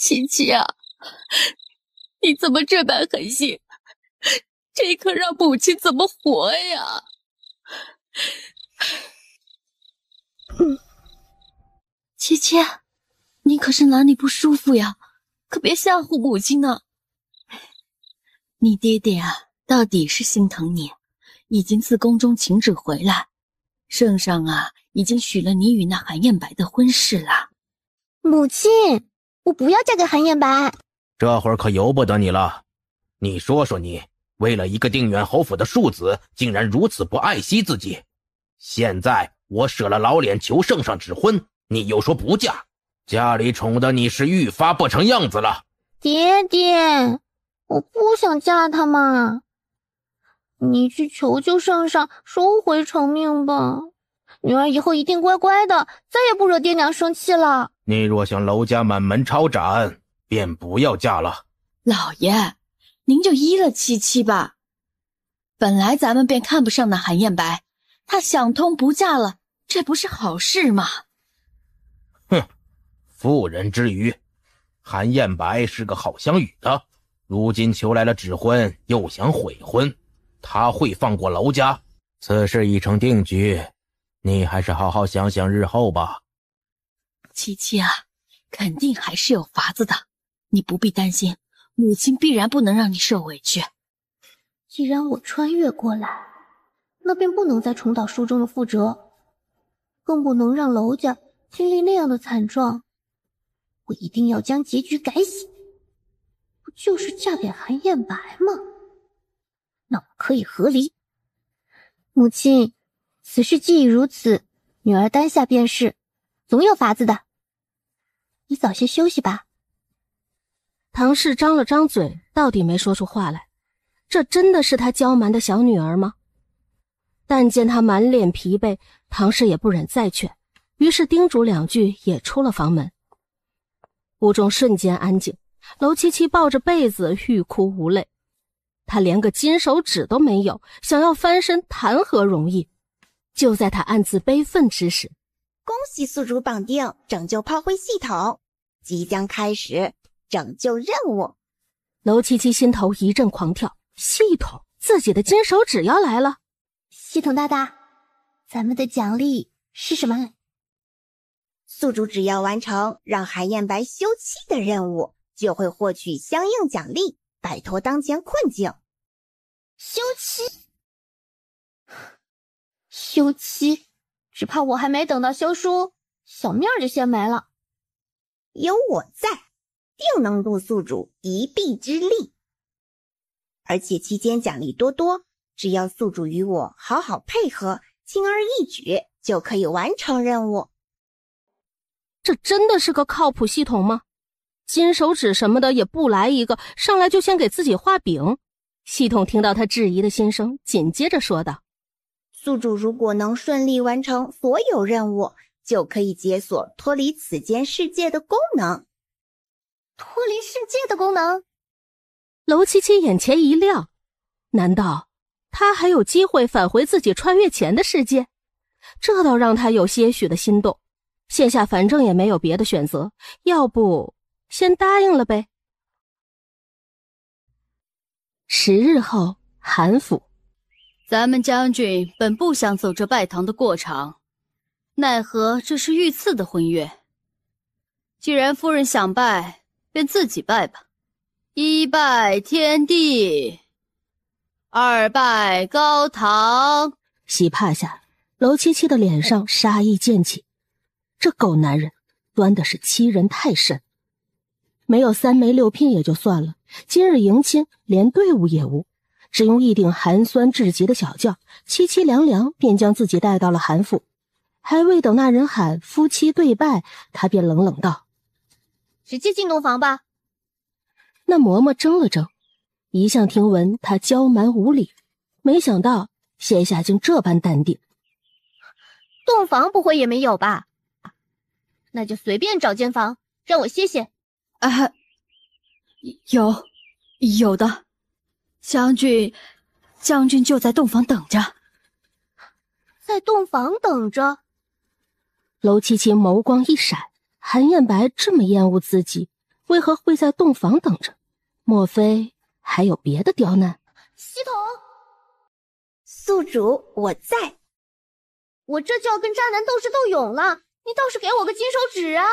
琪琪啊，你怎么这般狠心？这可让母亲怎么活呀？琪琪，你可是哪里不舒服呀？可别吓唬母亲呢。你爹爹啊，到底是心疼你，已经自宫中请旨回来，圣上啊，已经许了你与那韩彦白的婚事了。母亲，我不要嫁给韩彦白。这会儿可由不得你了。你说说你，为了一个定远侯府的庶子，竟然如此不爱惜自己。现在我舍了老脸求圣上指婚，你又说不嫁，家里宠的你是愈发不成样子了。爹爹，我不想嫁他嘛。你去求求圣上收回成命吧，女儿以后一定乖乖的，再也不惹爹娘生气了。你若想娄家满门抄斩，便不要嫁了。老爷，您就依了七七吧。本来咱们便看不上那韩彦白，他想通不嫁了，这不是好事吗？哼，妇人之愚。韩彦白是个好相与的，如今求来了指婚，又想悔婚，他会放过娄家？此事已成定局，你还是好好想想日后吧。七七啊，肯定还是有法子的，你不必担心，母亲必然不能让你受委屈。既然我穿越过来，那便不能再重蹈书中的覆辙，更不能让娄家经历那样的惨状。我一定要将结局改写，不就是嫁给韩彦白吗？那我可以和离。母亲，此事既已如此，女儿担下便是，总有法子的。你早些休息吧。唐氏张了张嘴，到底没说出话来。这真的是他娇蛮的小女儿吗？但见他满脸疲惫，唐氏也不忍再劝，于是叮嘱两句，也出了房门。屋中瞬间安静，娄七七抱着被子欲哭无泪。他连个金手指都没有，想要翻身谈何容易。就在他暗自悲愤之时，恭喜宿主绑定拯救炮灰系统，即将开始拯救任务。娄七七心头一阵狂跳，系统，自己的金手指要来了。系统大大，咱们的奖励是什么？宿主只要完成让韩彦白休妻的任务，就会获取相应奖励，摆脱当前困境。休妻，只怕我还没等到休书，小命就先没了。有我在，定能助宿主一臂之力。而且期间奖励多多，只要宿主与我好好配合，轻而易举就可以完成任务。这真的是个靠谱系统吗？金手指什么的也不来一个，上来就先给自己画饼。系统听到他质疑的心声，紧接着说道：宿主如果能顺利完成所有任务，就可以解锁脱离此间世界的功能。脱离世界的功能？娄七七眼前一亮，难道他还有机会返回自己穿越前的世界？这倒让他有些许的心动。现下反正也没有别的选择，要不先答应了呗。10日后，韩府，咱们将军本不想走这拜堂的过场，奈何这是御赐的婚约。既然夫人想拜，便自己拜吧。一拜天地，二拜高堂。喜帕下，娄七七的脸上杀意渐起。这狗男人端的是欺人太甚，没有3媒6聘也就算了，今日迎亲连队伍也无，只用一顶寒酸至极的小轿，凄凄凉凉便将自己带到了韩府。还未等那人喊夫妻对拜，他便冷冷道：直接进洞房吧。那嬷嬷怔了怔，一向听闻他娇蛮无礼，没想到现下竟这般淡定。洞房不会也没有吧？那就随便找间房，让我歇歇。有的，将军就在洞房等着。在洞房等着？娄七七眸光一闪，韩彦白这么厌恶自己，为何会在洞房等着？莫非还有别的刁难？系统，宿主，我在。我这就要跟渣男斗智斗勇了，你倒是给我个金手指啊！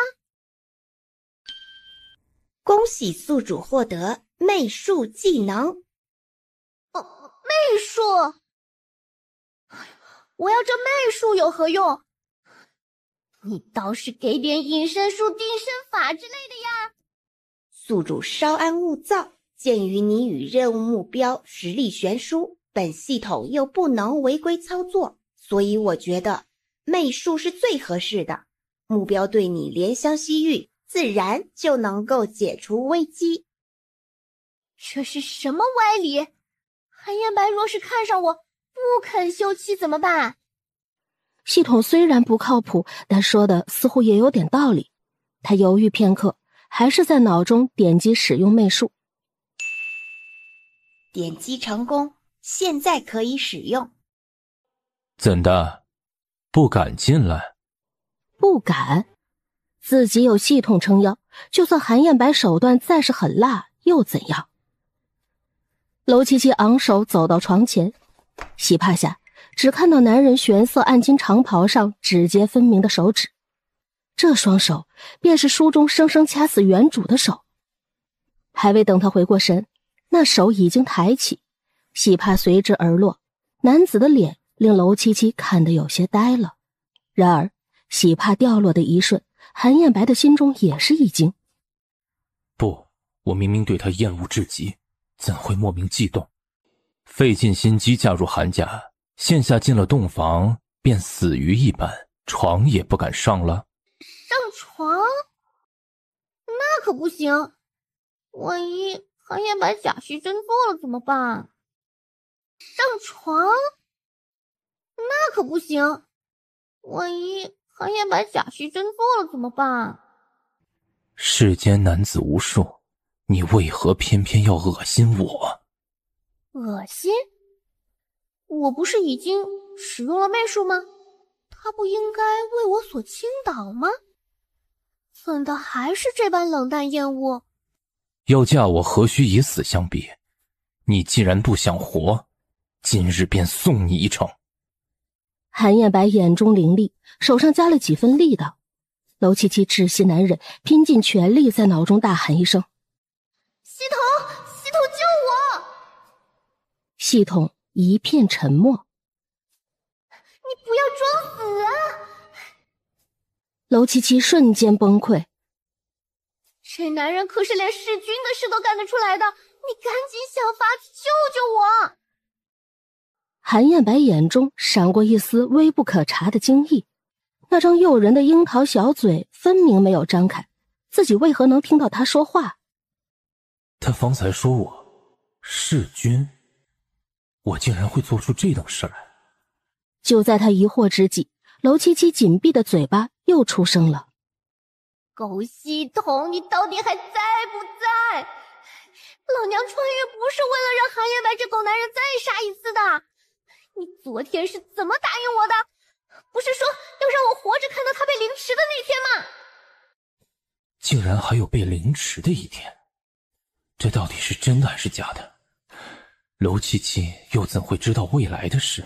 恭喜宿主获得媚术技能。媚术？我要这媚术有何用？你倒是给点隐身术、定身法之类的呀！宿主稍安勿躁，鉴于你与任务目标实力悬殊，本系统又不能违规操作，所以我觉得媚术是最合适的。目标对你怜香惜玉，自然就能够解除危机。这是什么歪理？韩彦白若是看上我，不肯休妻怎么办？系统虽然不靠谱，但说的似乎也有点道理。他犹豫片刻，还是在脑中点击使用媚术。点击成功，现在可以使用。怎的？不敢进来？不敢？自己有系统撑腰，就算韩彦白手段再是狠辣，又怎样？楼七七昂首走到床前，洗帕下，只看到男人玄色暗金长袍上指节分明的手指，这双手便是书中生生掐死原主的手。还未等他回过神，那手已经抬起，洗帕随之而落，男子的脸令楼七七看得有些呆了。然而洗帕掉落的一瞬，韩彦白的心中也是一惊。不，我明明对他厌恶至极，怎会莫名悸动？费尽心机嫁入韩家，现下进了洞房便死鱼一般，床也不敢上了。上床？那可不行，万一韩彦白假戏真做了怎么办？上床？那可不行，万一韩彦白假戏真做了怎么办？世间男子无数，你为何偏偏要恶心我？恶心？我不是已经使用了媚术吗？他不应该为我所倾倒吗？怎的还是这般冷淡厌恶？要嫁我何须以死相逼？你既然不想活，今日便送你一程。韩彦白眼中凌厉，手上加了几分力道。楼七七窒息难忍，拼尽全力在脑中大喊一声：系统，系统救我！系统一片沉默。你不要装死啊！楼七七瞬间崩溃。这男人可是连弑君的事都干得出来的，你赶紧想法子救救我！韩彦白眼中闪过一丝微不可察的惊异，那张诱人的樱桃小嘴分明没有张开，自己为何能听到他说话？他方才说我弑君，我竟然会做出这等事来。就在他疑惑之际，楼七七紧闭的嘴巴又出声了：狗系统，你到底还在不在？老娘穿越不是为了让韩彦白这狗男人再杀一次的。你昨天是怎么答应我的？不是说要让我活着看到他被凌迟的那天吗？竟然还有被凌迟的一天，这到底是真的还是假的？楼七七又怎会知道未来的事？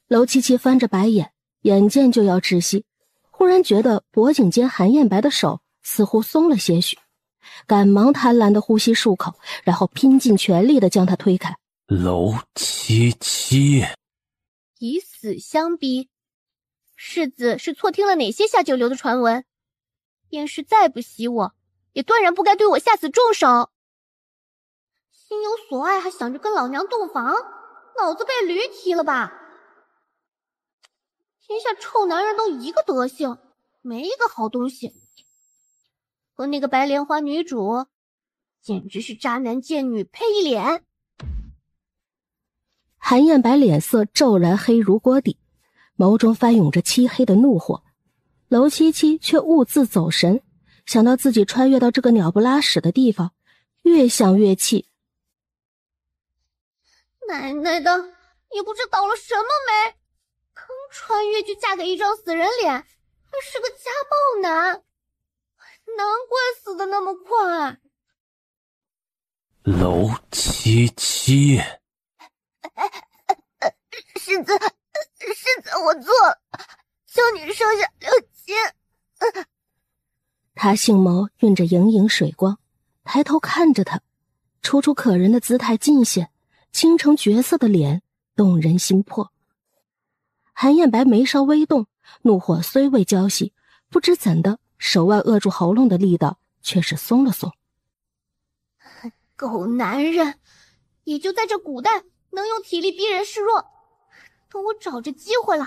楼七七翻着白眼，眼见就要窒息，忽然觉得脖颈间韩彦白的手似乎松了些许，赶忙贪婪地呼吸数口，然后拼尽全力地将他推开。楼七七，以死相逼，世子是错听了哪些下九流的传闻？便是再不喜我，也断然不该对我下此重手。心有所爱，还想着跟老娘洞房，脑子被驴踢了吧？天下臭男人都一个德行，没一个好东西。和那个白莲花女主，简直是渣男贱女配一脸。韩彦白脸色骤然黑如锅底，眸中翻涌着漆黑的怒火。楼七七却兀自走神，想到自己穿越到这个鸟不拉屎的地方，越想越气。奶奶的，也不知倒了什么霉，刚穿越就嫁给一张死人脸，还是个家暴男。难怪死的那么快。楼七七，世子，我错了，求你收下6000。他杏眸蕴着盈盈水光，抬头看着他，楚楚可人的姿态尽显，倾城绝色的脸动人心魄。韩燕白眉梢微动，怒火虽未浇熄，不知怎的，手腕扼住喉咙的力道却是松了松。狗男人，也就在这古代能用体力逼人示弱。等我找着机会了，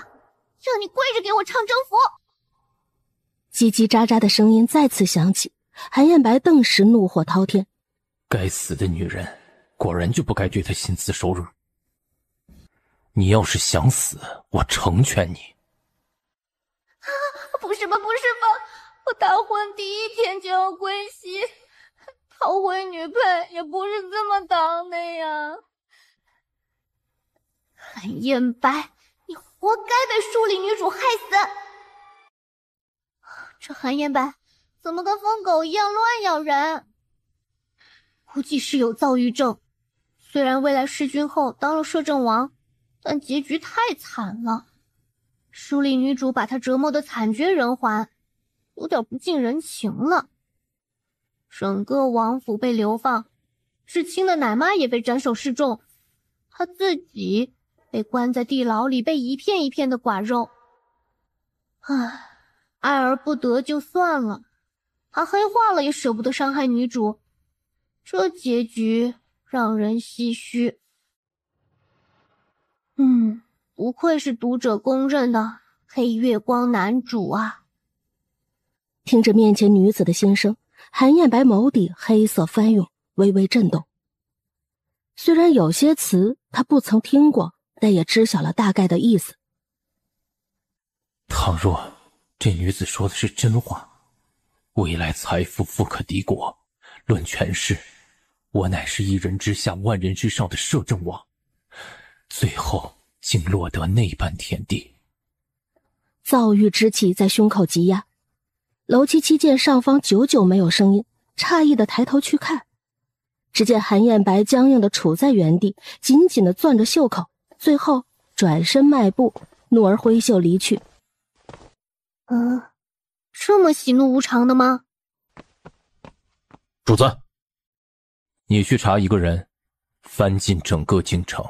让你跪着给我唱征服。叽叽喳喳的声音再次响起，韩燕白顿时怒火滔天。该死的女人，果然就不该对她心慈手软。你要是想死，我成全你。不是吧，我大婚第一天就要归西，讨回女配也不是这么当的呀。韩燕白，你活该被书里女主害死。这韩燕白怎么跟疯狗一样乱咬人？估计是有躁郁症。虽然未来弑君后当了摄政王，但结局太惨了。书里女主把她折磨得惨绝人寰，有点不近人情了。整个王府被流放，至亲的奶妈也被斩首示众，她自己被关在地牢里，被一片一片的剐肉。唉，爱而不得就算了，他黑化了也舍不得伤害女主，这结局让人唏嘘。不愧是读者公认的黑月光男主啊。听着面前女子的心声，韩燕白眸底黑色翻涌，微微震动。虽然有些词他不曾听过，但也知晓了大概的意思。倘若这女子说的是真话，未来财富富可敌国，论权势，我乃是一人之下万人之上的摄政王，最后竟落得那般田地。躁郁之气在胸口积压，楼七七见上方久久没有声音，诧异的抬头去看，只见韩燕白僵硬的处在原地，紧紧的攥着袖口，最后转身迈步，怒而挥袖离去。这么喜怒无常的吗？主子，你去查一个人，翻尽整个京城，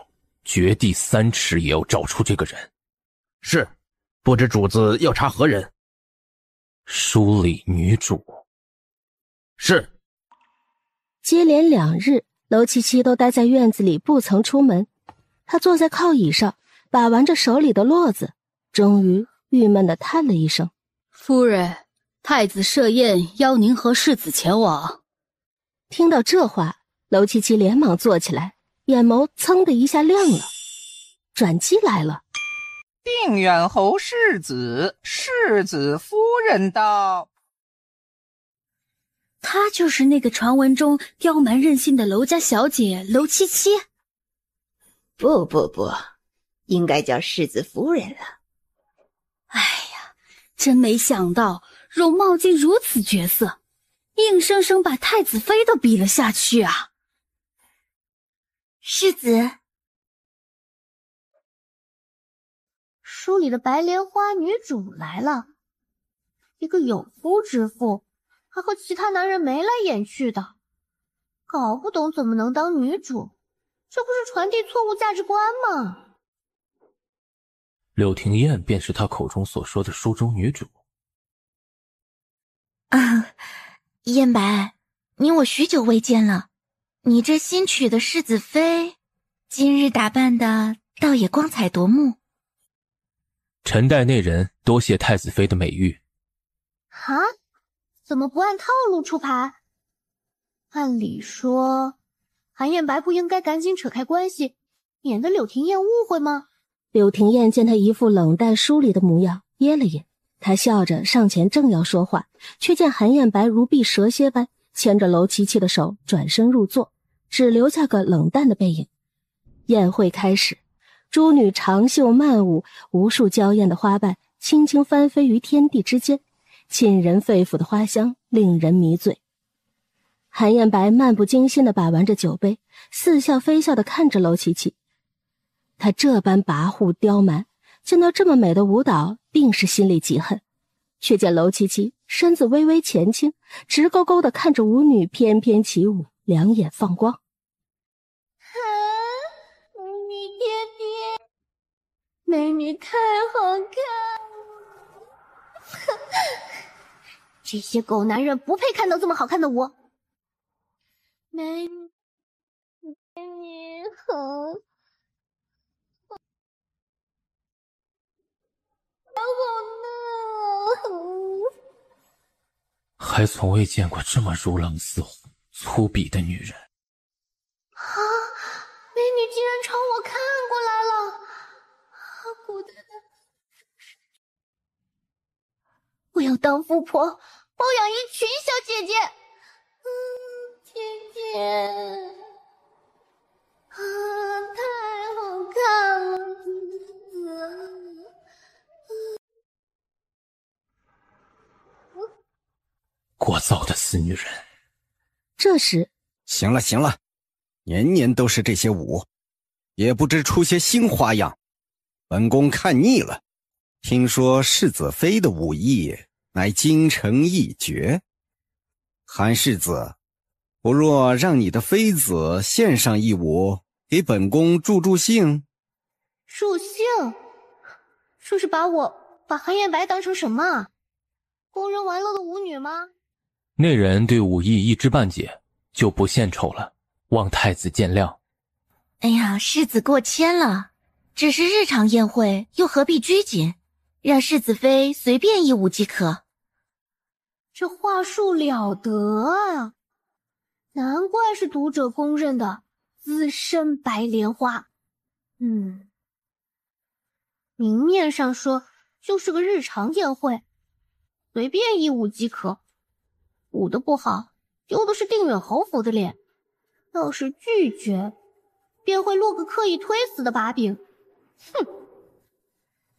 掘地3尺也要找出这个人。是，不知主子要查何人？书里女主。是。接连2日，楼七七都待在院子里不曾出门。他坐在靠椅上，把玩着手里的络子，终于郁闷地叹了一声：夫人，太子设宴邀您和世子前往。听到这话，楼七七连忙坐起来，眼眸噌的一下亮了。转机来了。定远侯世子夫人到。她就是那个传闻中刁蛮任性的楼家小姐楼七七？不，应该叫世子夫人了。哎呀，真没想到容貌竟如此绝色，硬生生把太子妃都比了下去啊！世子，书里的白莲花女主来了，一个有夫之妇，还和其他男人眉来眼去的，搞不懂怎么能当女主，这不是传递错误价值观吗？柳廷燕便是他口中所说的书中女主。燕白，你我许久未见了，你这新娶的世子妃，今日打扮的倒也光彩夺目。臣待内人多谢太子妃的美誉。啊？怎么不按套路出牌？按理说，韩燕白不应该赶紧扯开关系，免得柳廷燕误会吗？柳廷燕见他一副冷淡疏离的模样，噎了噎。他笑着上前正要说话，却见韩燕白如避蛇蝎般牵着楼七七的手转身入座，只留下个冷淡的背影。宴会开始，诸女长袖漫舞，无数娇艳的花瓣轻轻翻飞于天地之间，沁人肺腑的花香令人迷醉。韩燕白漫不经心地把玩着酒杯，似笑非笑地看着娄琪琪。他这般跋扈刁蛮，见到这么美的舞蹈，定是心里极恨。却见娄琪琪身子微微前倾，直勾勾地看着舞女翩翩起舞，两眼放光。美女爹爹，美女太好看了，这些狗男人不配看到这么好看的舞。美女你好，好嫩哦。还从未见过这么如狼似虎、粗鄙的女人。啊！美女竟然朝我看过来了！古代的，我要当富婆，包养一群小姐姐。姐姐，太好看了！聒噪的死女人。这时，行了行了，年年都是这些舞，也不知出些新花样，本宫看腻了。听说世子妃的武艺乃京城一绝，韩世子，不若让你的妃子献上一舞，给本宫助助兴。助兴？说是把韩燕白当成什么？供人玩乐的舞女吗？那人对武艺一知半解，就不献丑了，望太子见谅。哎呀，世子过谦了，只是日常宴会，又何必拘谨？让世子妃随便一舞即可。这话术了得啊！难怪是读者公认的资深白莲花。明面上说就是个日常宴会，随便一舞即可。舞得不好，丢的是定远侯府的脸；要是拒绝，便会落个刻意推死的把柄。哼！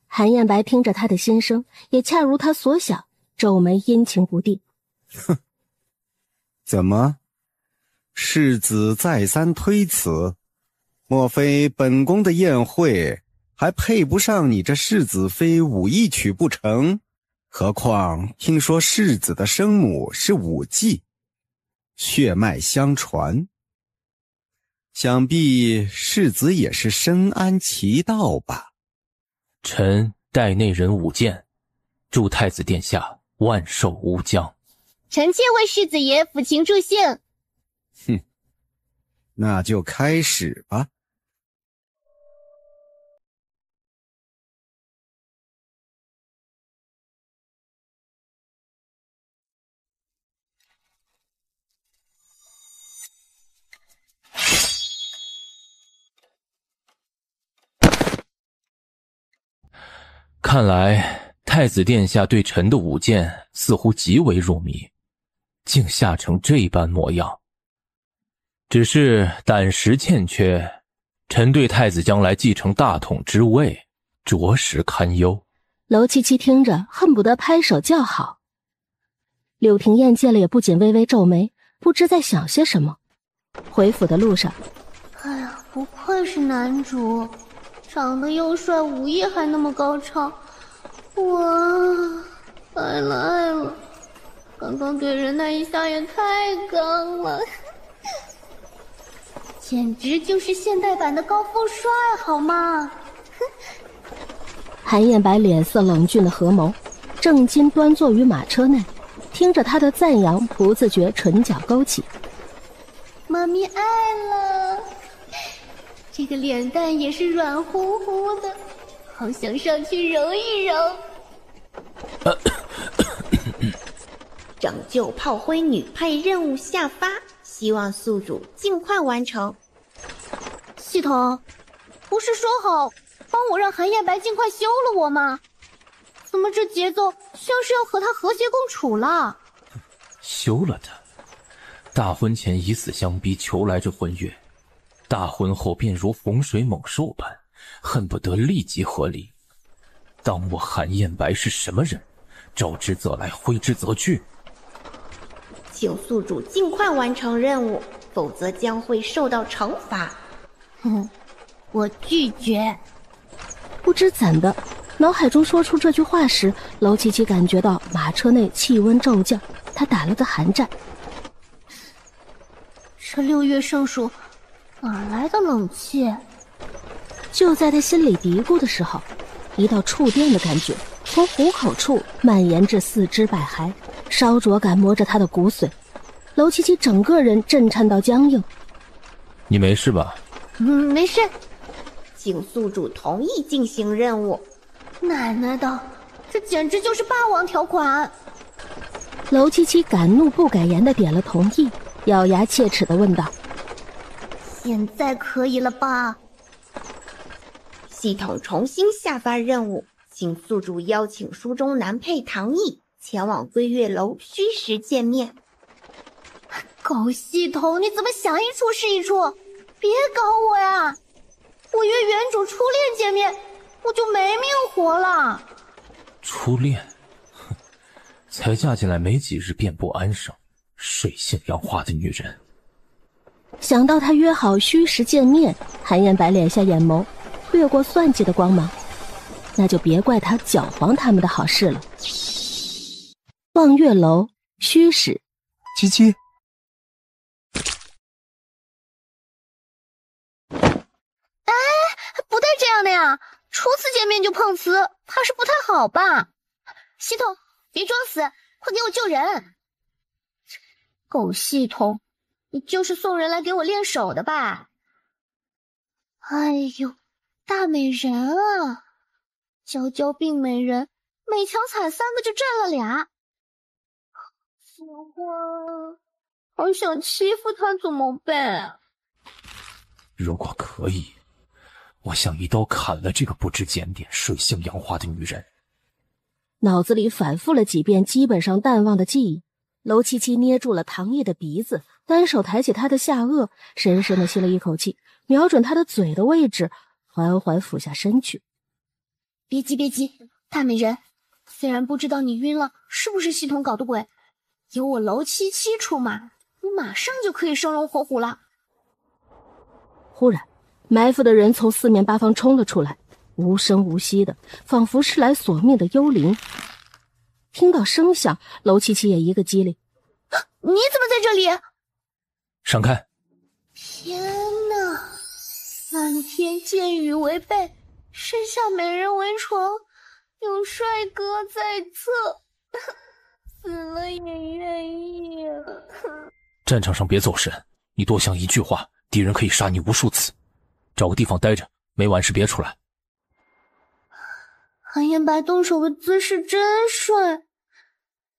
韩燕白听着他的心声，也恰如他所想，皱眉阴晴不定。哼，怎么？世子再三推辞，莫非本宫的宴会还配不上你这世子妃武艺曲不成？何况听说世子的生母是武妓，血脉相传，想必世子也是深谙其道吧？臣代内人舞剑，祝太子殿下万寿无疆。臣妾为世子爷抚琴助兴。哼，那就开始吧。看来太子殿下对臣的舞剑似乎极为入迷，竟下成这般模样。只是胆识欠缺，臣对太子将来继承大统之位着实堪忧。娄七七听着恨不得拍手叫好。柳廷燕见了也不仅微微皱眉，不知在想些什么。回府的路上，哎呀，不愧是男主，长得又帅，武艺还那么高超，哇，爱了爱了！刚刚对人那一下也太刚了，简直就是现代版的高富帅，好吗？韩燕白脸色冷峻的合眸，正襟端坐于马车内，听着他的赞扬，不自觉唇角勾起。妈咪爱了，这个脸蛋也是软乎乎的，好想上去揉一揉。拯救炮灰女派任务下发，希望宿主尽快完成。系统，不是说好帮我让韩燕白尽快休了我吗？怎么这节奏像是要和他和谐共处了？休了他？大婚前以死相逼，求来这婚约，大婚后便如洪水猛兽般，恨不得立即和离。当我韩燕白是什么人？招之则来，挥之则去。请宿主尽快完成任务，否则将会受到惩罚。我拒绝。不知怎的，脑海中说出这句话时，娄七七感觉到马车内气温骤降，他打了个寒战。这6月盛暑，哪来的冷气？就在他心里嘀咕的时候，一道触电的感觉从虎口处蔓延至四肢百骸，烧灼感磨着他的骨髓，娄七七整个人震颤到僵硬。你没事吧？没事。请宿主同意进行任务。奶奶的，这简直就是霸王条款！娄七七敢怒不敢言地点了同意，咬牙切齿地问道：现在可以了吧？系统重新下发任务，请宿主邀请书中男配唐毅前往归月楼虚实见面。狗系统，你怎么想一出是一出？别搞我呀！我约原主初恋见面，我就没命活了。初恋？哼，才嫁进来没几日便不安生，水性杨花的女人。想到他约好虚实见面，韩彦白敛下眼眸，掠过算计的光芒。那就别怪他搅黄他们的好事了。望月楼虚实，七七。不带这样的呀！初次见面就碰瓷，怕是不太好吧？系统，别装死，快给我救人！狗系统，你就是送人来给我练手的吧？哎呦，大美人啊！娇娇病美人，每强踩3个就占了俩。喜欢，好想欺负他，怎么办？如果可以，我想一刀砍了这个不知检点、水性杨花的女人。脑子里反复了几遍基本上淡忘的记忆，娄七七捏住了唐毅的鼻子，单手抬起他的下颚，深深地吸了一口气，瞄准他的嘴的位置，缓缓俯下身去。别急别急，大美人，虽然不知道你晕了是不是系统搞的鬼，有我娄七七出马，你马上就可以生龙活虎了。忽然埋伏的人从四面八方冲了出来，无声无息的，仿佛是来索命的幽灵。听到声响，娄七七也一个机灵，你怎么在这里？闪开！天哪，漫天箭雨为背，身下美人为床，有帅哥在侧，死了也愿意啊。战场上别走神，你多想一句话，敌人可以杀你无数次。找个地方待着，没完事别出来。韩彦白动手的姿势真帅，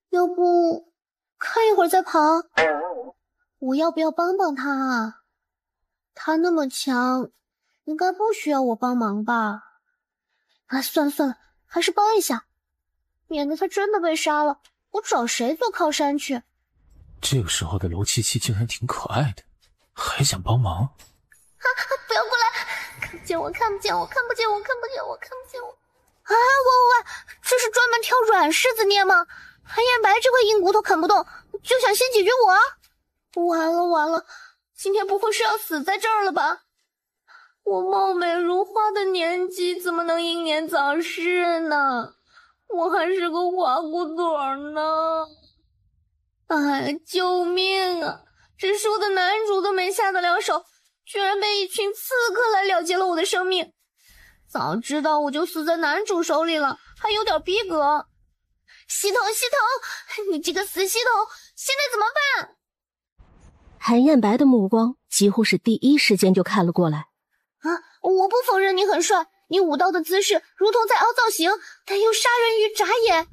要不看一会儿再跑？我要不要帮帮他啊？他那么强，应该不需要我帮忙吧？算了算了，还是帮一下，免得他真的被杀了，我找谁做靠山去？这个时候的娄七七竟然挺可爱的，还想帮忙？不要过来！看不见我，看不见我，看不见我，看不见我，看不见我！啊，喂，这是专门挑软柿子捏吗？韩彦白这块硬骨头啃不动，就想先解决我？完了完了，今天不会是要死在这儿了吧？我貌美如花的年纪怎么能英年早逝呢？我还是个花骨朵呢！哎，救命啊！这书的男主都没下得了手，居然被一群刺客来了结了我的生命。早知道我就死在男主手里了，还有点逼格。系统，你这个死系统，现在怎么办？韩彦白的目光几乎是第一时间就看了过来。我不否认你很帅，你舞刀的姿势如同在凹造型，但又杀人于眨眼。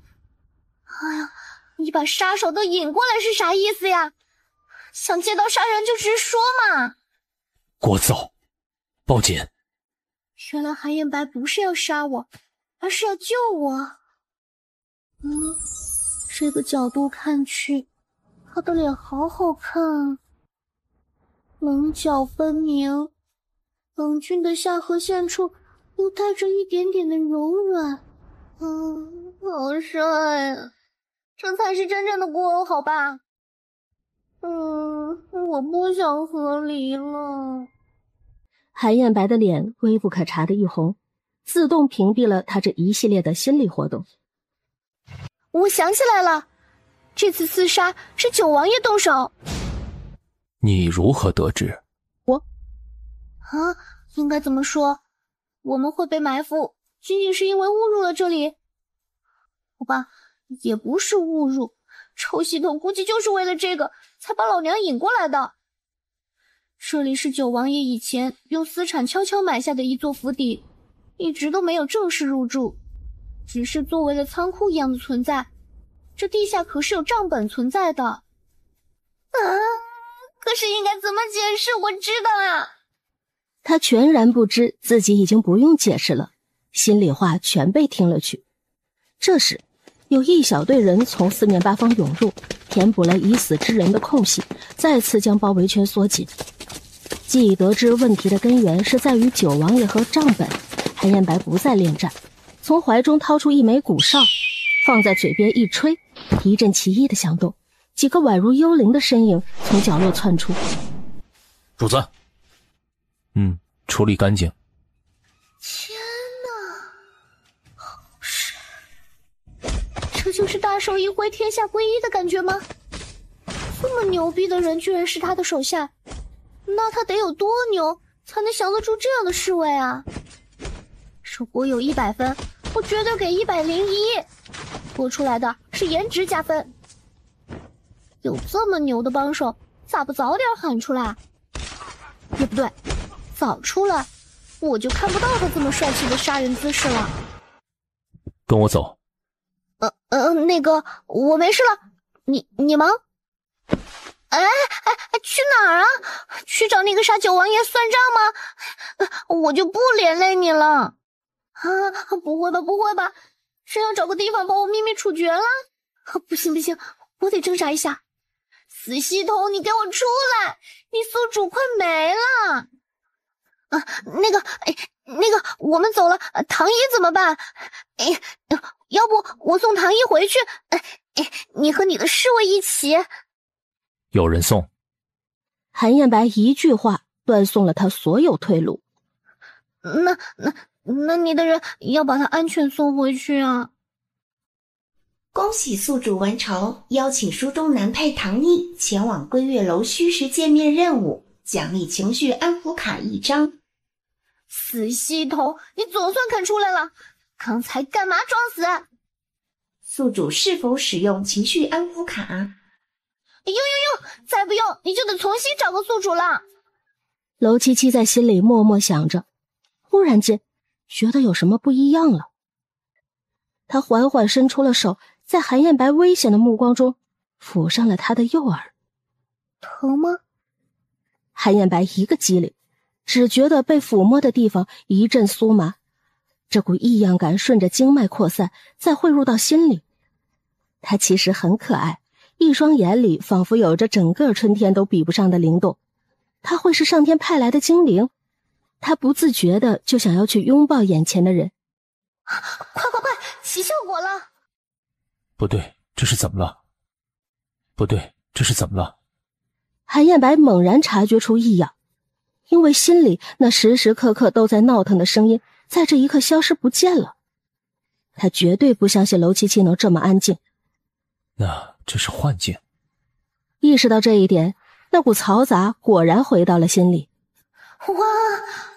哎呀，你把杀手都引过来是啥意思呀？想借刀杀人就直说嘛！聒噪！报警！原来韩彦白不是要杀我，而是要救我。这个角度看去，他的脸好好看，棱角分明，冷峻的下颌线处又带着一点点的柔软。好帅啊！这才是真正的古偶好吧？我不想和离了。韩燕白的脸微不可察的一红，自动屏蔽了他这一系列的心理活动。我想起来了，这次厮杀是九王爷动手。你如何得知？应该怎么说？我们会被埋伏，仅仅是因为误入了这里？好吧，也不是误入，臭系统估计就是为了这个才把老娘引过来的。这里是九王爷以前用私产悄悄埋下的一座府邸，一直都没有正式入住，只是作为了仓库一样的存在。这地下可是有账本存在的。可是应该怎么解释？我知道啊。他全然不知自己已经不用解释了，心里话全被听了去。这时，有一小队人从四面八方涌入，填补了已死之人的空隙，再次将包围圈缩紧。既已得知问题的根源是在于九王爷和账本，韩燕白不再恋战，从怀中掏出一枚鼓哨，放在嘴边一吹，一阵奇异的响动，几个宛如幽灵的身影从角落窜出。主子，处理干净。天哪，好神！这就是大手一挥天下归一的感觉吗？这么牛逼的人居然是他的手下，那他得有多牛才能降得住这样的侍卫啊？如果有100分，我绝对给101，多出来的是颜值加分。有这么牛的帮手，咋不早点喊出来？也不对，早出来我就看不到他这么帅气的杀人姿势了。跟我走。那个我没事了，你忙。去哪儿啊？去找那个杀九王爷算账吗？我就不连累你了。不会吧，是要找个地方把我秘密处决了？不行，我得挣扎一下。死系统，你给我出来！你宿主快没了。那个，我们走了，唐一怎么办？要不我送唐一回去？你和你的侍卫一起。有人送。韩燕白一句话断送了他所有退路。那你的人要把他安全送回去啊。恭喜宿主完成邀请书中男配唐一前往归月楼虚实见面任务，奖励情绪安抚卡1张。死系统，你总算肯出来了，刚才干嘛装死？宿主是否使用情绪安抚卡？用，再不用你就得重新找个宿主了。楼七七在心里默默想着，忽然间觉得有什么不一样了。他缓缓伸出了手，在韩燕白危险的目光中抚上了他的右耳。疼吗？韩燕白一个机灵，只觉得被抚摸的地方一阵酥麻，这股异样感顺着经脉扩散，再汇入到心里。他其实很可爱，一双眼里仿佛有着整个春天都比不上的灵动。他会是上天派来的精灵？他不自觉的就想要去拥抱眼前的人。快，起效果了！不对，这是怎么了？不对，这是怎么了？韩燕白猛然察觉出异样，因为心里那时时刻刻都在闹腾的声音在这一刻消失不见了。他绝对不相信楼七七能这么安静。那这是幻境。意识到这一点，那股嘈杂果然回到了心里。哇，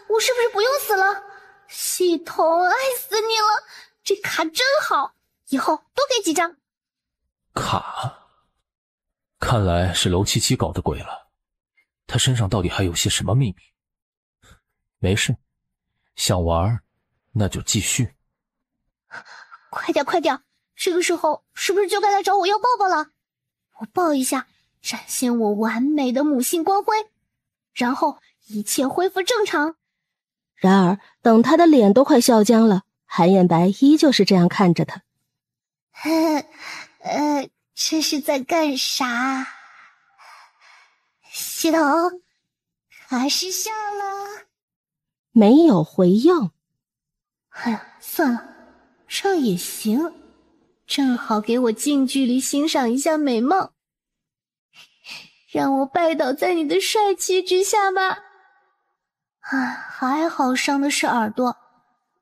我是不是不用死了？系统，爱死你了！这卡真好，以后多给几张。卡，看来是楼七七搞的鬼了。他身上到底还有些什么秘密？没事，想玩那就继续。快点！这个时候是不是就该来找我要抱抱了？我抱一下，展现我完美的母性光辉，然后一切恢复正常。然而等他的脸都快笑僵了，韩燕白依旧是这样看着他。这是在干啥？系统还是笑了？没有回应。算了，这也行，正好给我近距离欣赏一下美貌。让我拜倒在你的帅气之下吧。还好伤的是耳朵，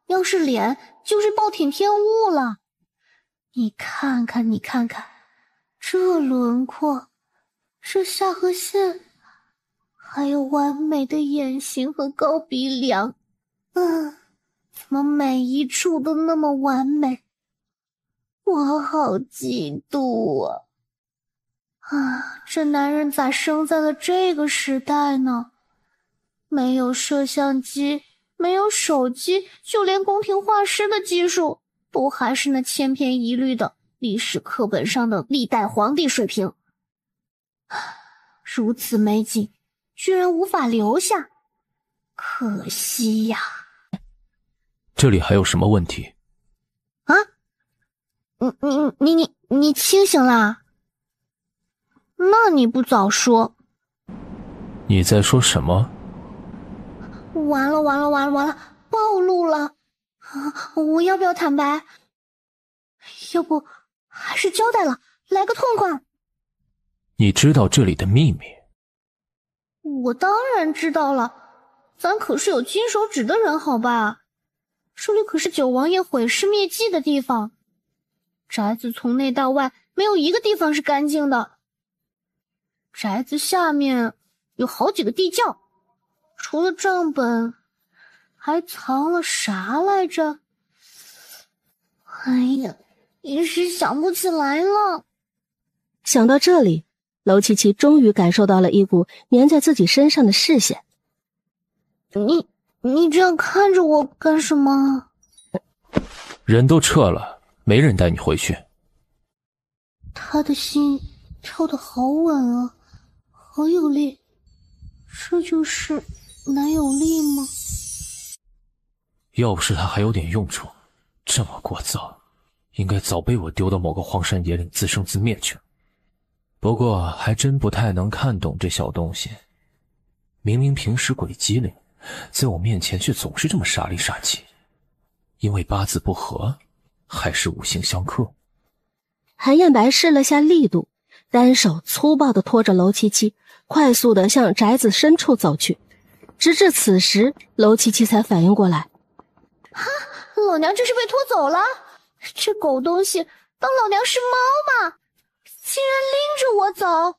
要是脸就是暴殄天物了。你看看，这轮廓，这下颌线，还有完美的眼型和高鼻梁，怎么每一处都那么完美？我好嫉妒啊！这男人咋生在了这个时代呢？没有摄像机，没有手机，就连宫廷画师的技术，都还是那千篇一律的历史课本上的历代皇帝水平。如此美景，居然无法留下，可惜呀！这里还有什么问题？你清醒啦？那你不早说！你在说什么？完了，暴露了！我要不要坦白？要不还是交代了，来个痛快。你知道这里的秘密？我当然知道了，咱可是有金手指的人，好吧？这里可是九王爷毁尸灭迹的地方，宅子从内到外没有一个地方是干净的。宅子下面有好几个地窖，除了账本，还藏了啥来着？哎呀，一时想不起来了。想到这里，娄七七终于感受到了一股粘在自己身上的视线。你这样看着我干什么？人都撤了，没人带你回去。他的心跳得好稳啊，好有力。这就是男友力吗？要不是他还有点用处，这么聒噪，应该早被我丢到某个荒山野岭自生自灭去了。不过还真不太能看懂这小东西，明明平时鬼机灵，在我面前却总是这么傻里傻气。因为八字不合，还是五行相克？韩燕白试了下力度，单手粗暴地拖着娄七七，快速地向宅子深处走去。直至此时，娄七七才反应过来，老娘这是被拖走了！这狗东西当老娘是猫吗？竟然拎着我走！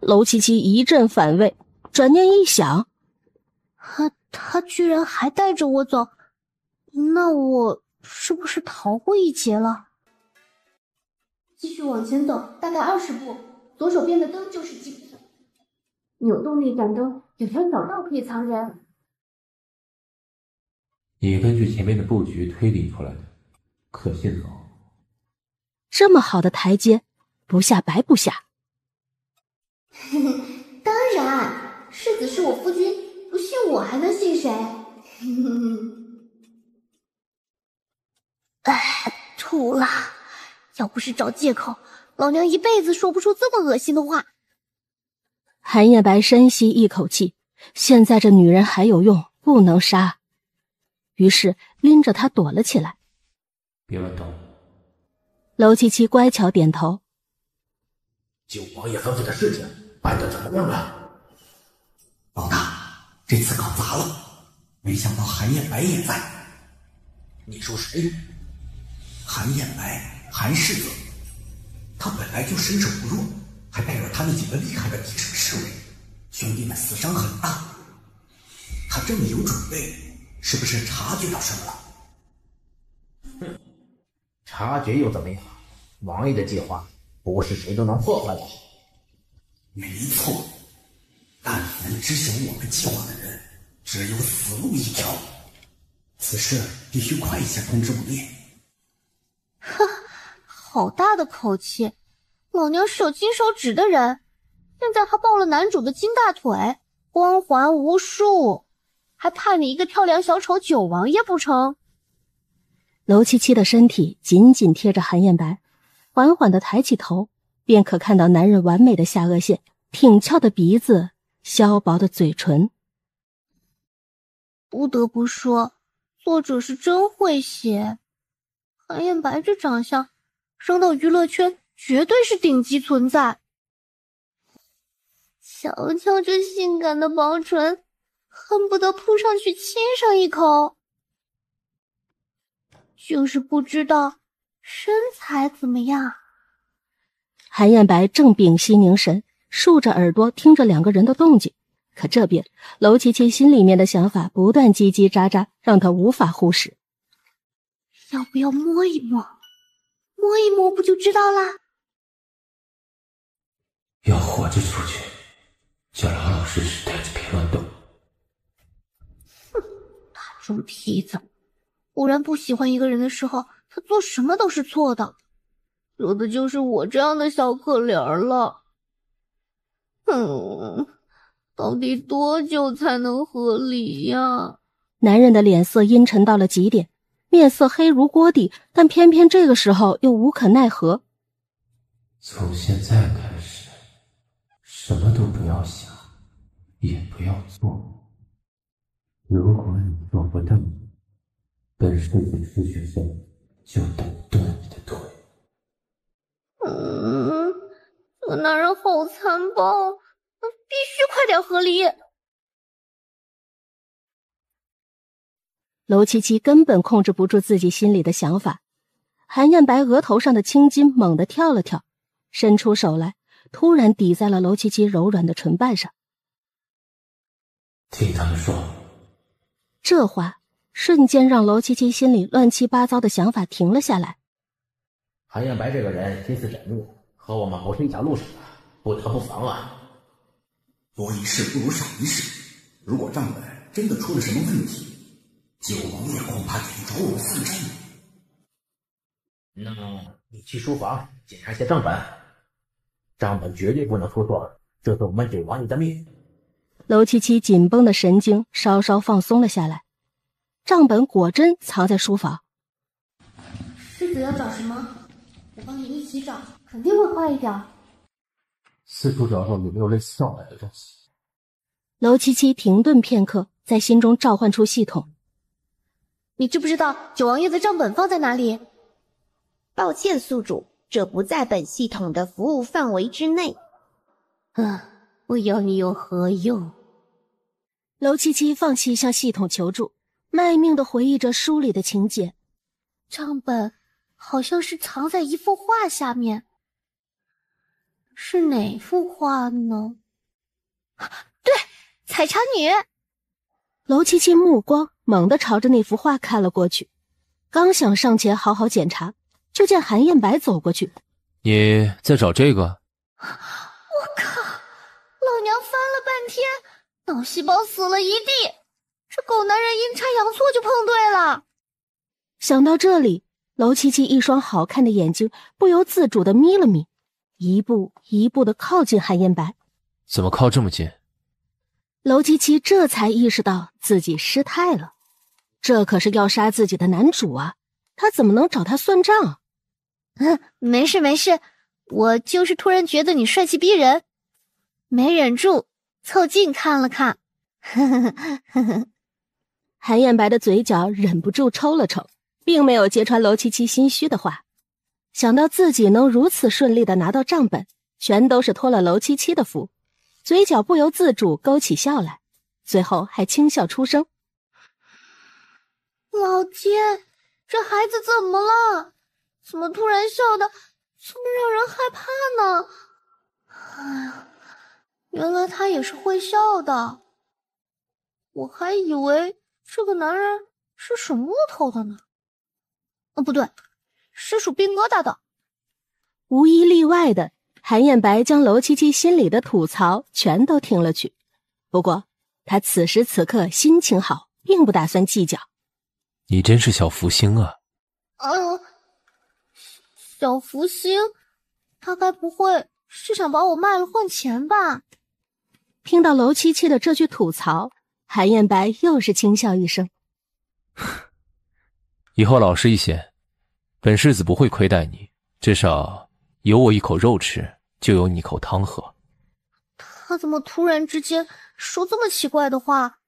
娄七七一阵反胃，转念一想，他居然还带着我走，那我是不是逃过一劫了？继续往前走，大概20步，左手边的灯就是基本。扭动力盏灯有条小道可以藏人。你根据前面的布局推理出来的，可信吗？这么好的台阶，不下白不下。当然，世子是我夫君，不信我还能信谁？吐了！要不是找借口，老娘一辈子说不出这么恶心的话。韩燕白深吸一口气，现在这女人还有用，不能杀。于是拎着她躲了起来。别乱动。娄七七乖巧点头。九王爷吩咐的事情办得怎么样了？老大，这次搞砸了，没想到韩燕白也在。你说谁？韩燕白，韩世子，他本来就身手不弱，还带着他那几个厉害的底层侍卫，兄弟们死伤很大。他这么有准备，是不是察觉到什么了？哼，察觉又怎么样？王爷的计划不是谁都能破坏的。没错，但凡知晓我们计划的人，只有死路一条。此事必须快一些通知王爷。好大的口气！老娘是有金手指的人，现在还抱了男主的金大腿，光环无数，还怕你一个跳梁小丑九王爷不成？娄七七的身体紧紧贴着韩燕白，缓缓地抬起头，便可看到男人完美的下颚线，挺翘的鼻子，削薄的嘴唇。不得不说，作者是真会写。韩燕白这长相，扔到娱乐圈绝对是顶级存在。瞧瞧这性感的薄唇，恨不得扑上去亲上一口。就是不知道身材怎么样。韩燕白正屏息凝神，竖着耳朵听着两个人的动静，可这边娄七七心里面的想法不断叽叽喳喳，让他无法忽视。要不要摸一摸？摸一摸不就知道啦？要活着出去，就老老实实待着，别乱动。哼，大猪蹄子，果然不喜欢一个人的时候，他做什么都是错的，惹的就是我这样的小可怜了。到底多久才能和离呀？男人的脸色阴沉到了极点，面色黑如锅底，但偏偏这个时候又无可奈何。从现在开始，什么都不要想，也不要做。如果你做不到，本世子失血分就得断你的腿。这个男人好残暴，必须快点和离。娄七七根本控制不住自己心里的想法，韩燕白额头上的青筋猛地跳了跳，伸出手来，突然抵在了娄七七柔软的唇瓣上。听他们说。这话瞬间让娄七七心里乱七八糟的想法停了下来。韩燕白这个人心思缜密，和我们谋是一条路上的，不得不防啊。多一事不如少一事，如果账本真的出了什么问题，九王爷恐怕得找我们算账。那你去书房检查一下账本，账本绝对不能出错，这是我们九王爷的命。娄七七紧绷的神经稍稍放松了下来，账本果真藏在书房。世子要找什么？我帮你一起找，肯定会快一点。四处找找有没有类似账本的东西。娄七七停顿片刻，在心中召唤出系统。你知不知道九王爷的账本放在哪里？抱歉，宿主，这不在本系统的服务范围之内。我要你有何用？娄七七放弃向系统求助，卖命地回忆着书里的情节。账本好像是藏在一幅画下面，是哪幅画呢？对，采茶女。娄七七目光猛地朝着那幅画看了过去，刚想上前好好检查，就见韩燕白走过去。你在找这个？我靠，老娘翻了半天，脑细胞死了一地，这狗男人阴差阳错就碰对了。想到这里，娄七七一双好看的眼睛不由自主地眯了眯，一步一步地靠近韩燕白。怎么靠这么近？娄七七这才意识到自己失态了，这可是要杀自己的男主啊，他怎么能找他算账？没事没事，我就是突然觉得你帅气逼人，没忍住凑近看了看。韩燕白的嘴角忍不住抽了抽，并没有揭穿娄七七心虚的话。想到自己能如此顺利地拿到账本，全都是托了娄七七的福，嘴角不由自主勾起笑来，最后还轻笑出声。老天，这孩子怎么了？怎么突然笑得这么让人害怕呢？哎呀，原来他也是会笑的，我还以为这个男人是属木头的呢。不对，是属冰疙瘩的。无一例外的，韩燕白将娄七七心里的吐槽全都听了去。不过他此时此刻心情好，并不打算计较。你真是小福星啊！小福星，他该不会是想把我卖了换钱吧？听到娄七七的这句吐槽，韩燕白又是轻笑一声。以后老实一些，本世子不会亏待你，至少有我一口肉吃，就有你一口汤喝。他怎么突然之间说这么奇怪的话？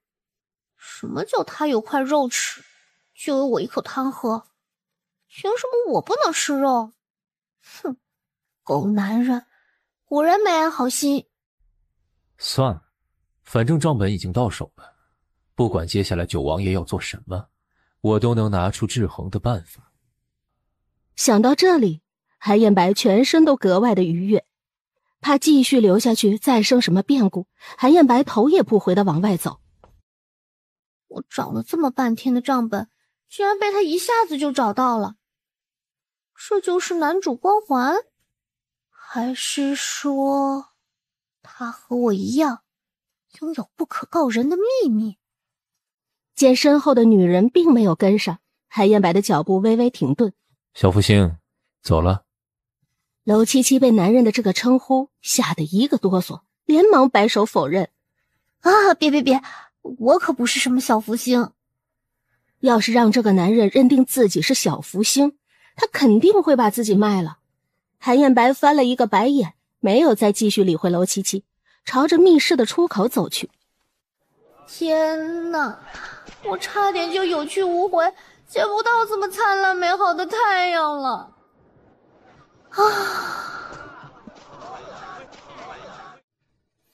什么叫他有块肉吃，就有我一口汤喝？凭什么我不能吃肉？哼，狗男人，果然没安好心。算了，反正账本已经到手了，不管接下来九王爷要做什么，我都能拿出制衡的办法。想到这里，韩彦白全身都格外的愉悦。怕继续留下去再生什么变故，韩彦白头也不回的往外走。我找了这么半天的账本，居然被他一下子就找到了。这就是男主光环？还是说他和我一样拥有不可告人的秘密？见身后的女人并没有跟上，韩彦白的脚步微微停顿。小福星，走了。娄七七被男人的这个称呼吓得一个哆嗦，连忙摆手否认。啊，别，我可不是什么小福星。要是让这个男人认定自己是小福星，他肯定会把自己卖了。韩彦白翻了一个白眼，没有再继续理会娄七七，朝着密室的出口走去。天哪，我差点就有去无回，见不到这么灿烂美好的太阳了。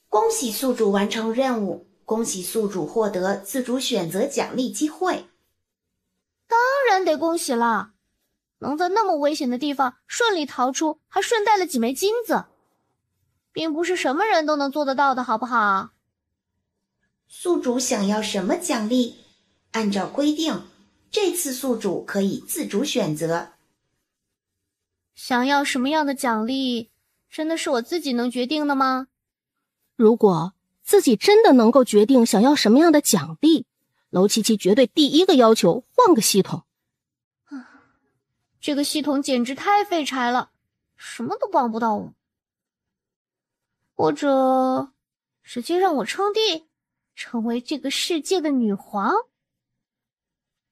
恭喜宿主完成任务，恭喜宿主获得自主选择奖励机会。当然得恭喜啦，能在那么危险的地方顺利逃出，还顺带了几枚金子，并不是什么人都能做得到的，好不好？宿主想要什么奖励？按照规定，这次宿主可以自主选择。想要什么样的奖励，真的是我自己能决定的吗？如果自己真的能够决定想要什么样的奖励，娄七七绝对第一个要求换个系统。这个系统简直太废柴了，什么都帮不到我。或者直接让我称帝，成为这个世界的女皇，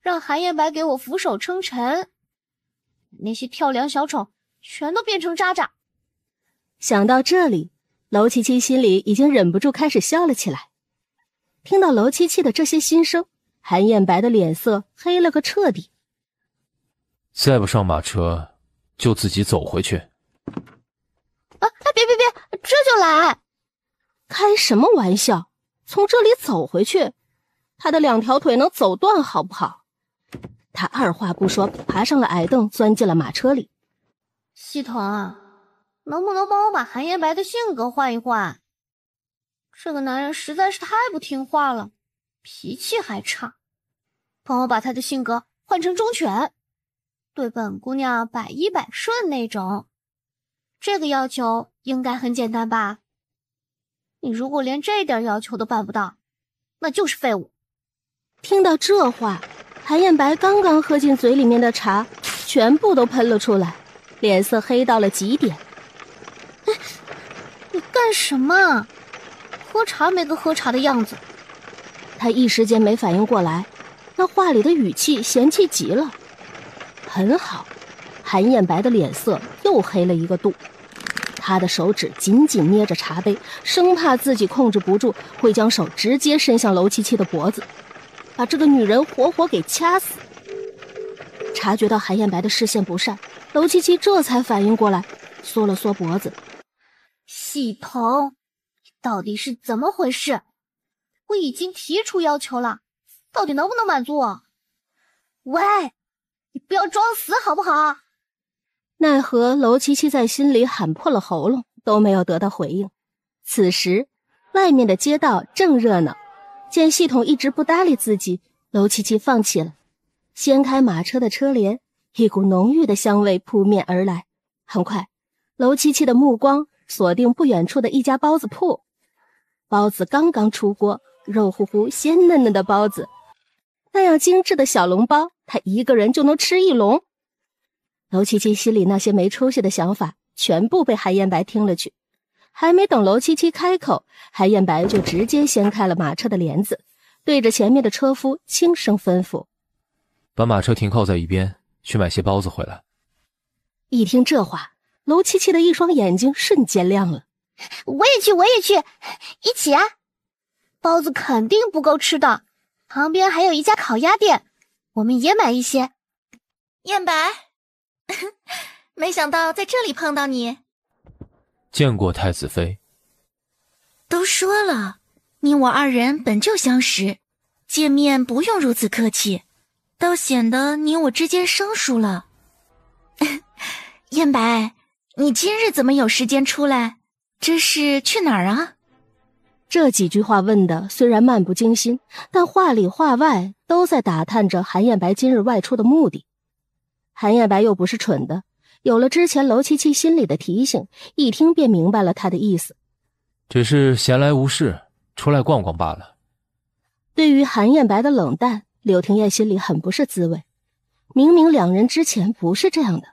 让韩彦白给我俯首称臣，那些跳梁小丑全都变成渣渣。想到这里，娄七七心里已经忍不住开始笑了起来。听到娄七七的这些心声，韩彦白的脸色黑了个彻底。再不上马车，就自己走回去。别，这就来！开什么玩笑？从这里走回去，他的2条腿能走断好不好？他二话不说，爬上了矮凳，钻进了马车里。系统啊，能不能帮我把韩彦白的性格换一换？这个男人实在是太不听话了，脾气还差。帮我把他的性格换成忠犬，对本姑娘百依百顺那种。这个要求应该很简单吧？你如果连这点要求都办不到，那就是废物。听到这话，韩彦白刚刚喝进嘴里面的茶全部都喷了出来，脸色黑到了极点。你干什么？喝茶没个喝茶的样子。他一时间没反应过来，那话里的语气嫌弃极了。很好，韩彦白的脸色又黑了一个度。他的手指紧紧捏着茶杯，生怕自己控制不住，会将手直接伸向娄七七的脖子，把这个女人活活给掐死。察觉到韩彦白的视线不善，娄七七这才反应过来，缩了缩脖子。系统，你到底是怎么回事？我已经提出要求了，到底能不能满足我？喂，你不要装死好不好？奈何娄七七在心里喊破了喉咙，都没有得到回应。此时外面的街道正热闹，见系统一直不搭理自己，娄七七放弃了，掀开马车的车帘，一股浓郁的香味扑面而来。很快，娄七七的目光锁定不远处的一家包子铺，包子刚刚出锅，肉乎乎鲜嫩嫩的包子，那样精致的小笼包，他一个人就能吃一笼。娄七七心里那些没出息的想法全部被韩彦白听了去，还没等娄七七开口，韩彦白就直接掀开了马车的帘子，对着前面的车夫轻声吩咐：把马车停靠在一边，去买些包子回来。一听这话，娄七七的一双眼睛瞬间亮了。我也去，一起啊！包子肯定不够吃的，旁边还有一家烤鸭店，我们也买一些。彦白，没想到在这里碰到你。见过太子妃。都说了，你我二人本就相识，见面不用如此客气，倒显得你我之间生疏了。燕白，你今日怎么有时间出来？这是去哪儿啊？这几句话问的虽然漫不经心，但话里话外都在打探着韩燕白今日外出的目的。韩燕白又不是蠢的，有了之前娄七七心里的提醒，一听便明白了他的意思。只是闲来无事，出来逛逛罢了。对于韩燕白的冷淡，柳廷燕心里很不是滋味。明明两人之前不是这样的。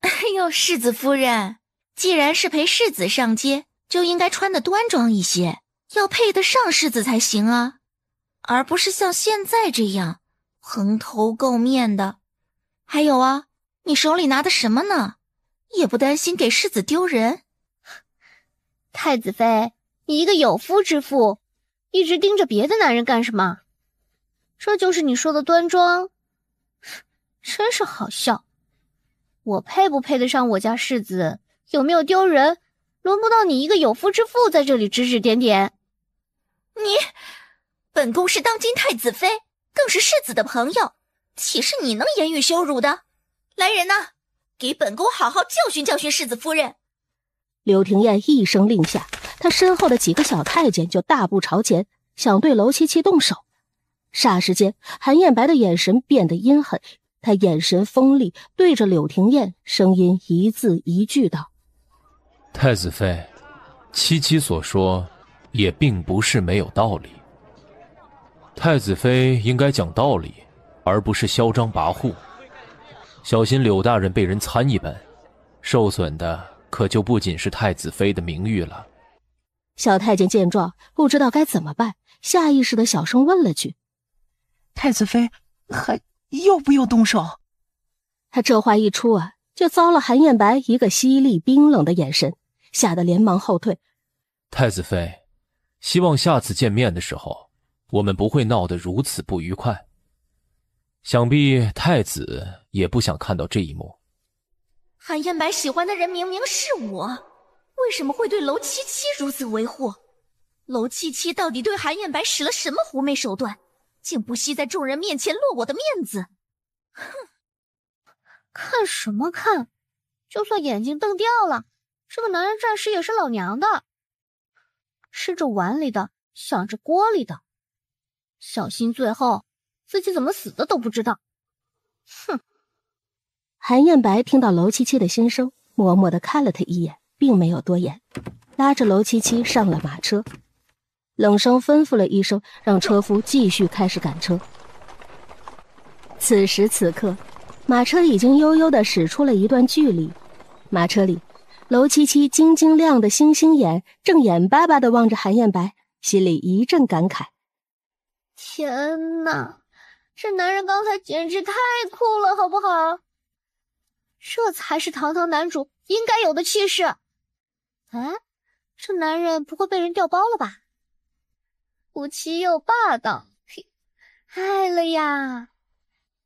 哎呦，世子夫人，既然是陪世子上街，就应该穿得端庄一些，要配得上世子才行啊，而不是像现在这样蓬头垢面的。还有啊，你手里拿的什么呢？也不担心给世子丢人？太子妃，你一个有夫之妇，一直盯着别的男人干什么？这就是你说的端庄？真是好笑。我配不配得上我家世子，有没有丢人，轮不到你一个有夫之妇在这里指指点点。本宫是当今太子妃，更是世子的朋友，岂是你能言语羞辱的？来人呐，给本宫好好教训教训世子夫人。柳廷燕一声令下，他身后的几个小太监就大步朝前，想对娄七七动手。霎时间，韩燕白的眼神变得阴狠，他眼神锋利，对着柳廷燕，声音一字一句道：太子妃，七七所说也并不是没有道理。太子妃应该讲道理，而不是嚣张跋扈，小心柳大人被人参一本，受损的可就不仅是太子妃的名誉了。小太监见状，不知道该怎么办，下意识的小声问了句：太子妃还要不要动手？他这话一出啊，就遭了韩燕白一个犀利冰冷的眼神，吓得连忙后退。太子妃，希望下次见面的时候，我们不会闹得如此不愉快。想必太子也不想看到这一幕。韩燕白喜欢的人明明是我，为什么会对娄七七如此维护？娄七七到底对韩燕白使了什么狐媚手段，竟不惜在众人面前落我的面子？哼！看什么看？就算眼睛瞪掉了，这个男人暂时也是老娘的。吃着碗里的，想着锅里的，小心最后自己怎么死的都不知道。哼！韩燕白听到娄七七的心声，默默地看了他一眼，并没有多言，拉着娄七七上了马车，冷声吩咐了一声，让车夫继续开始赶车。此时此刻，马车已经悠悠地驶出了一段距离，马车里，娄七七晶晶亮的星星眼正眼巴巴地望着韩燕白，心里一阵感慨：天哪，这男人刚才简直太酷了，好不好？这才是堂堂男主应该有的气势。哎，这男人不会被人调包了吧？不欺又霸道，爱了呀，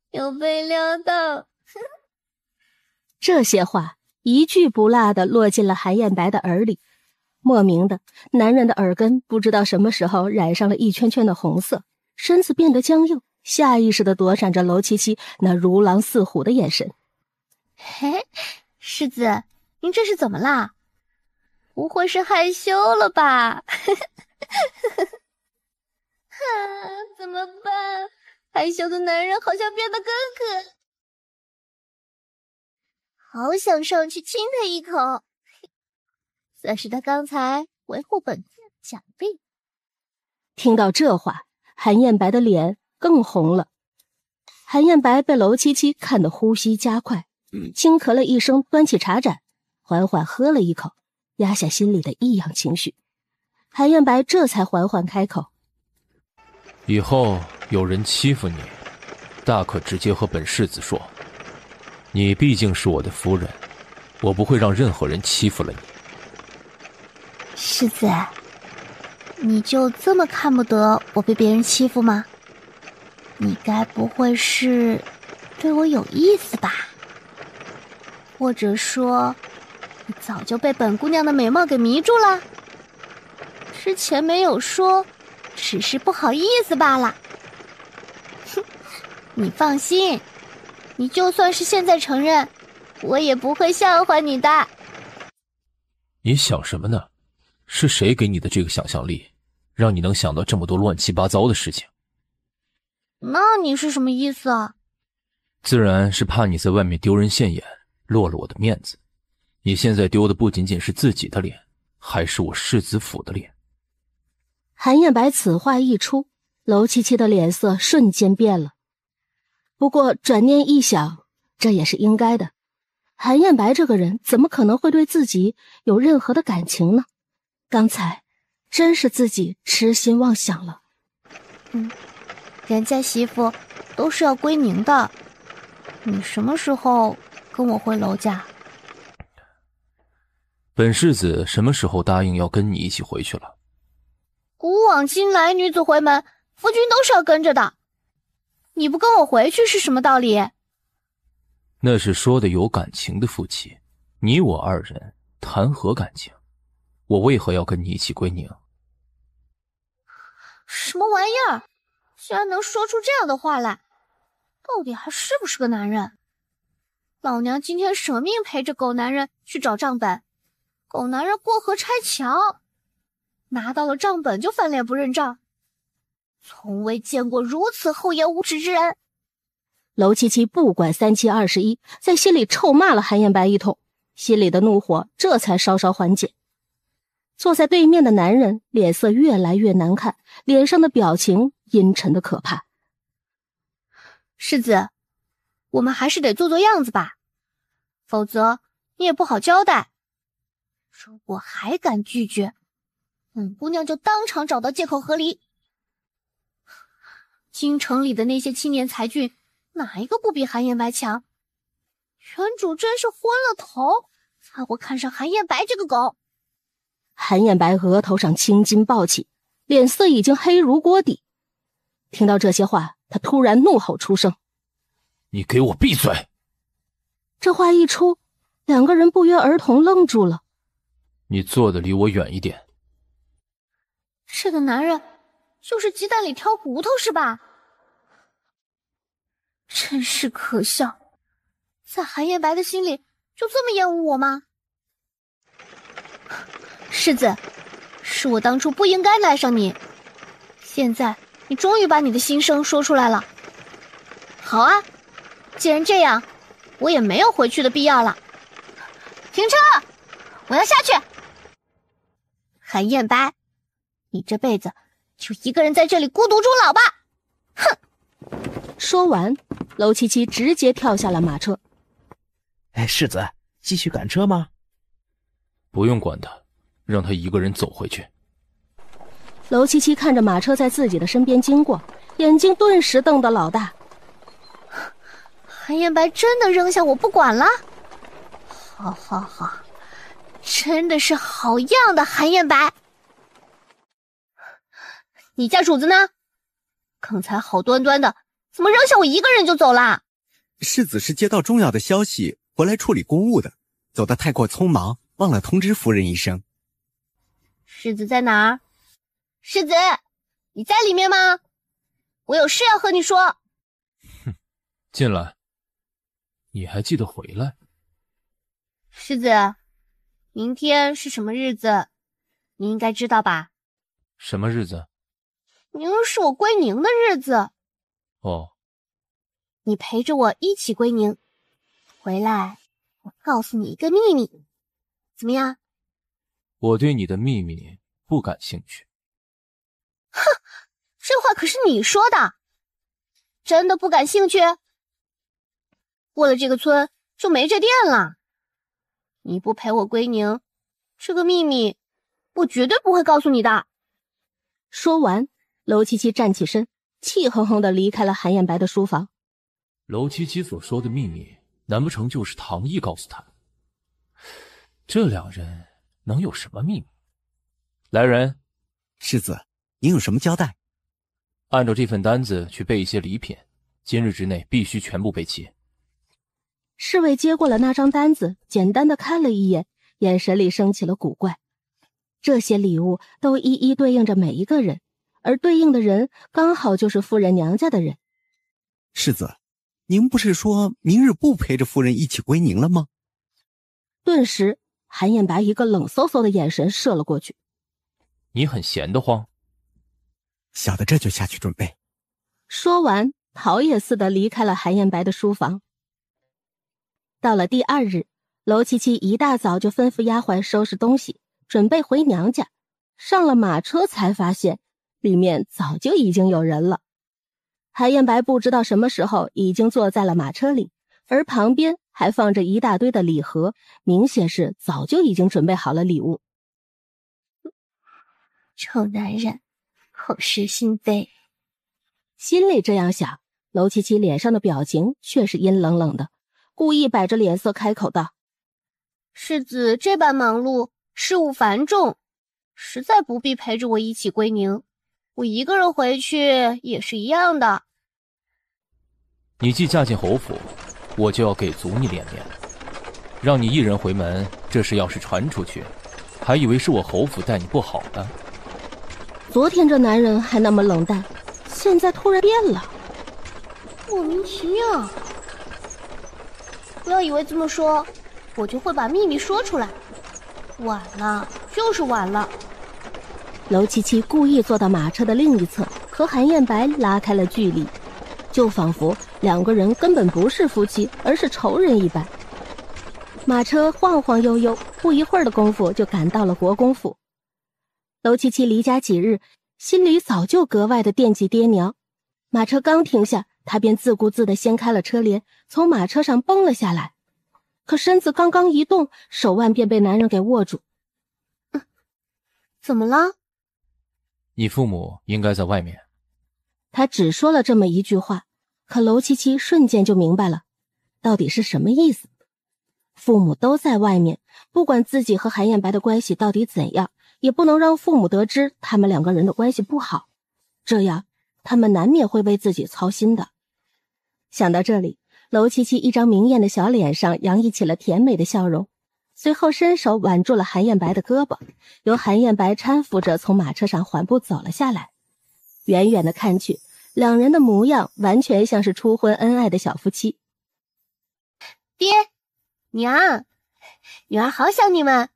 又被撩到。这些话一句不落地落进了韩燕白的耳里，莫名的，男人的耳根不知道什么时候染上了一圈圈的红色，身子变得僵硬，下意识地躲闪着娄七七那如狼似虎的眼神。嘿，世子，您这是怎么啦？不会是害羞了吧？怎么办？害羞的男人好像变得更可，好想上去亲他一口，算是他刚才维护本殿的奖励。听到这话，韩燕白的脸更红了。韩燕白被娄七七看得呼吸加快，轻咳了一声，端起茶盏，缓缓喝了一口，压下心里的异样情绪。韩燕白这才缓缓开口：以后有人欺负你，大可直接和本世子说，你毕竟是我的夫人，我不会让任何人欺负了你。世子，你就这么看不得我被别人欺负吗？你该不会是对我有意思吧？或者说，你早就被本姑娘的美貌给迷住了？之前没有说，只是不好意思罢了。哼，你放心，你就算是现在承认，我也不会笑话你的。你想什么呢？是谁给你的这个想象力，让你能想到这么多乱七八糟的事情？那你是什么意思啊？自然是怕你在外面丢人现眼，落了我的面子。你现在丢的不仅仅是自己的脸，还是我世子府的脸。韩彦白此话一出，楼七七的脸色瞬间变了。不过转念一想，这也是应该的。韩彦白这个人怎么可能会对自己有任何的感情呢？刚才真是自己痴心妄想了。人家媳妇都是要归宁的，你什么时候跟我回楼家？本世子什么时候答应要跟你一起回去了？古往今来，女子回门，夫君都是要跟着的。你不跟我回去是什么道理？那是说的有感情的夫妻，你我二人谈何感情？我为何要跟你一起归宁？什么玩意儿？居然能说出这样的话来，到底还是不是个男人？老娘今天舍命陪着狗男人去找账本，狗男人过河拆桥，拿到了账本就翻脸不认账，从未见过如此厚颜无耻之人。楼七七不管3七21，在心里臭骂了韩彦白一通，心里的怒火这才稍稍缓解。坐在对面的男人脸色越来越难看，脸上的表情阴沉的可怕。世子，我们还是得做做样子吧，否则你也不好交代。如果还敢拒绝，本姑娘就当场找到借口和离。京城里的那些青年才俊，哪一个不比韩彦白强？原主真是昏了头，才会看上韩彦白这个狗。韩彦白额头上青筋暴起，脸色已经黑如锅底。听到这些话，他突然怒吼出声：“你给我闭嘴！”这话一出，两个人不约而同愣住了。你坐得离我远一点。这个男人就是鸡蛋里挑骨头是吧？真是可笑，在韩彦白的心里就这么厌恶我吗？世子，是我当初不应该赖上你，现在你终于把你的心声说出来了。好啊，既然这样，我也没有回去的必要了。停车，我要下去。韩彦白，你这辈子就一个人在这里孤独终老吧！哼！说完，楼七七直接跳下了马车。世子，继续赶车吗？不用管他，让他一个人走回去。楼七七看着马车在自己的身边经过，眼睛顿时瞪得老大。韩彦白真的扔下我不管了？好好好，真的是好样的，韩彦白！你家主子呢？刚才好端端的，怎么扔下我一个人就走了？世子是接到重要的消息，回来处理公务的，走得太过匆忙，忘了通知夫人一声。世子在哪儿？世子，你在里面吗？我有事要和你说。哼，进来。你还记得回来？世子，明天是什么日子？你应该知道吧？什么日子？明日是我归宁的日子。哦。你陪着我一起归宁，回来我告诉你一个秘密，怎么样？我对你的秘密不感兴趣。哼，这话可是你说的，真的不感兴趣？过了这个村就没这店了。你不陪我归宁，这个秘密我绝对不会告诉你的。说完，楼七七站起身，气哼哼地离开了韩彦白的书房。楼七七所说的秘密，难不成就是唐毅告诉他？这两人能有什么秘密？来人，世子，您有什么交代？按照这份单子去备一些礼品，今日之内必须全部备齐。侍卫接过了那张单子，简单的看了一眼，眼神里升起了古怪。这些礼物都一一对应着每一个人，而对应的人刚好就是夫人娘家的人。世子，您不是说明日不陪着夫人一起归宁了吗？顿时，韩彦白一个冷飕飕的眼神射了过去。你很闲得慌。小的这就下去准备。说完，逃也似的离开了韩彦白的书房。到了第二日，娄七七一大早就吩咐丫鬟收拾东西，准备回娘家。上了马车才发现，里面早就已经有人了。韩彦白不知道什么时候已经坐在了马车里，而旁边还放着一大堆的礼盒，明显是早就已经准备好了礼物。臭男人，口是心非。心里这样想，娄七七脸上的表情却是阴冷冷的，故意摆着脸色开口道：世子这般忙碌，事务繁重，实在不必陪着我一起归宁，我一个人回去也是一样的。你既嫁进侯府，我就要给足你脸面，让你一人回门，这事要是传出去，还以为是我侯府待你不好呢。昨天这男人还那么冷淡，现在突然变了，莫名其妙。不要以为这么说，我就会把秘密说出来。晚了，就是晚了。娄七七故意坐到马车的另一侧，和韩彦白拉开了距离，就仿佛两个人根本不是夫妻，而是仇人一般。马车晃晃悠悠，不一会儿的功夫就赶到了国公府。娄七七离家几日，心里早就格外的惦记爹娘。马车刚停下，他便自顾自地掀开了车帘，从马车上蹦了下来。可身子刚刚一动，手腕便被男人给握住。怎么了？你父母应该在外面。他只说了这么一句话，可娄七七瞬间就明白了，到底是什么意思。父母都在外面，不管自己和韩彦白的关系到底怎样，也不能让父母得知他们两个人的关系不好，这样他们难免会为自己操心的。想到这里，娄七七一张明艳的小脸上洋溢起了甜美的笑容，随后伸手挽住了韩彦白的胳膊，由韩彦白搀扶着从马车上缓步走了下来。远远的看去，两人的模样完全像是初婚恩爱的小夫妻。爹娘，女儿好想你们，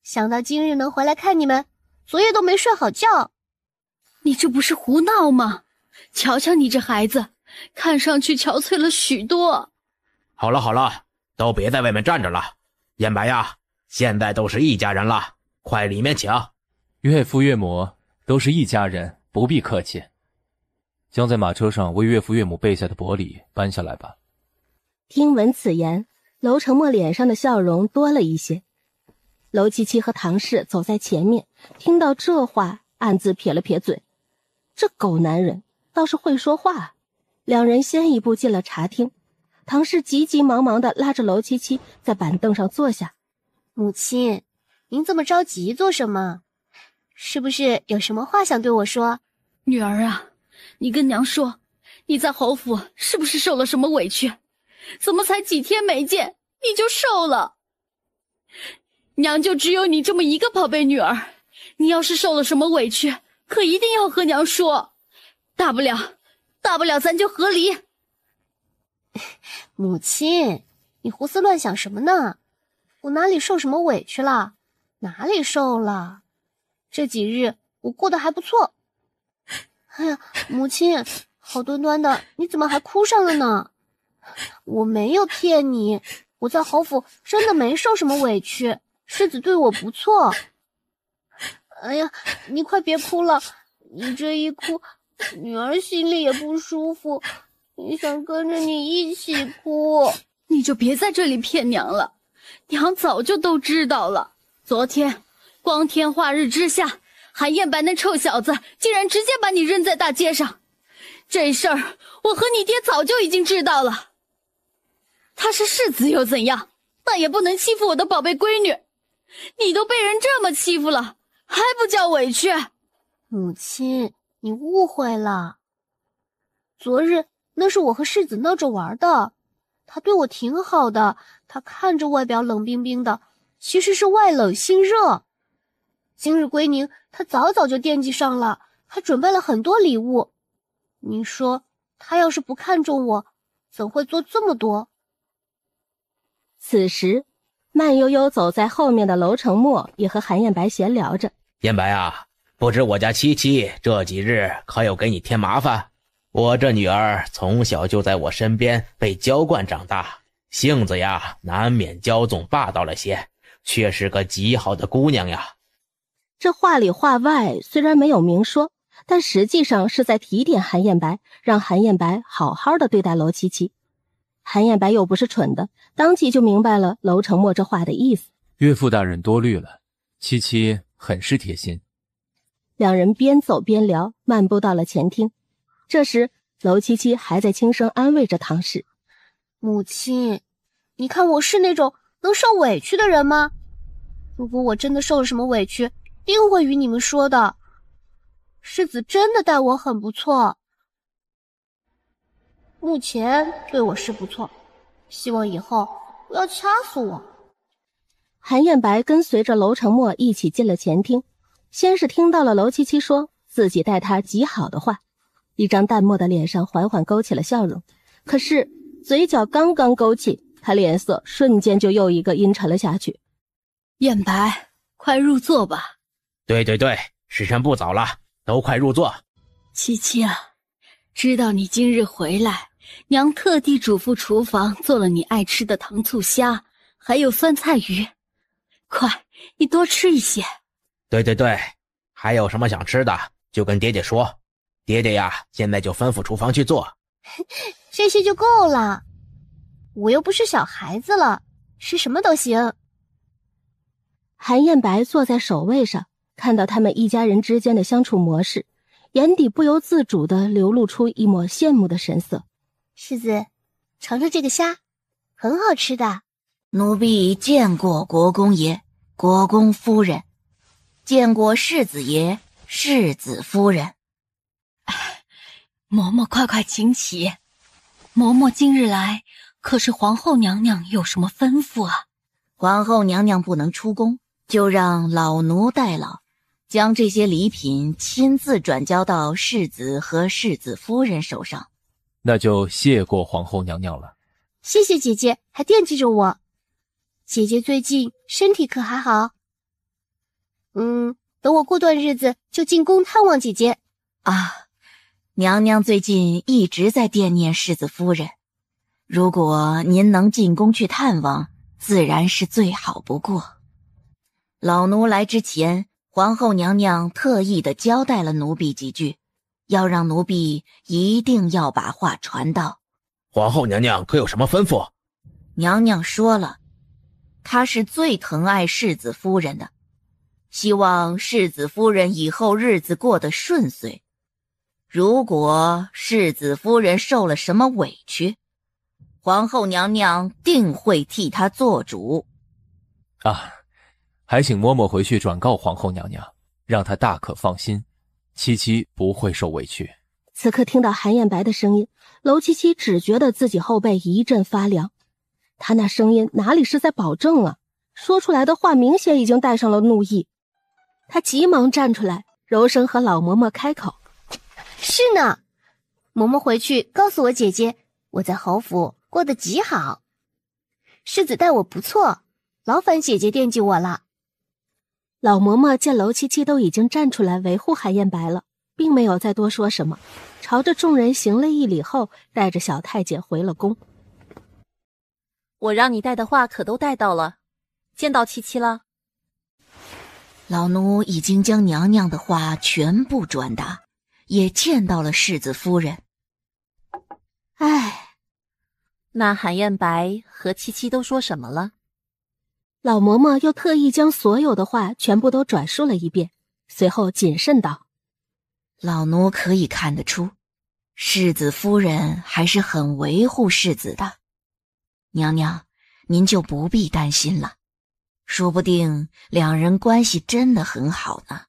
想到今日能回来看你们，昨夜都没睡好觉。你这不是胡闹吗？瞧瞧你这孩子，看上去憔悴了许多。好了好了，都别在外面站着了。彦白呀，现在都是一家人了，快里面请。岳父岳母都是一家人，不必客气。将在马车上为岳父岳母备下的薄礼搬下来吧。听闻此言，娄承墨脸上的笑容多了一些。娄七七和唐氏走在前面，听到这话，暗自撇了撇嘴。这狗男人倒是会说话。两人先一步进了茶厅，唐氏急急忙忙地拉着娄七七在板凳上坐下。母亲，您这么着急做什么？是不是有什么话想对我说？女儿啊，你跟娘说，你在侯府是不是受了什么委屈？怎么才几天没见你就瘦了？娘就只有你这么一个宝贝女儿，你要是受了什么委屈，可一定要和娘说，大不了咱就和离。母亲，你胡思乱想什么呢？我哪里受什么委屈了？哪里受了？这几日我过得还不错。哎呀，母亲，好端端的，你怎么还哭上了呢？我没有骗你，我在侯府真的没受什么委屈，世子对我不错。哎呀，你快别哭了，你这一哭，女儿心里也不舒服，你想跟着你一起哭。你就别在这里骗娘了，娘早就都知道了。昨天光天化日之下，韩彦白那臭小子竟然直接把你扔在大街上，这事儿我和你爹早就已经知道了。他是世子又怎样，那也不能欺负我的宝贝闺女。你都被人这么欺负了，还不叫委屈？母亲，你误会了。昨日那是我和世子闹着玩的，他对我挺好的，他看着外表冷冰冰的，其实是外冷心热。今日归宁，他早早就惦记上了，还准备了很多礼物。你说他要是不看重我，怎会做这么多？此时，慢悠悠走在后面的楼承墨也和韩燕白闲聊着。燕白啊，不知我家七七这几日可有给你添麻烦？我这女儿从小就在我身边被娇惯长大，性子呀难免骄纵霸道了些，却是个极好的姑娘呀。这话里话外虽然没有明说，但实际上是在提点韩燕白，让韩燕白好好的对待楼七七。韩燕白又不是蠢的，当即就明白了楼承墨这话的意思。岳父大人多虑了，七七很是贴心。两人边走边聊，漫步到了前厅。这时楼七七还在轻声安慰着唐氏。母亲，你看我是那种能受委屈的人吗？如果我真的受了什么委屈，定会与你们说的。世子真的待我很不错，目前对我是不错，希望以后不要掐死我。韩燕白跟随着楼承墨一起进了前厅，先是听到了楼七七说自己待他极好的话，一张淡漠的脸上缓缓勾起了笑容，可是嘴角刚刚勾起，他脸色瞬间就又一个阴沉了下去。燕白，快入座吧。对，时辰不早了，都快入座。七七啊，知道你今日回来，娘特地嘱咐厨房做了你爱吃的糖醋虾，还有酸菜鱼。快，你多吃一些。对，还有什么想吃的就跟爹爹说，爹爹呀现在就吩咐厨房去做。这些就够了，我又不是小孩子了，吃什么都行。韩燕白坐在首位上，看到他们一家人之间的相处模式，眼底不由自主地流露出一抹羡慕的神色。世子，尝尝这个虾，很好吃的。奴婢见过国公爷、国公夫人，见过世子爷、世子夫人。嬷嬷快请起，嬷嬷今日来，可是皇后娘娘有什么吩咐啊？皇后娘娘不能出宫，就让老奴代劳，将这些礼品亲自转交到世子和世子夫人手上。那就谢过皇后娘娘了。谢谢姐姐，还惦记着我。姐姐最近身体可还好？等我过段日子就进宫探望姐姐。啊，娘娘最近一直在惦念世子夫人，如果您能进宫去探望，自然是最好不过。老奴来之前，皇后娘娘特意的交代了奴婢几句，要让奴婢一定要把话传到。皇后娘娘可有什么吩咐？娘娘说了，她是最疼爱世子夫人的，希望世子夫人以后日子过得顺遂。如果世子夫人受了什么委屈，皇后娘娘定会替她做主。还请嬷嬷回去转告皇后娘娘，让她大可放心，七七不会受委屈。此刻听到韩燕白的声音，楼七七只觉得自己后背一阵发凉。他那声音哪里是在保证啊，说出来的话明显已经带上了怒意。他急忙站出来，柔声和老嬷嬷开口：是呢，嬷嬷回去告诉我姐姐，我在侯府过得极好，世子待我不错，劳烦姐姐惦记我了。老嬷嬷见楼七七都已经站出来维护韩燕白了，并没有再多说什么，朝着众人行了一礼后，带着小太监回了宫。我让你带的话可都带到了，见到七七了？老奴已经将娘娘的话全部转达，也见到了世子夫人。那韩燕白和七七都说什么了？老嬷嬷又特意将所有的话全部都转述了一遍，随后谨慎道：老奴可以看得出，世子夫人还是很维护世子的。娘娘，您就不必担心了，说不定两人关系真的很好呢。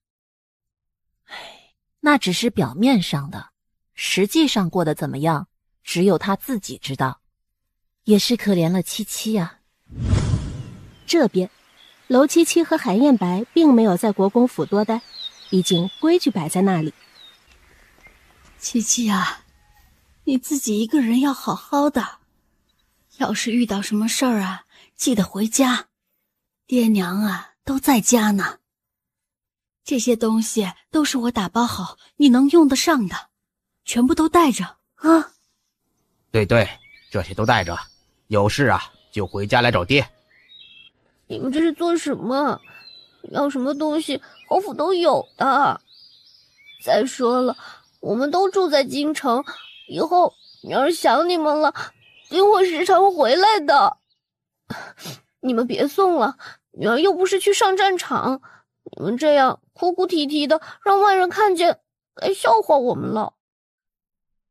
那只是表面上的，实际上过得怎么样，只有他自己知道。也是可怜了七七啊。这边娄七七和韩燕白并没有在国公府多待，毕竟规矩摆在那里。七七啊，你自己一个人要好好的，要是遇到什么事儿啊，记得回家，爹娘啊都在家呢。这些东西都是我打包好，你能用得上的，全部都带着啊。对对，这些都带着，有事啊就回家来找爹。你们这是做什么？要什么东西侯府都有的。再说了，我们都住在京城，以后女儿想你们了，定会时常回来的。你们别送了，女儿又不是去上战场，你们这样哭哭啼啼的，让外人看见，该笑话我们了。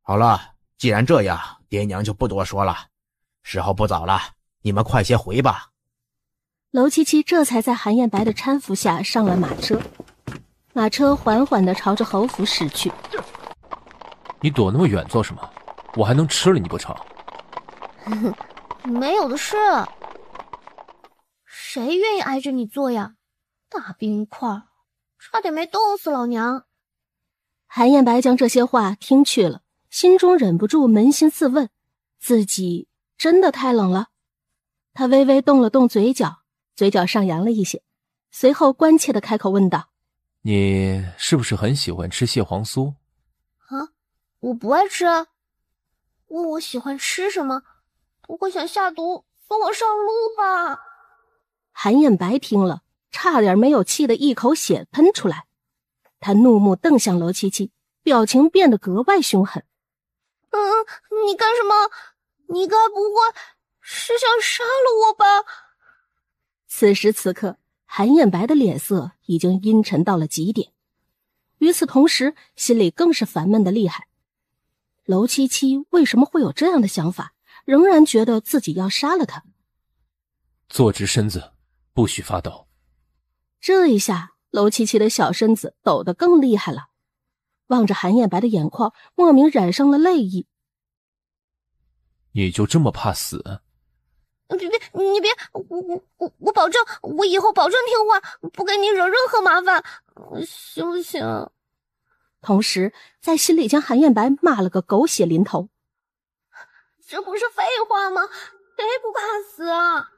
好了，既然这样，爹娘就不多说了。时候不早了，你们快些回吧。娄七七这才在韩燕白的搀扶下上了马车，马车缓缓地朝着侯府驶去。你躲那么远做什么？我还能吃了你不成？没有的事，谁愿意挨着你坐呀？大冰块，差点没冻死老娘。韩燕白将这些话听去了，心中忍不住扪心自问，自己真的太冷了。他微微动了动嘴角，嘴角上扬了一些，随后关切地开口问道：你是不是很喜欢吃蟹黄酥？啊，我不爱吃啊。问我喜欢吃什么，不会想下毒送我上路吧？韩燕白听了，差点没有气得一口血喷出来。他怒目瞪向娄七七，表情变得格外凶狠。你干什么？你该不会是想杀了我吧？此时此刻，韩燕白的脸色已经阴沉到了极点，与此同时，心里更是烦闷的厉害。娄七七为什么会有这样的想法，仍然觉得自己要杀了他？坐直身子，不许发抖。这一下，娄七七的小身子抖得更厉害了，望着韩燕白的眼眶，莫名染上了泪意。你就这么怕死？你别，我保证，我以后保证听话，不给你惹任何麻烦，行不行？同时，在心里将韩燕白骂了个狗血淋头。这不是废话吗？谁不怕死啊？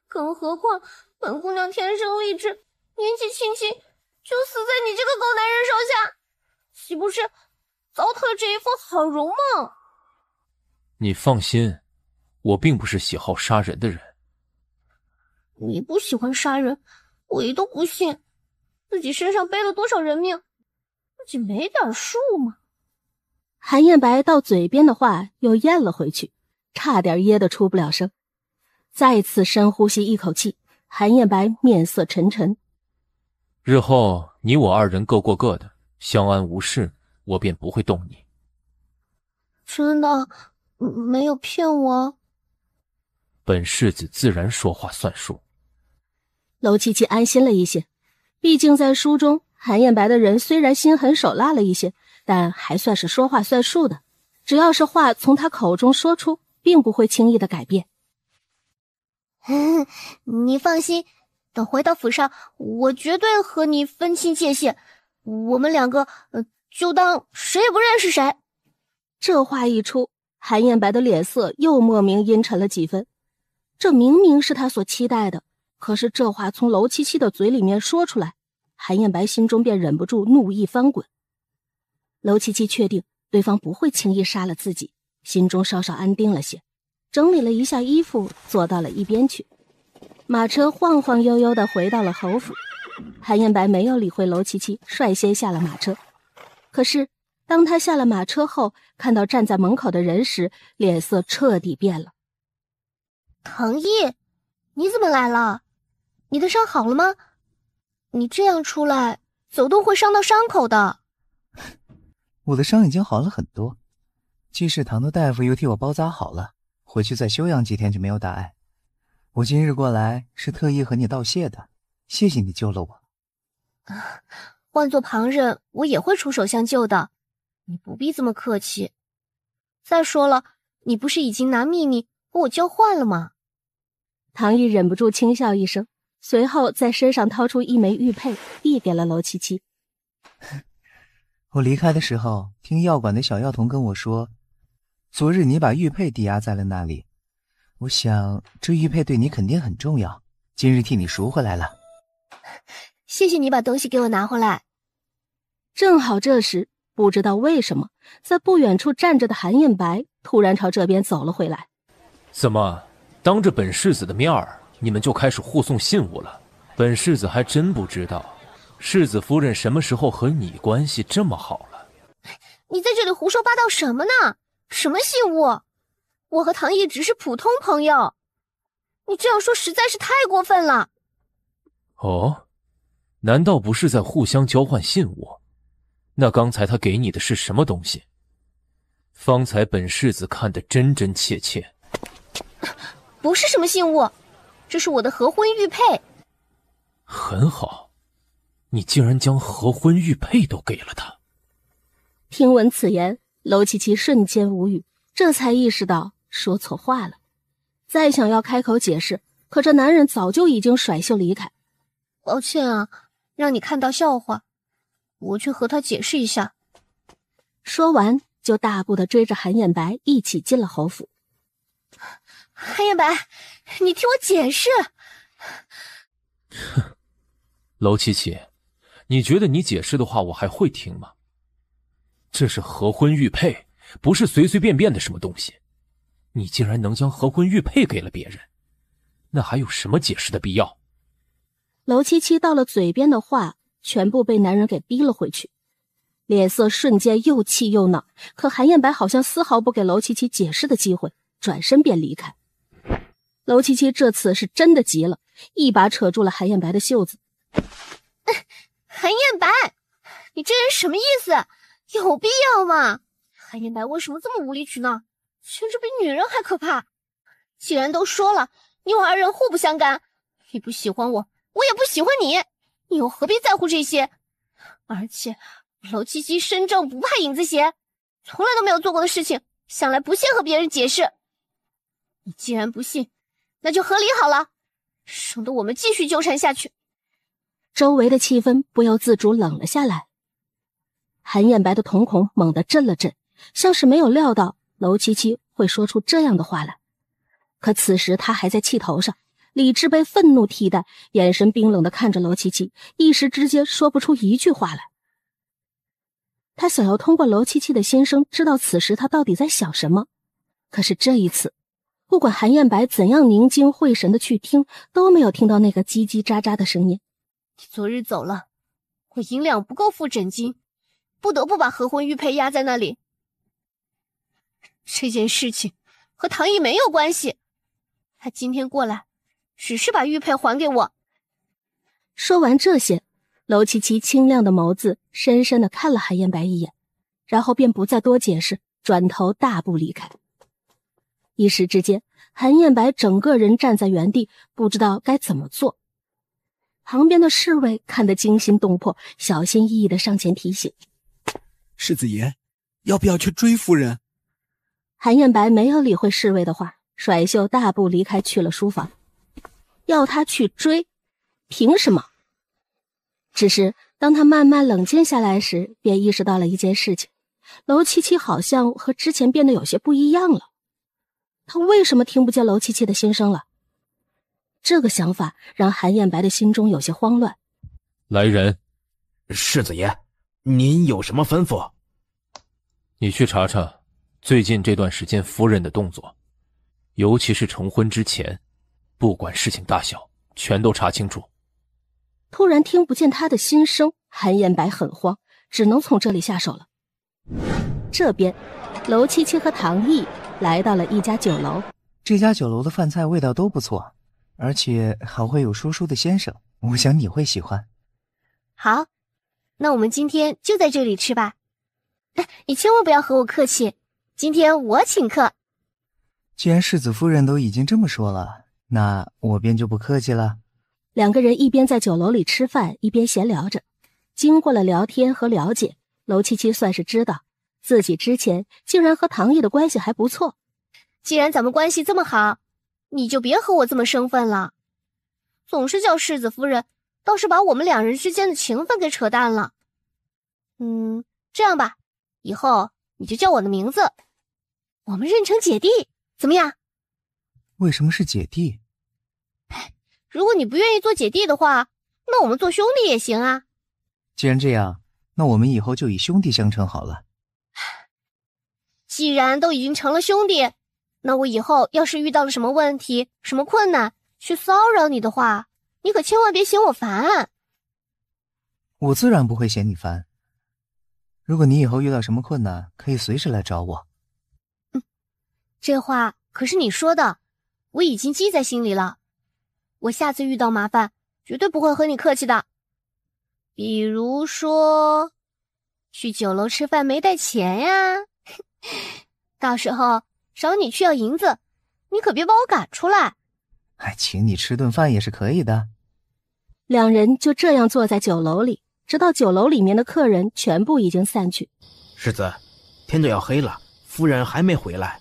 更何况本姑娘天生丽质，年纪轻轻就死在你这个狗男人手下，岂不是糟蹋了这一份好容吗？你放心，我并不是喜好杀人的人。你不喜欢杀人，我也都不信。自己身上背了多少人命，自己没点数吗？韩燕白到嘴边的话又咽了回去，差点噎得出不了声。再次深呼吸一口气，韩燕白面色沉沉。日后你我二人各过各的，相安无事，我便不会动你。真的没有骗我？本世子自然说话算数。娄七七安心了一些，毕竟在书中，韩燕白的人虽然心狠手辣了一些，但还算是说话算数的。只要是话从他口中说出，并不会轻易的改变。你放心，等回到府上，我绝对和你分清界限。我们两个，就当谁也不认识谁。这话一出，韩燕白的脸色又莫名阴沉了几分。这明明是他所期待的，可是这话从娄七七的嘴里面说出来，韩燕白心中便忍不住怒意翻滚。娄七七确定对方不会轻易杀了自己，心中稍稍安定了些，整理了一下衣服，坐到了一边去。马车晃晃悠悠地回到了侯府，韩燕白没有理会娄七七，率先下了马车。可是当他下了马车后，看到站在门口的人时，脸色彻底变了。唐毅，你怎么来了？你的伤好了吗？你这样出来，走动会伤到伤口的。我的伤已经好了很多，季世堂的大夫又替我包扎好了，回去再休养几天就没有大碍。我今日过来是特意和你道谢的，谢谢你救了我。换做旁人，我也会出手相救的，你不必这么客气。再说了，你不是已经拿秘密和我交换了吗？唐毅忍不住轻笑一声，随后在身上掏出一枚玉佩，递给了娄七七。我离开的时候，听药馆的小药童跟我说，昨日你把玉佩抵押在了那里。我想这玉佩对你肯定很重要，今日替你赎回来了。谢谢你把东西给我拿回来。正好这时，不知道为什么，在不远处站着的韩燕白突然朝这边走了回来。怎么，当着本世子的面儿，你们就开始互送信物了？本世子还真不知道，世子夫人什么时候和你关系这么好了。你在这里胡说八道什么呢？什么信物？我和唐毅只是普通朋友，你这样说实在是太过分了。哦，难道不是在互相交换信物？那刚才他给你的是什么东西？方才本世子看得真真切切。不是什么信物，这是我的合婚玉佩。很好，你竟然将合婚玉佩都给了他。听闻此言，娄七七瞬间无语，这才意识到说错话了。再想要开口解释，可这男人早就已经甩袖离开。抱歉啊，让你看到笑话，我去和他解释一下。说完就大步地追着韩燕白一起进了侯府。韩燕白，你听我解释。哼，娄七七，你觉得你解释的话我还会听吗？这是合婚玉佩，不是随随便便的什么东西。你竟然能将合婚玉佩给了别人，那还有什么解释的必要？娄七七到了嘴边的话全部被男人给逼了回去，脸色瞬间又气又恼，可韩燕白好像丝毫不给娄七七解释的机会，转身便离开。娄七七这次是真的急了，一把扯住了韩燕白的袖子。韩燕白，你这人什么意思？有必要吗？韩燕白为什么这么无理取闹，甚至比女人还可怕？既然都说了，你我二人互不相干，你不喜欢我，我也不喜欢你，你又何必在乎这些？而且娄七七身正不怕影子斜，从来都没有做过的事情，向来不屑和别人解释。你既然不信，那就和离好了，省得我们继续纠缠下去。周围的气氛不由自主冷了下来。韩燕白的瞳孔猛地震了震，像是没有料到娄七七会说出这样的话来。可此时他还在气头上，理智被愤怒替代，眼神冰冷地看着娄七七，一时之间说不出一句话来。他想要通过娄七七的心声知道此时他到底在想什么，可是这一次不管韩燕白怎样凝精会神的去听，都没有听到那个叽叽喳喳的声音。你昨日走了，我银两不够付诊金，不得不把合婚玉佩压在那里。这件事情和唐毅没有关系，他今天过来只是把玉佩还给我。说完这些，娄七七清亮的眸子深深地看了韩燕白一眼，然后便不再多解释，转头大步离开。一时之间，韩燕白整个人站在原地，不知道该怎么做。旁边的侍卫看得惊心动魄，小心翼翼地上前提醒：世子爷，要不要去追夫人？韩燕白没有理会侍卫的话，甩袖大步离开，去了书房。要他去追，凭什么？只是当他慢慢冷静下来时，便意识到了一件事情，娄七七好像和之前变得有些不一样了。他为什么听不见娄七七的心声了？这个想法让韩燕白的心中有些慌乱。来人，世子爷，您有什么吩咐？你去查查最近这段时间夫人的动作，尤其是成婚之前，不管事情大小，全都查清楚。突然听不见他的心声，韩燕白很慌，只能从这里下手了。这边，娄七七和唐毅来到了一家酒楼。这家酒楼的饭菜味道都不错，而且还会有说书的先生，我想你会喜欢。好，那我们今天就在这里吃吧。你千万不要和我客气，今天我请客。既然世子夫人都已经这么说了，那我便就不客气了。两个人一边在酒楼里吃饭，一边闲聊着。经过了聊天和了解，娄七七算是知道自己之前竟然和唐毅的关系还不错。既然咱们关系这么好，你就别和我这么生分了。总是叫世子夫人，倒是把我们两人之间的情分给扯淡了。这样吧，以后你就叫我的名字，我们认成姐弟，怎么样？为什么是姐弟？如果你不愿意做姐弟的话，那我们做兄弟也行啊。既然这样，那我们以后就以兄弟相称好了。既然都已经成了兄弟，那我以后要是遇到了什么问题、什么困难，去骚扰你的话，你可千万别嫌我烦。我自然不会嫌你烦。如果你以后遇到什么困难，可以随时来找我。这话可是你说的，我已经记在心里了。我下次遇到麻烦，绝对不会和你客气的。比如说，去酒楼吃饭没带钱呀，到时候找你去要银子，你可别把我赶出来。请你吃顿饭也是可以的。两人就这样坐在酒楼里，直到酒楼里面的客人全部已经散去。世子，天就要黑了，夫人还没回来，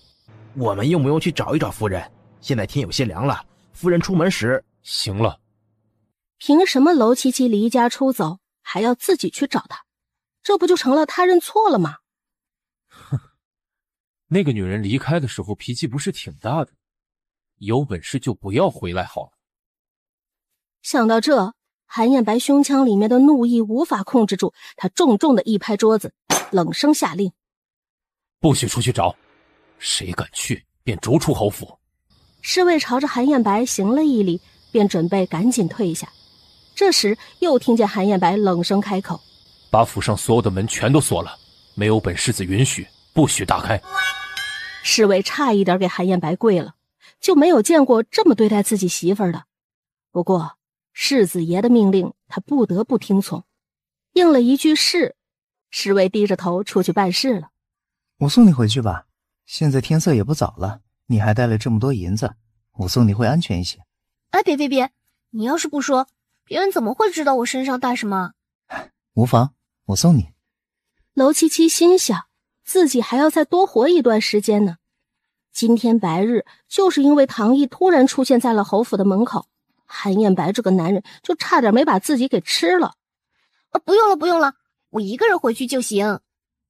我们用不用去找一找夫人？现在天有些凉了，夫人出门时……行了，凭什么娄七七离家出走，还要自己去找她？这不就成了他认错了吗？哼，那个女人离开的时候脾气不是挺大的，有本事就不要回来好了。想到这，韩彦白胸腔里面的怒意无法控制住，他重重的一拍桌子，冷声下令：不许出去找，谁敢去便逐出侯府。侍卫朝着韩彦白行了一礼，便准备赶紧退下。这时又听见韩彦白冷声开口：把府上所有的门全都锁了，没有本世子允许，不许打开。侍卫差一点给韩彦白跪了，就没有见过这么对待自己媳妇儿的。不过世子爷的命令他不得不听从，应了一句是，侍卫低着头出去办事了。我送你回去吧，现在天色也不早了，你还带了这么多银子，我送你会安全一些。别，你要是不说，别人怎么会知道我身上带什么？无妨，我送你。娄七七心想，自己还要再多活一段时间呢。今天白日就是因为唐毅突然出现在了侯府的门口，韩彦白这个男人就差点没把自己给吃了。不用了，我一个人回去就行。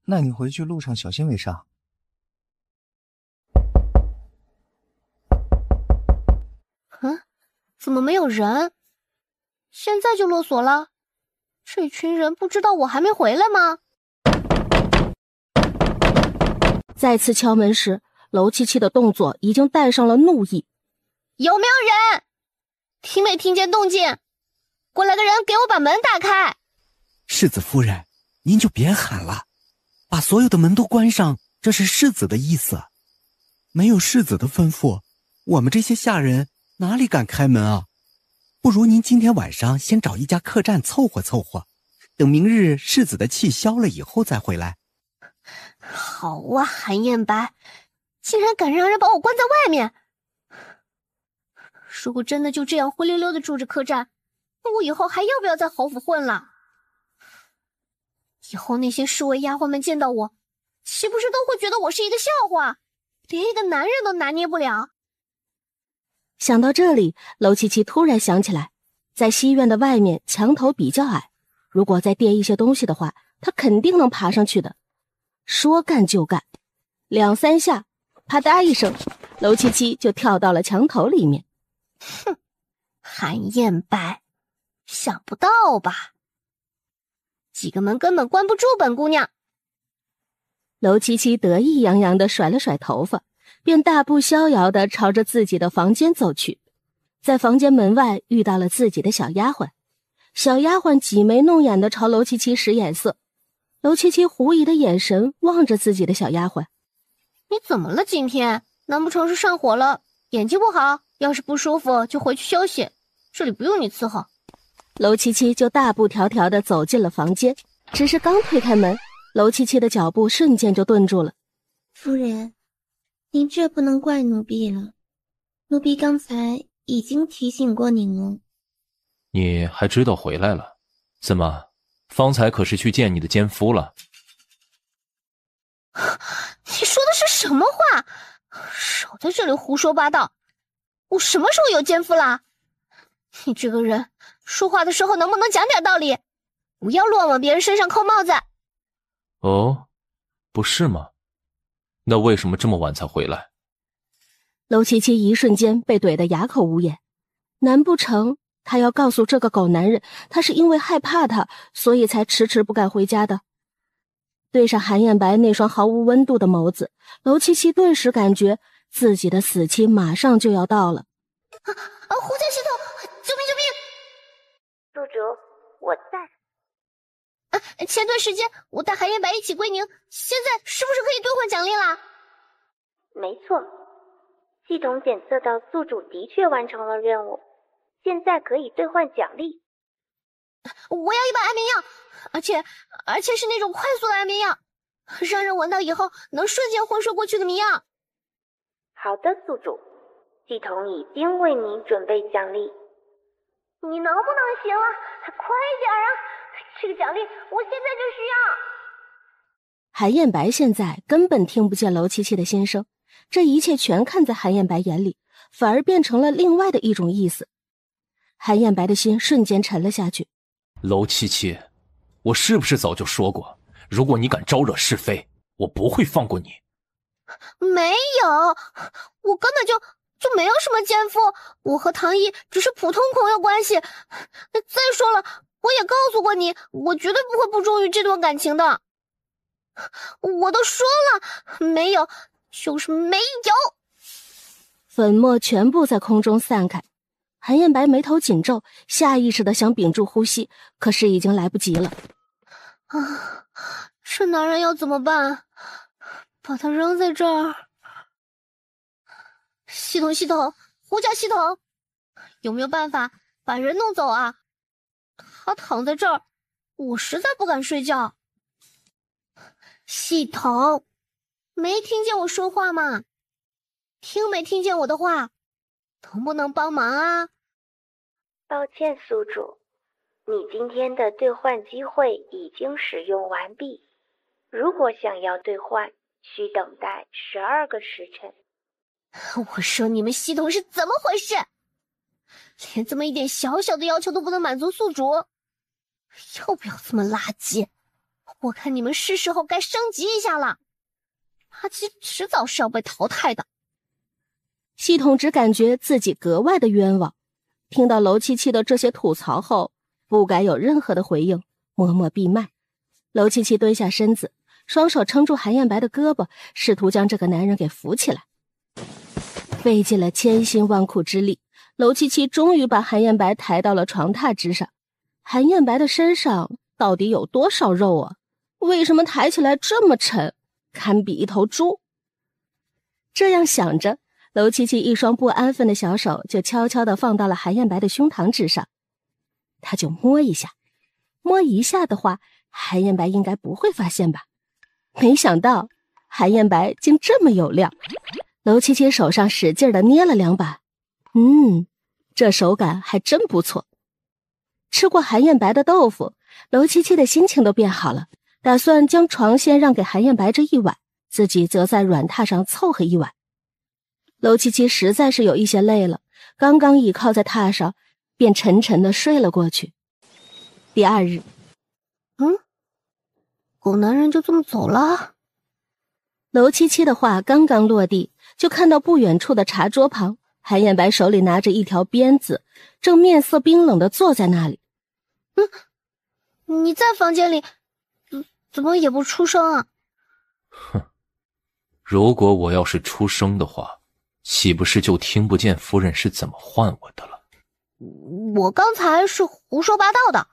那你回去路上小心为上。怎么没有人？现在就落锁了？这群人不知道我还没回来吗？再次敲门时，娄七七的动作已经带上了怒意。有没有人？听没听见动静？过来个人给我把门打开。世子夫人，您就别喊了，把所有的门都关上，这是世子的意思。没有世子的吩咐，我们这些下人哪里敢开门啊？不如您今天晚上先找一家客栈凑合凑合，等明日世子的气消了以后再回来。好啊，韩彦白，竟然敢让人把我关在外面！如果真的就这样灰溜溜的住着客栈，那我以后还要不要在侯府混了？以后那些侍卫丫鬟们见到我，岂不是都会觉得我是一个笑话，连一个男人都拿捏不了？想到这里，娄七七突然想起来，在西院的外面墙头比较矮，如果再垫一些东西的话，他肯定能爬上去的。说干就干，2、3下，啪嗒一声，娄七七就跳到了墙头里面。哼，韩彦白，想不到吧？几个门根本关不住本姑娘。娄七七得意洋洋地甩了甩头发，便大步逍遥地朝着自己的房间走去。在房间门外遇到了自己的小丫鬟，小丫鬟挤眉弄眼地朝娄七七使眼色。娄七七狐疑的眼神望着自己的小丫鬟：你怎么了今天？难不成是上火了？眼睛不好？要是不舒服就回去休息，这里不用你伺候。娄七七就大步条条地走进了房间，只是刚推开门，娄七七的脚步瞬间就顿住了。夫人，您这不能怪奴婢了，奴婢刚才已经提醒过您了。你还知道回来了？怎么，方才可是去见你的奸夫了？你说的是什么话？少在这里胡说八道！我什么时候有奸夫啦？你这个人说话的时候能不能讲点道理？不要乱往别人身上扣帽子。哦，不是吗？那为什么这么晚才回来？娄七七一瞬间被怼得哑口无言，难不成他要告诉这个狗男人，他是因为害怕他，所以才迟迟不敢回家的？对上韩彦白那双毫无温度的眸子，娄七七顿时感觉自己的死期马上就要到了。呼叫系统，救命救命！宿主，我在。前段时间我带韩彦白一起归宁，现在是不是可以兑换奖励啦？没错，系统检测到宿主的确完成了任务，现在可以兑换奖励。我要一把安眠药，而且是那种快速的安眠药，让人闻到以后能瞬间昏睡过去的迷药。好的，宿主，系统已经为你准备奖励。你能不能行了？快点啊！这个奖励我现在就需要。韩彦白现在根本听不见娄七七的心声，这一切全看在韩彦白眼里，反而变成了另外的一种意思。韩彦白的心瞬间沉了下去。娄七七，我是不是早就说过，如果你敢招惹是非，我不会放过你？没有，我根本就没有什么奸夫，我和唐毅只是普通朋友关系。再说了，我也告诉过你，我绝对不会不忠于这段感情的。我都说了，没有就是没有。粉末全部在空中散开，韩彦白眉头紧皱，下意识的想屏住呼吸，可是已经来不及了。这男人要怎么办？把他扔在这儿？系统，呼叫系统，有没有办法把人弄走啊？他躺在这儿，我实在不敢睡觉。系统，没听见我说话吗？听没听见我的话？能不能帮忙啊？抱歉，宿主，你今天的兑换机会已经使用完毕。如果想要兑换，需等待12个时辰。我说你们系统是怎么回事？连这么一点小小的要求都不能满足宿主，要不要这么垃圾？我看你们是时候该升级一下了，垃圾迟早是要被淘汰的。系统只感觉自己格外的冤枉，听到娄七七的这些吐槽后，不敢有任何的回应，默默闭麦。娄七七蹲下身子，双手撑住韩彦白的胳膊，试图将这个男人给扶起来。费尽了千辛万苦之力，娄七七终于把韩彦白抬到了床榻之上。韩彦白的身上到底有多少肉啊？为什么抬起来这么沉，堪比一头猪？这样想着，娄七七一双不安分的小手就悄悄地放到了韩彦白的胸膛之上。他就摸一下，摸一下的话，韩彦白应该不会发现吧？没想到韩彦白竟这么有料。娄七七手上使劲地捏了2把，这手感还真不错。吃过韩彦白的豆腐，娄七七的心情都变好了，打算将床先让给韩彦白这一晚，自己则在软榻上凑合一晚。娄七七实在是有一些累了，刚刚倚靠在榻上，便沉沉地睡了过去。第2日，狗男人就这么走了？娄七七的话刚刚落地，就看到不远处的茶桌旁，韩彦白手里拿着一条鞭子，正面色冰冷地坐在那里。你在房间里，怎么也不出声啊？哼，如果我要是出声的话，岂不是就听不见夫人是怎么唤我的了？我刚才是胡说八道的，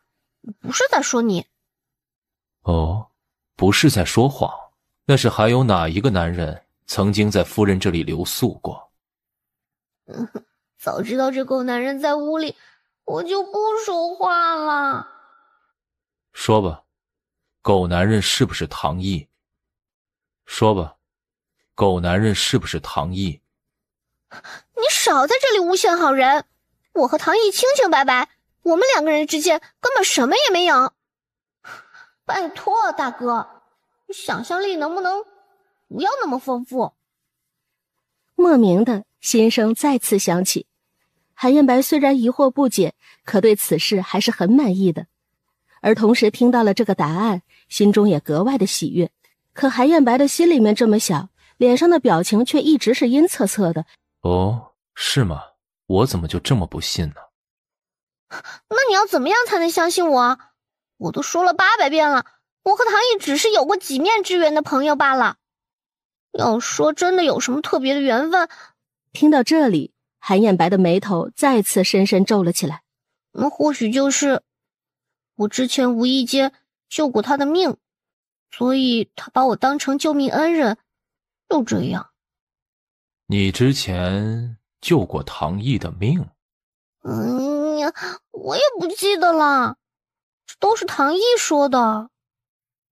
不是在说你。哦，不是在说谎，那是还有哪一个男人曾经在夫人这里留宿过？早知道这狗男人在屋里，我就不说话了。说吧，狗男人是不是唐毅？说吧，狗男人是不是唐毅？你少在这里诬陷好人！我和唐毅清清白白，我们2个人之间根本什么也没有。拜托大哥，你想象力能不能不要那么丰富？莫名的心声再次响起。韩彦白虽然疑惑不解，可对此事还是很满意的。而同时听到了这个答案，心中也格外的喜悦。可韩彦白的心里面这么想，脸上的表情却一直是阴恻恻的。哦，是吗？我怎么就这么不信呢？那你要怎么样才能相信我啊？我都说了800遍了，我和唐毅只是有过几面之缘的朋友罢了。要说真的有什么特别的缘分……听到这里，韩彦白的眉头再次深深皱了起来。那或许就是我之前无意间救过他的命，所以他把我当成救命恩人，就这样。你之前救过唐毅的命？我也不记得了，这都是唐毅说的。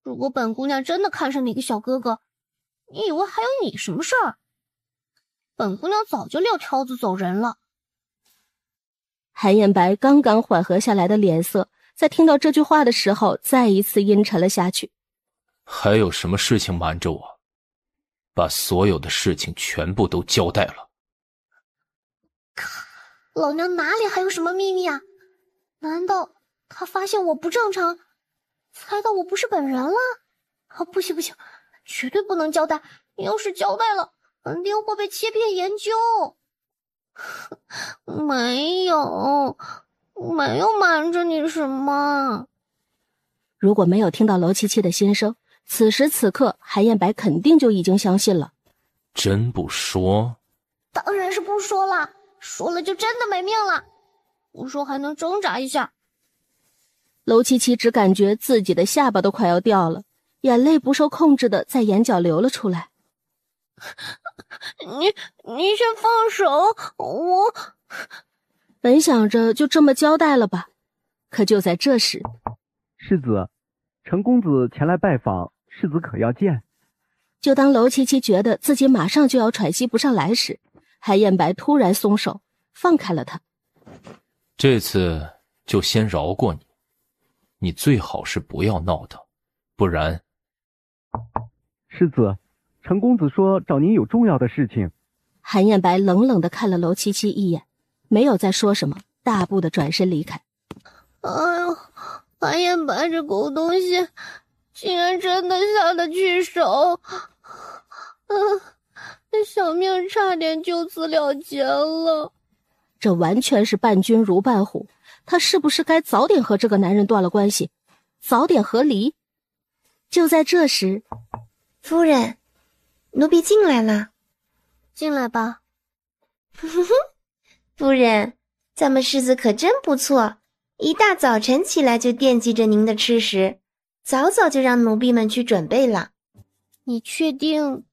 如果本姑娘真的看上哪个小哥哥，你以为还有你什么事儿？本姑娘早就撂挑子走人了。韩彦白刚刚缓和下来的脸色，在听到这句话的时候，再一次阴沉了下去。还有什么事情瞒着我？把所有的事情全部都交代了。老娘哪里还有什么秘密啊？难道他发现我不正常，猜到我不是本人了？不行，绝对不能交代，要是交代了，肯定会被切片研究。没有瞒着你什么。如果没有听到娄七七的心声，此时此刻韩彦白肯定就已经相信了。真不说？当然是不说了，说了就真的没命了，不说还能挣扎一下。娄七七只感觉自己的下巴都快要掉了，眼泪不受控制的在眼角流了出来。你先放手，我本想着就这么交代了吧，可就在这时，世子，陈公子前来拜访，世子可要见？就当娄七七觉得自己马上就要喘息不上来时，韩彦白突然松手，放开了他。这次就先饶过你，你最好是不要闹腾，不然……世子，陈公子说找您有重要的事情。韩彦白冷冷地看了娄七七一眼，没有再说什么，大步地转身离开。哎呦，韩彦白这狗东西竟然真的下得去手，小命差点就此了结了。这完全是伴君如伴虎，他是不是该早点和这个男人断了关系，早点和离？就在这时，夫人，奴婢进来了。进来吧。夫人，咱们世子可真不错，一大早晨起来就惦记着您的吃食，早早就让奴婢们去准备了。你确定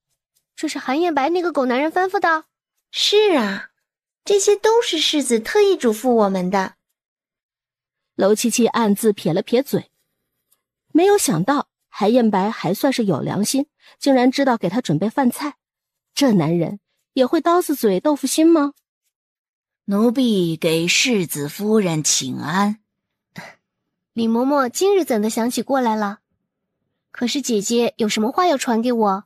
这是韩彦白那个狗男人吩咐的？是啊，这些都是世子特意嘱咐我们的。娄七七暗自撇了撇嘴，没有想到韩彦白还算是有良心，竟然知道给他准备饭菜。这男人也会刀子嘴豆腐心吗？奴婢给世子夫人请安。李嬷嬷今日怎的想起过来了？可是姐姐有什么话要传给我？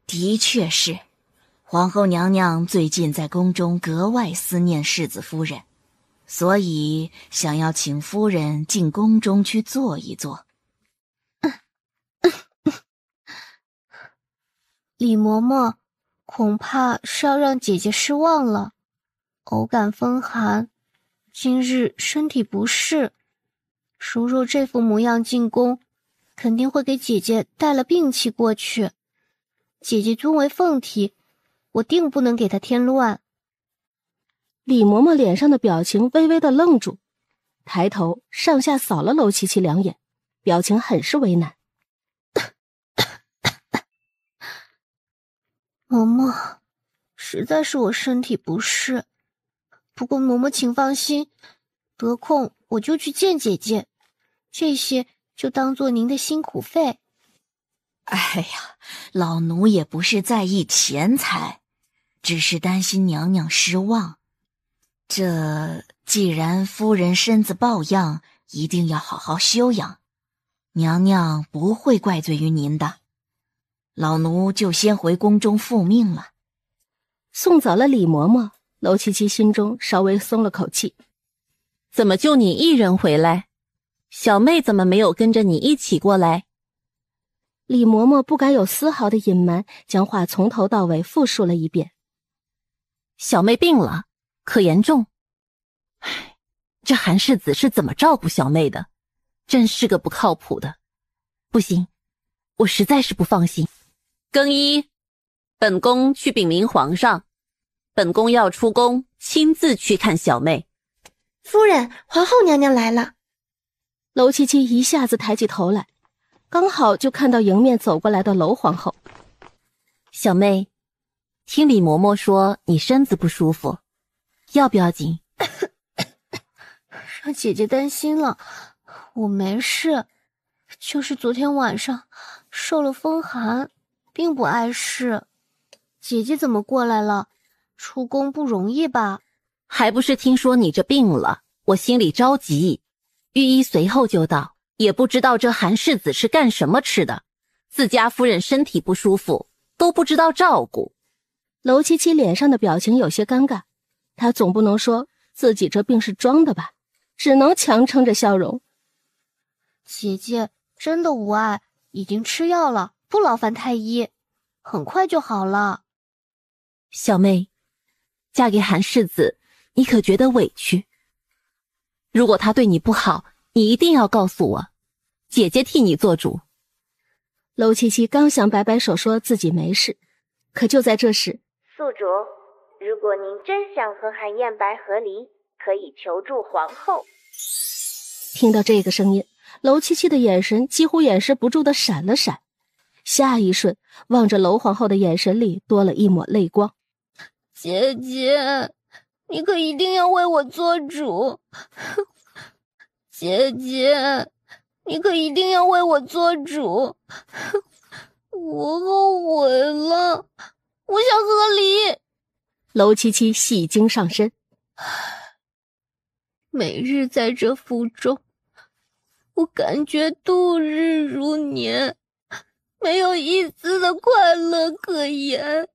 的确是，皇后娘娘最近在宫中格外思念世子夫人，所以想要请夫人进宫中去坐一坐。李嬷嬷恐怕是要让姐姐失望了，偶感风寒，今日身体不适，叔若这副模样进宫，肯定会给姐姐带了病气过去。姐姐尊为凤体，我定不能给她添乱。李嬷嬷脸上的表情微微的愣住，抬头上下扫了娄七七两眼，表情很是为难。嬷嬷，实在是我身体不适，不过嬷嬷请放心，得空我就去见姐姐，这些就当做您的辛苦费。哎呀，老奴也不是在意钱财，只是担心娘娘失望。这既然夫人身子抱恙，一定要好好休养，娘娘不会怪罪于您的。老奴就先回宫中复命了。送走了李嬷嬷，娄七七心中稍微松了口气。怎么就你一人回来？小妹怎么没有跟着你一起过来？李嬷嬷不敢有丝毫的隐瞒，将话从头到尾复述了一遍。小妹病了，可严重。唉，这韩世子是怎么照顾小妹的？真是个不靠谱的。不行，我实在是不放心。更衣，本宫去禀明皇上，本宫要出宫亲自去看小妹。夫人，皇后娘娘来了。娄七七一下子抬起头来，刚好就看到迎面走过来的娄皇后。小妹，听李嬷嬷说你身子不舒服，要不要紧？让姐姐担心了，我没事，就是昨天晚上受了风寒，并不碍事。姐姐怎么过来了？出宫不容易吧？还不是听说你这病了，我心里着急。御医随后就到，也不知道这韩世子是干什么吃的，自家夫人身体不舒服都不知道照顾。娄七七脸上的表情有些尴尬，她总不能说自己这病是装的吧，只能强撑着笑容。姐姐真的无碍，已经吃药了，不劳烦太医，很快就好了。小妹，嫁给韩世子，你可觉得委屈？如果他对你不好，你一定要告诉我，姐姐替你做主。娄七七刚想摆摆手说自己没事，可就在这时，宿主，如果您真想和韩燕白和离，可以求助皇后。听到这个声音，娄七七的眼神几乎掩饰不住的闪了闪，下一瞬望着娄皇后的眼神里多了一抹泪光。姐姐，你可一定要为我做主。姐姐，你可一定要为我做主。我后悔了，我想和离。娄七七戏精上身，每日在这府中，我感觉度日如年，没有一丝的快乐可言。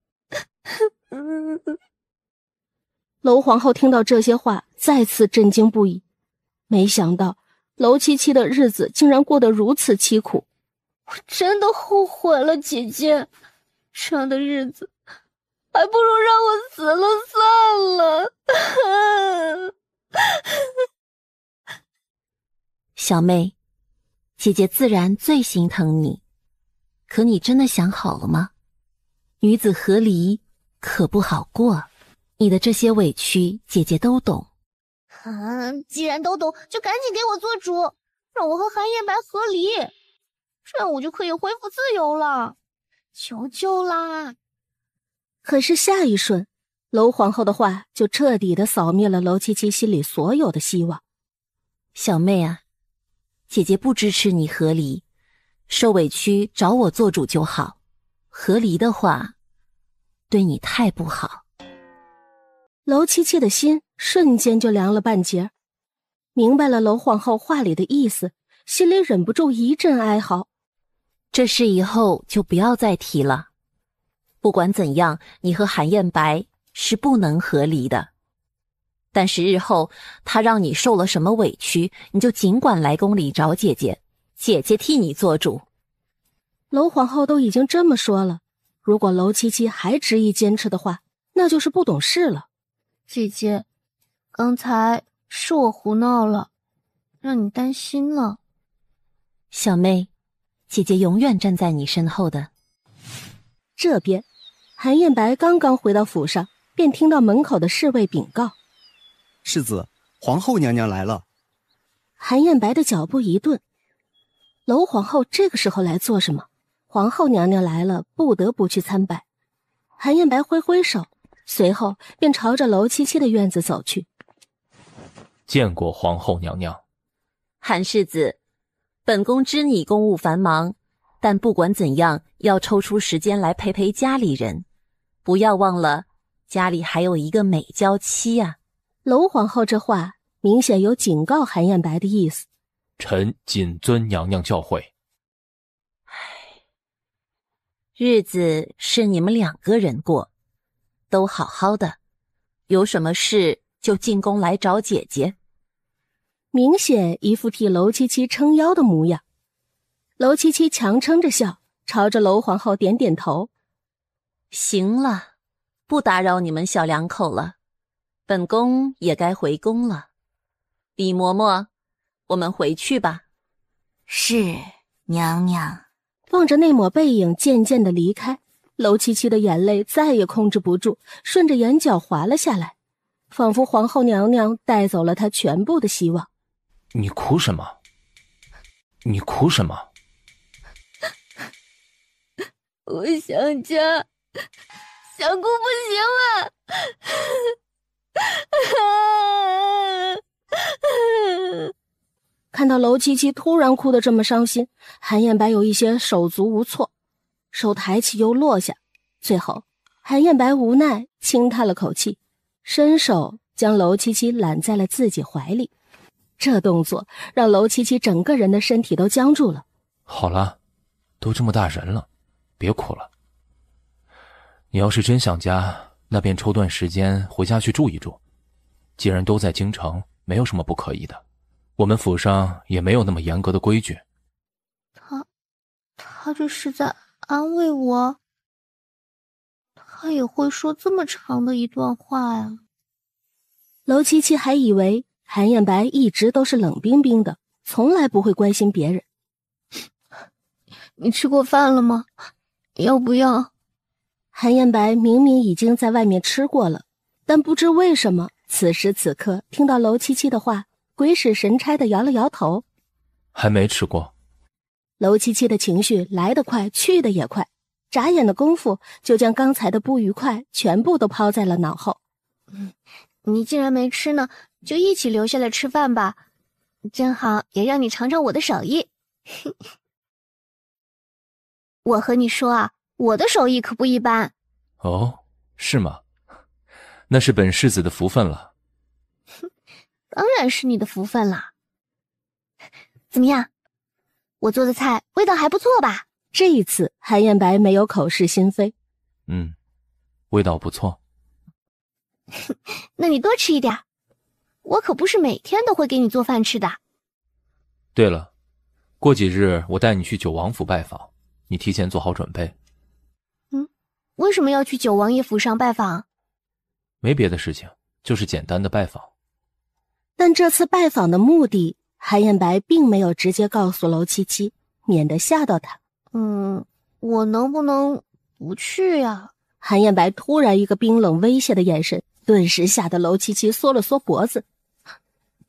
娄皇后听到这些话，再次震惊不已。没想到娄七七的日子竟然过得如此凄苦。我真的后悔了，姐姐，这样的日子还不如让我死了算了。小妹，姐姐自然最心疼你，可你真的想好了吗？女子和离可不好过，你的这些委屈姐姐都懂。既然都懂，就赶紧给我做主，让我和韩燕白和离，这样我就可以恢复自由了，求求啦！可是下一瞬，娄皇后的话就彻底的扫灭了娄七七心里所有的希望。小妹啊，姐姐不支持你和离，受委屈找我做主就好，和离的话对你太不好。娄七七的心瞬间就凉了半截，明白了娄皇后话里的意思，心里忍不住一阵哀嚎。这事以后就不要再提了，不管怎样，你和韩燕白是不能和离的。但是日后他让你受了什么委屈，你就尽管来宫里找姐姐，姐姐替你做主。娄皇后都已经这么说了，如果娄七七还执意坚持的话，那就是不懂事了。姐姐，刚才是我胡闹了，让你担心了。小妹，姐姐永远站在你身后的。这边，韩燕白刚刚回到府上，便听到门口的侍卫禀告：世子，皇后娘娘来了。韩燕白的脚步一顿，娄皇后这个时候来做什么？皇后娘娘来了，不得不去参拜。韩燕白挥挥手，随后便朝着娄七七的院子走去。见过皇后娘娘。韩世子，本宫知你公务繁忙，但不管怎样，要抽出时间来陪陪家里人，不要忘了家里还有一个美娇妻啊。娄皇后这话明显有警告韩燕白的意思。臣谨遵娘娘教诲。日子是你们两个人过，都好好的，有什么事就进宫来找姐姐。明显一副替娄七七撑腰的模样。娄七七强撑着笑，朝着娄皇后点点头。行了，不打扰你们小两口了，本宫也该回宫了。李嬷嬷，我们回去吧。是，娘娘。望着那抹背影渐渐的离开，娄七七的眼泪再也控制不住，顺着眼角滑了下来，仿佛皇后娘娘带走了她全部的希望。你哭什么？你哭什么？我想家，想哭不行了。看到娄七七突然哭得这么伤心，韩燕白有一些手足无措，手抬起又落下，最后韩燕白无奈轻叹了口气，伸手将娄七七揽在了自己怀里。这动作让娄七七整个人的身体都僵住了。好了，都这么大人了，别哭了。你要是真想家，那便抽段时间回家去住一住。既然都在京城，没有什么不可以的。我们府上也没有那么严格的规矩。他这是在安慰我？他也会说这么长的一段话呀？娄七七还以为韩燕白一直都是冷冰冰的，从来不会关心别人。你吃过饭了吗？要不要？韩燕白明明已经在外面吃过了，但不知为什么此时此刻听到娄七七的话，鬼使神差地摇了摇头。还没吃过。娄七七的情绪来得快，去得也快，眨眼的功夫就将刚才的不愉快全部都抛在了脑后。你既然没吃呢，就一起留下来吃饭吧，正好也让你尝尝我的手艺。我和你说啊，我的手艺可不一般。哦，是吗？那是本世子的福分了。当然是你的福分啦。怎么样，我做的菜味道还不错吧？这一次韩燕白没有口是心非。味道不错。那你多吃一点，我可不是每天都会给你做饭吃的。对了，过几日我带你去九王府拜访，你提前做好准备。为什么要去九王爷府上拜访？没别的事情，就是简单的拜访。但这次拜访的目的，韩燕白并没有直接告诉娄七七，免得吓到他。我能不能不去呀？韩燕白突然一个冰冷威胁的眼神，顿时吓得娄七七缩了缩脖子。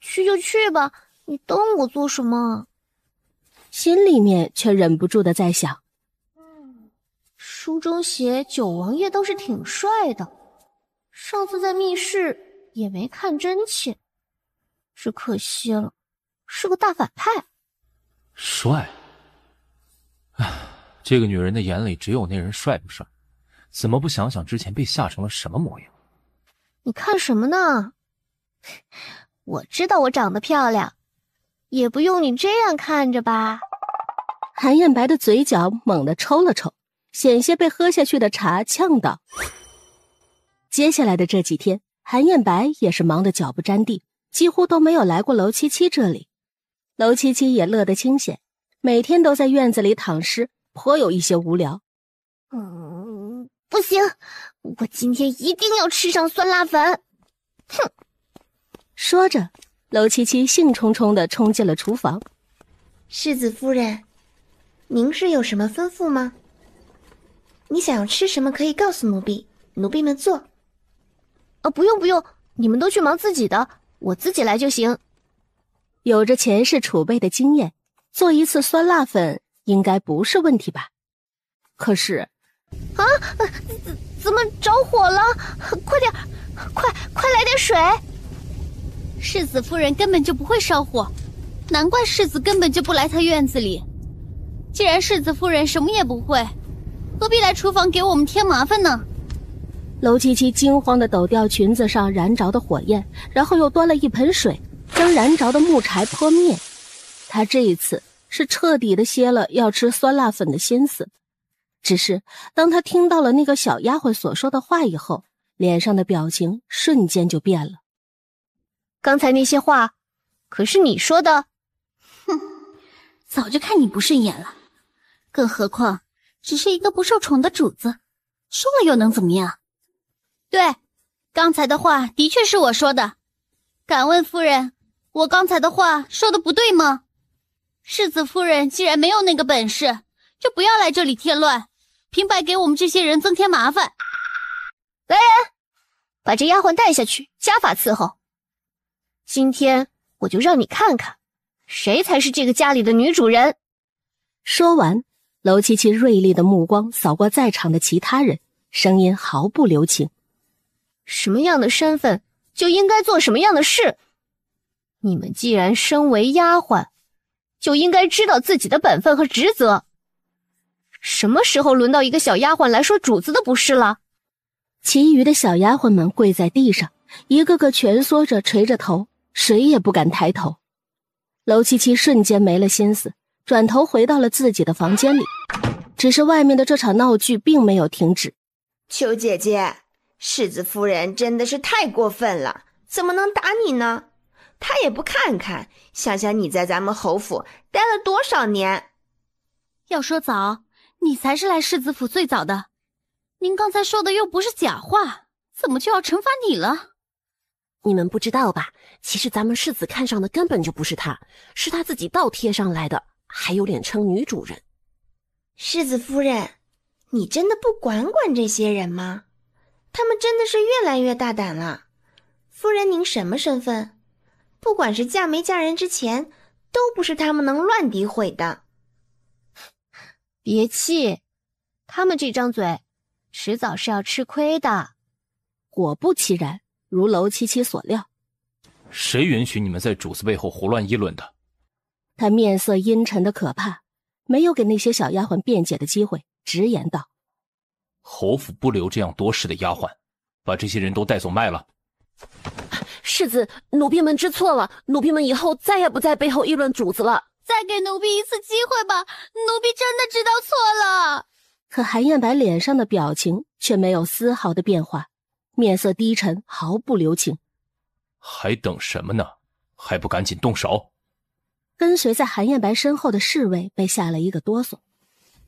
去就去吧，你瞪我做什么？心里面却忍不住的在想，书中写九王爷都是挺帅的，上次在密室也没看真切，只可惜了，是个大反派。帅？这个女人的眼里只有那人帅不帅，怎么不想想之前被吓成了什么模样？你看什么呢？我知道我长得漂亮，也不用你这样看着吧。韩燕白的嘴角猛地抽了抽，险些被喝下去的茶呛到。接下来的这几天，韩燕白也是忙得脚不沾地，几乎都没有来过娄七七这里。娄七七也乐得清闲，每天都在院子里躺尸，颇有一些无聊。不行，我今天一定要吃上酸辣粉。哼！说着，娄七七兴冲冲地冲进了厨房。世子夫人，您是有什么吩咐吗？你想要吃什么可以告诉奴婢，奴婢们做。不用不用，你们都去忙自己的，我自己来就行。有着前世储备的经验，做一次酸辣粉应该不是问题吧？可是，怎么着火了？快点，快来点水！世子夫人根本就不会烧火，难怪世子根本就不来她院子里。既然世子夫人什么也不会，何必来厨房给我们添麻烦呢？娄七七惊慌地抖掉裙子上燃着的火焰，然后又端了一盆水，将燃着的木柴泼灭。她这一次是彻底的歇了要吃酸辣粉的心思。只是当她听到了那个小丫鬟所说的话以后，脸上的表情瞬间就变了。刚才那些话，可是你说的？哼，早就看你不顺眼了。更何况，只是一个不受宠的主子，说了又能怎么样？对，刚才的话的确是我说的。敢问夫人，我刚才的话说的不对吗？世子夫人既然没有那个本事，就不要来这里添乱，平白给我们这些人增添麻烦。来人，把这丫鬟带下去，家法伺候。今天我就让你看看，谁才是这个家里的女主人。说完，娄七七锐利的目光扫过在场的其他人，声音毫不留情。什么样的身份就应该做什么样的事。你们既然身为丫鬟，就应该知道自己的本分和职责。什么时候轮到一个小丫鬟来说主子的不是了？其余的小丫鬟们跪在地上，一个个蜷缩着垂着头，谁也不敢抬头。娄七七瞬间没了心思，转头回到了自己的房间里。只是外面的这场闹剧并没有停止。秋姐姐，世子夫人真的是太过分了，怎么能打你呢？她也不看看，想想你在咱们侯府待了多少年。要说早，你才是来世子府最早的。您刚才说的又不是假话，怎么就要惩罚你了？你们不知道吧？其实咱们世子看上的根本就不是她，是她自己倒贴上来的，还有脸称女主人。世子夫人，你真的不管管这些人吗？他们真的是越来越大胆了。夫人您什么身份？不管是嫁没嫁人之前，都不是他们能乱诋毁的。别气，他们这张嘴迟早是要吃亏的。果不其然，如娄七七所料。谁允许你们在主子背后胡乱议论的？他面色阴沉的可怕，没有给那些小丫鬟辩解的机会，直言道：侯府不留这样多事的丫鬟，把这些人都带走卖了。世子，奴婢们知错了，奴婢们以后再也不在背后议论主子了。再给奴婢一次机会吧，奴婢真的知道错了。可韩燕白脸上的表情却没有丝毫的变化，面色低沉，毫不留情。还等什么呢？还不赶紧动手！跟随在韩燕白身后的侍卫被吓了一个哆嗦，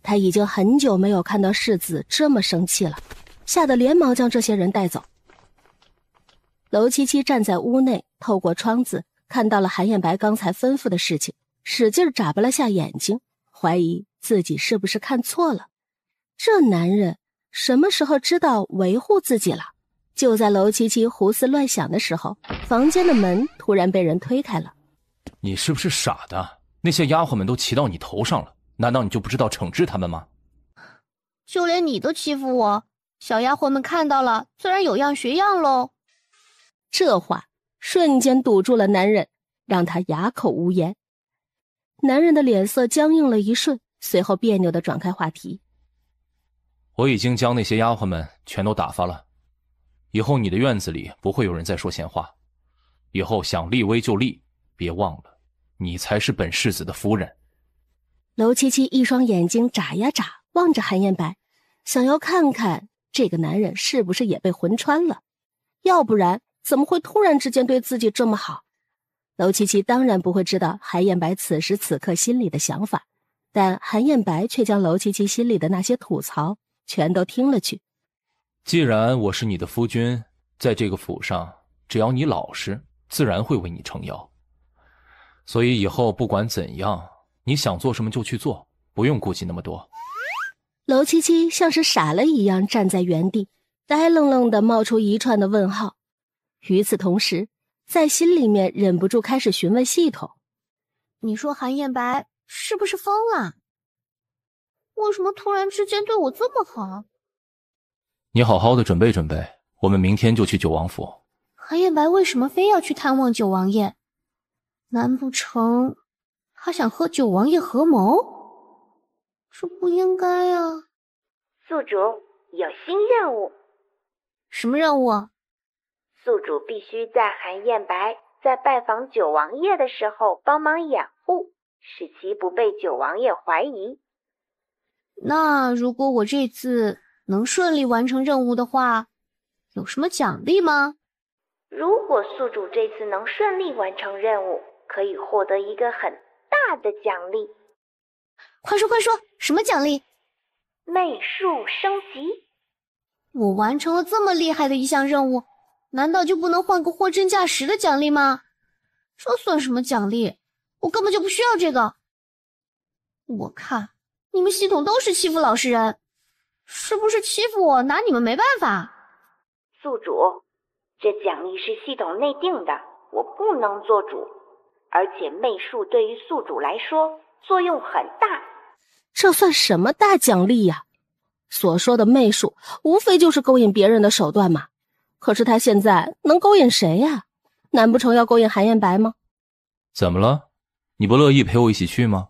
他已经很久没有看到世子这么生气了，吓得连忙将这些人带走。娄七七站在屋内，透过窗子看到了韩燕白刚才吩咐的事情，使劲眨巴了下眼睛，怀疑自己是不是看错了。这男人什么时候知道维护自己了？就在娄七七胡思乱想的时候，房间的门突然被人推开了。你是不是傻的？那些丫鬟们都骑到你头上了，难道你就不知道惩治他们吗？就连你都欺负我，小丫鬟们看到了，自然有样学样喽。这话瞬间堵住了男人，让他哑口无言。男人的脸色僵硬了一瞬，随后别扭地转开话题。我已经将那些丫鬟们全都打发了，以后你的院子里不会有人再说闲话。以后想立威就立，别忘了，你才是本世子的夫人。娄七七一双眼睛眨呀眨，望着韩燕白，想要看看这个男人是不是也被魂穿了，要不然怎么会突然之间对自己这么好？娄七七当然不会知道韩燕白此时此刻心里的想法，但韩燕白却将娄七七心里的那些吐槽全都听了去。既然我是你的夫君，在这个府上，只要你老实，自然会为你撑腰。所以以后不管怎样，你想做什么就去做，不用顾忌那么多。娄七七像是傻了一样站在原地，呆愣愣地冒出一串的问号。与此同时，在心里面忍不住开始询问系统：你说韩燕白是不是疯了？为什么突然之间对我这么好？你好好的准备准备，我们明天就去九王府。韩燕白为什么非要去探望九王爷？难不成他想和九王爷合谋？这不应该啊。宿主有新任务。什么任务啊？宿主必须在韩燕白在拜访九王爷的时候帮忙掩护，使其不被九王爷怀疑。那如果我这次能顺利完成任务的话，有什么奖励吗？如果宿主这次能顺利完成任务，可以获得一个很大的奖励。快说快说，什么奖励？媚术升级。我完成了这么厉害的一项任务，难道就不能换个货真价实的奖励吗？这算什么奖励？我根本就不需要这个。我看你们系统都是欺负老实人，是不是欺负我拿你们没办法？宿主，这奖励是系统内定的，我不能做主，而且媚术对于宿主来说作用很大。这算什么大奖励呀？所说的媚术无非就是勾引别人的手段嘛。可是他现在能勾引谁呀？难不成要勾引韩彦白吗？怎么了？你不乐意陪我一起去吗？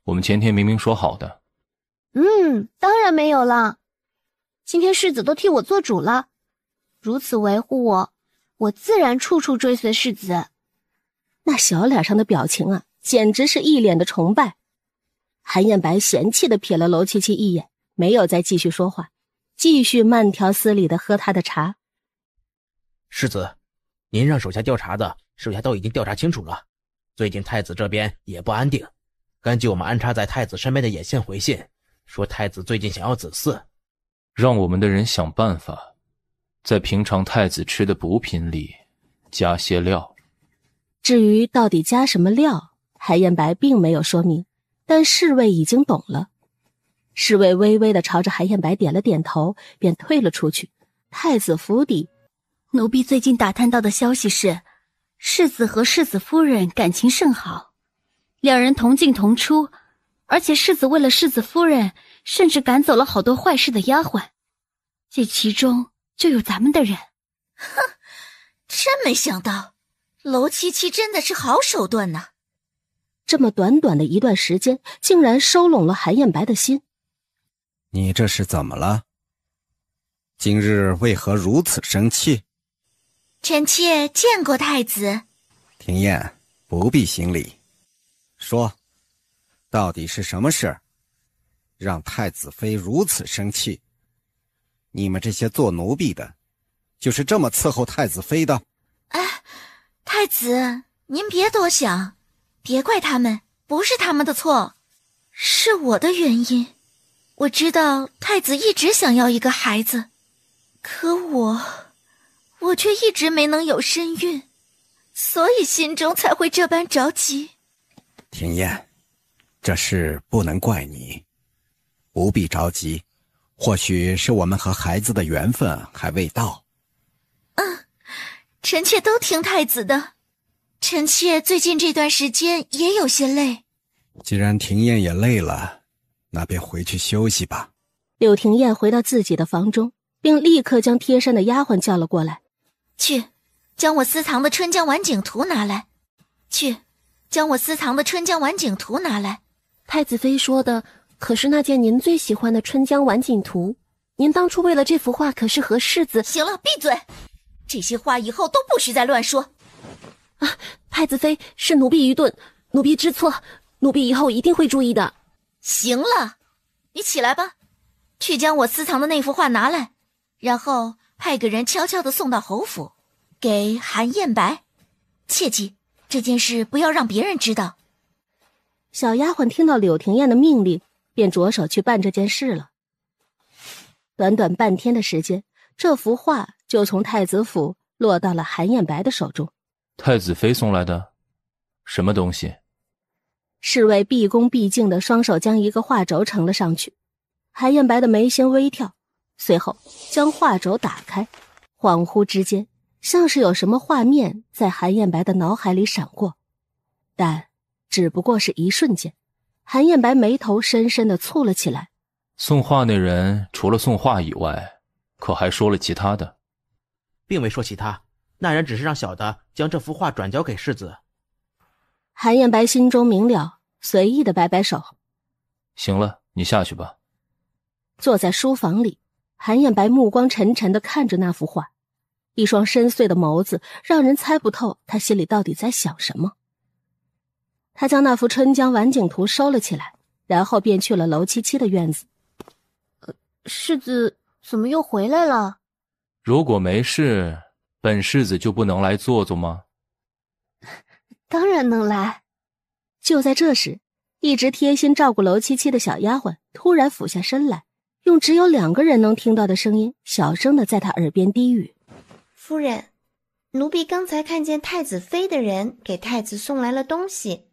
我们前天明明说好的。当然没有了。今天世子都替我做主了，如此维护我，我自然处处追随世子。那小脸上的表情啊，简直是一脸的崇拜。韩彦白嫌弃地瞥了娄七七一眼，没有再继续说话，继续慢条斯理地喝他的茶。世子，您让手下调查的，手下都已经调查清楚了。最近太子这边也不安定，根据我们安插在太子身边的眼线回信，说太子最近想要子嗣，让我们的人想办法，在平常太子吃的补品里加些料。至于到底加什么料，韩彦白并没有说明，但侍卫已经懂了。侍卫微微地朝着韩彦白点了点头，便退了出去。太子府邸，奴婢最近打探到的消息是，世子和世子夫人感情甚好，两人同进同出，而且世子为了世子夫人，甚至赶走了好多坏事的丫鬟，这其中就有咱们的人。哼，真没想到，娄七七真的是好手段呐！这么短短的一段时间，竟然收拢了韩彦白的心。你这是怎么了？今日为何如此生气？臣妾见过太子。庭燕，不必行礼。说，到底是什么事让太子妃如此生气？你们这些做奴婢的，就是这么伺候太子妃的？太子，您别多想，别怪他们，不是他们的错，是我的原因。我知道太子一直想要一个孩子，可我却一直没能有身孕，所以心中才会这般着急。庭燕，这事不能怪你，不必着急，或许是我们和孩子的缘分还未到。臣妾都听太子的，臣妾最近这段时间也有些累。既然庭燕也累了，那便回去休息吧。柳庭燕回到自己的房中，并立刻将贴身的丫鬟叫了过来。去，将我私藏的春江晚景图拿来。去，将我私藏的春江晚景图拿来。太子妃说的可是那件您最喜欢的春江晚景图，您当初为了这幅画可是和世子……行了，闭嘴！这些话以后都不许再乱说。太子妃，是奴婢愚钝，奴婢知错，奴婢以后一定会注意的。行了，你起来吧，去将我私藏的那幅画拿来，然后派个人悄悄地送到侯府，给韩彦白。切记，这件事不要让别人知道。小丫鬟听到柳庭燕的命令，便着手去办这件事了。短短半天的时间，这幅画就从太子府落到了韩彦白的手中。太子妃送来的？什么东西？侍卫毕恭毕敬的双手将一个画轴呈了上去。韩彦白的眉心微跳，随后将画轴打开，恍惚之间，像是有什么画面在韩彦白的脑海里闪过，但只不过是一瞬间。韩彦白眉头深深地蹙了起来。送画那人除了送画以外，可还说了其他的？并未说其他，那人只是让小的将这幅画转交给世子。韩彦白心中明了，随意的摆摆手。行了，你下去吧。坐在书房里，韩彦白目光沉沉地看着那幅画，一双深邃的眸子让人猜不透他心里到底在想什么。他将那幅春江晚景图收了起来，然后便去了娄七七的院子。世子怎么又回来了？如果没事，本世子就不能来坐坐吗？当然能来。就在这时，一直贴心照顾楼七七的小丫鬟突然俯下身来，用只有2个人能听到的声音，小声的在她耳边低语：“夫人，奴婢刚才看见太子妃的人给太子送来了东西。”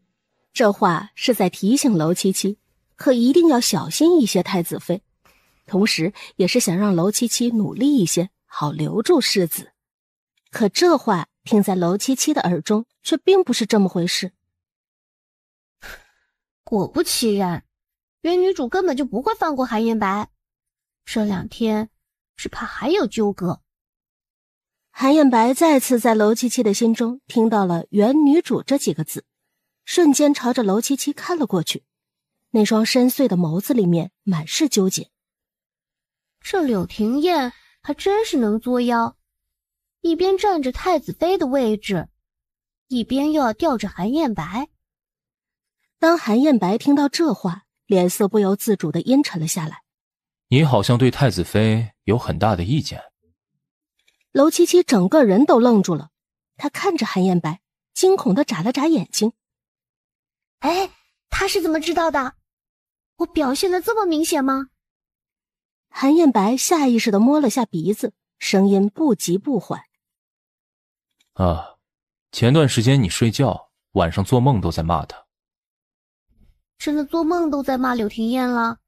这话是在提醒楼七七，可一定要小心一些太子妃，同时也是想让楼七七努力一些，好留住世子。可这话听在楼七七的耳中，却并不是这么回事。果不其然，原女主根本就不会放过韩彦白，这2天只怕还有纠葛。韩彦白再次在楼七七的心中听到了原女主这几个字，瞬间朝着楼七七看了过去，那双深邃的眸子里面满是纠结。这柳廷彦还真是能作妖，一边占着太子妃的位置，一边又要吊着韩彦白。当韩彦白听到这话，脸色不由自主地阴沉了下来。你好像对太子妃有很大的意见。楼七七整个人都愣住了，他看着韩彦白，惊恐地眨了眨眼睛。哎，他是怎么知道的？我表现得这么明显吗？韩彦白下意识地摸了下鼻子，声音不急不缓。前段时间你睡觉，晚上做梦都在骂他。真的做梦都在骂柳廷彦了，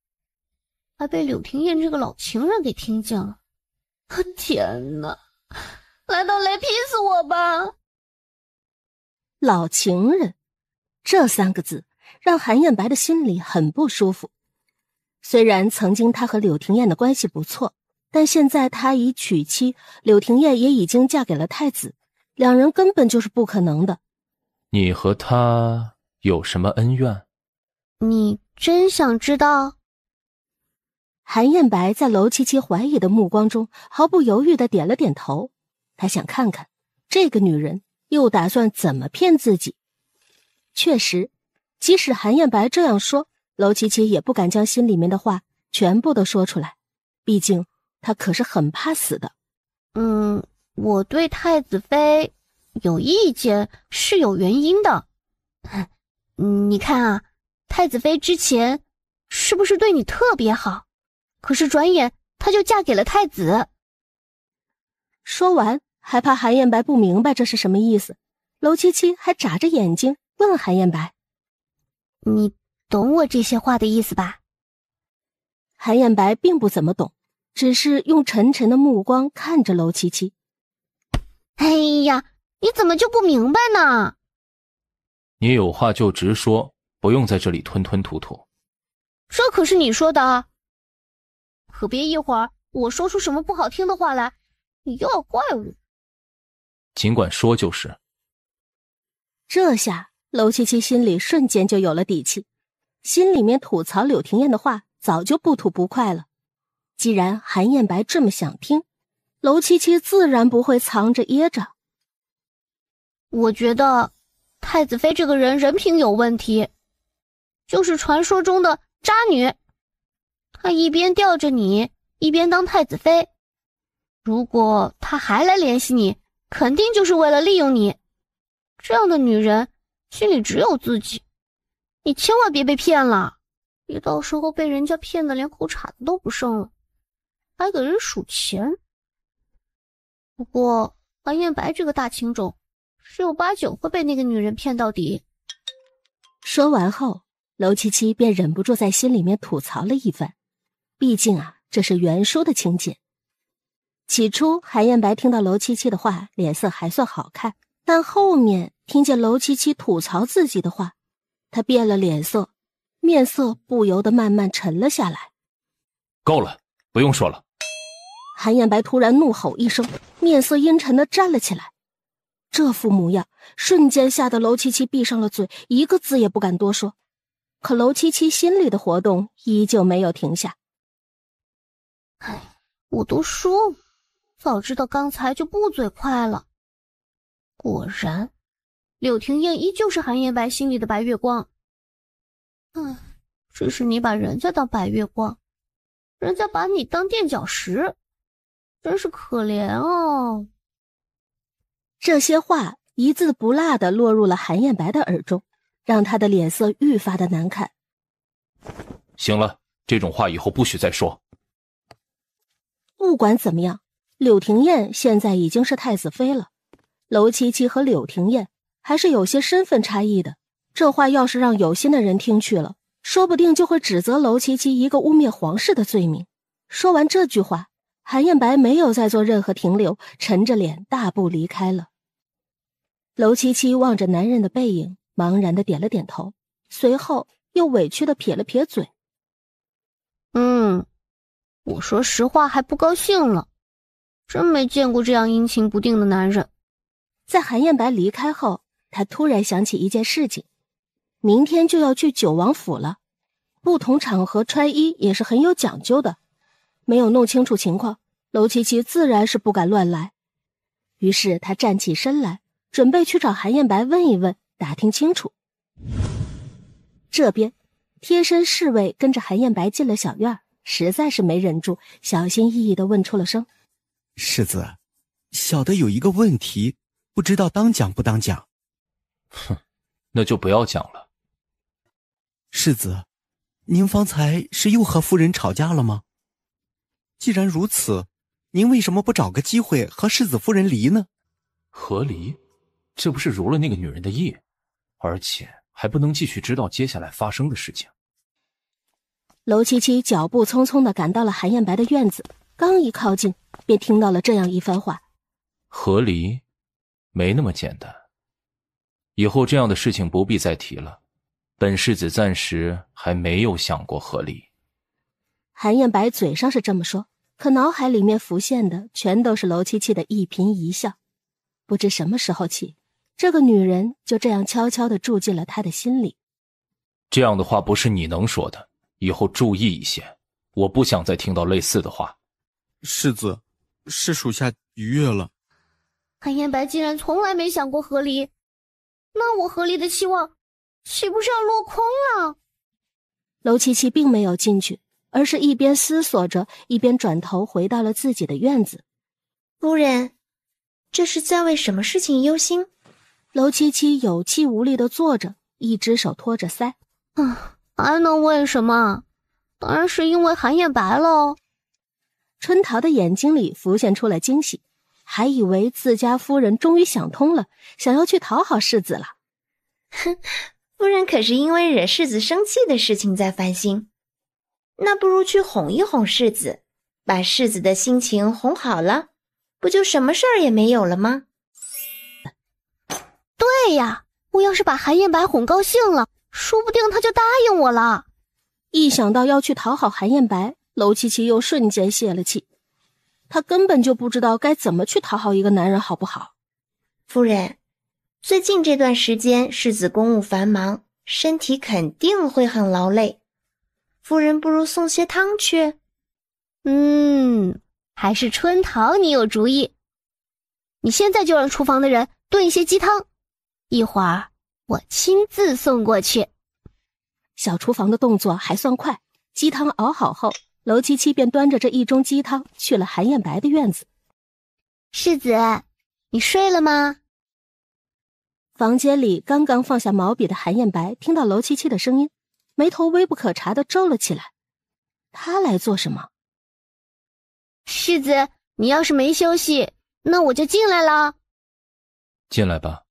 还被柳廷彦这个老情人给听见了。天哪，来都来劈死我吧！老情人，这3个字让韩彦白的心里很不舒服。虽然曾经他和柳廷彦的关系不错，但现在他已娶妻，柳廷彦也已经嫁给了太子，2人根本就是不可能的。你和他有什么恩怨？你真想知道？韩彦白在楼七七怀疑的目光中毫不犹豫地点了点头，他想看看这个女人又打算怎么骗自己。确实，即使韩彦白这样说，楼七七也不敢将心里面的话全部都说出来，毕竟他可是很怕死的。我对太子妃有意见是有原因的。你看啊，太子妃之前是不是对你特别好？可是转眼她就嫁给了太子。说完，还怕韩彦白不明白这是什么意思，楼七七还眨着眼睛问韩彦白：“你懂我这些话的意思吧？”韩彦白并不怎么懂，只是用沉沉的目光看着楼七七。哎呀，你怎么就不明白呢？你有话就直说，不用在这里吞吞吐吐。这可是你说的，可别一会儿我说出什么不好听的话来，你又要怪我。尽管说就是。这下楼七七心里瞬间就有了底气，心里面吐槽柳廷彦的话早就不吐不快了。既然韩彦白这么想听，楼七七自然不会藏着掖着。我觉得太子妃这个人品有问题，就是传说中的渣女。她一边吊着你，一边当太子妃。如果她还来联系你，肯定就是为了利用你。这样的女人心里只有自己，你千万别被骗了，别到时候被人家骗得连口铲子都不剩了，还给人数钱。不过韩彦白这个大情种十有八九会被那个女人骗到底。说完后，楼七七便忍不住在心里面吐槽了一番，毕竟啊，这是原书的情节。起初韩彦白听到楼七七的话，脸色还算好看，但后面听见楼七七吐槽自己的话，他变了脸色，面色不由得慢慢沉了下来。够了，不用说了。韩彦白突然怒吼一声，面色阴沉地站了起来。这副模样瞬间吓得楼七七闭上了嘴，一个字也不敢多说。可楼七七心里的活动依旧没有停下。我都说，早知道刚才就不嘴快了。果然，柳廷彦依旧是韩彦白心里的白月光。只是你把人家当白月光，人家把你当垫脚石。真是可怜哦。这些话一字不落地落入了韩燕白的耳中，让他的脸色愈发的难看。行了，这种话以后不许再说。不管怎么样，柳廷艳现在已经是太子妃了，娄七七和柳廷艳还是有些身份差异的。这话要是让有心的人听去了，说不定就会指责娄七七一个污蔑皇室的罪名。说完这句话，韩燕白没有再做任何停留，沉着脸大步离开了。娄七七望着男人的背影，茫然的点了点头，随后又委屈的撇了撇嘴。我说实话还不高兴了，真没见过这样阴晴不定的男人。在韩燕白离开后，他突然想起一件事情，明天就要去九王府了，不同场合穿衣也是很有讲究的，没有弄清楚情况，娄七七自然是不敢乱来。于是他站起身来，准备去找韩燕白问一问，打听清楚。这边贴身侍卫跟着韩燕白进了小院，实在是没忍住，小心翼翼地问出了声：世子，小的有一个问题，不知道当讲不当讲。哼，那就不要讲了。世子，您方才是又和夫人吵架了吗？既然如此，您为什么不找个机会和世子夫人离呢？和离？这不是如了那个女人的意，而且还不能继续知道接下来发生的事情。娄七七脚步匆匆地赶到了韩燕白的院子，刚一靠近，便听到了这样一番话：和离？没那么简单。以后这样的事情不必再提了，本世子暂时还没有想过和离。韩燕白嘴上是这么说，可脑海里面浮现的全都是娄七七的一颦一笑。不知什么时候起，这个女人就这样悄悄地住进了他的心里。这样的话不是你能说的，以后注意一些，我不想再听到类似的话。世子，是属下逾越了。韩燕白竟然从来没想过和离，那我和离的期望岂不是要落空了？娄七七并没有进去，而是一边思索着，一边转头回到了自己的院子。夫人，这是在为什么事情忧心？娄七七有气无力地坐着，一只手托着腮。还能为什么？当然是因为韩燕白喽。春桃的眼睛里浮现出了惊喜，还以为自家夫人终于想通了，想要去讨好世子了。哼，夫人可是因为惹世子生气的事情在烦心，那不如去哄一哄世子，把世子的心情哄好了，不就什么事儿也没有了吗？对呀，我要是把韩燕白哄高兴了，说不定他就答应我了。一想到要去讨好韩燕白，娄七七又瞬间泄了气。她根本就不知道该怎么去讨好一个男人，好不好？夫人，最近这段时间世子公务繁忙，身体肯定会很劳累，夫人不如送些汤去。还是春桃你有主意。你现在就让厨房的人炖一些鸡汤，一会儿我亲自送过去。小厨房的动作还算快，鸡汤熬好后，娄七七便端着这一盅鸡汤去了韩燕白的院子。世子，你睡了吗？房间里刚刚放下毛笔的韩燕白听到娄七七的声音，眉头微不可察地皱了起来。他来做什么？世子，你要是没休息，那我就进来了。进来吧。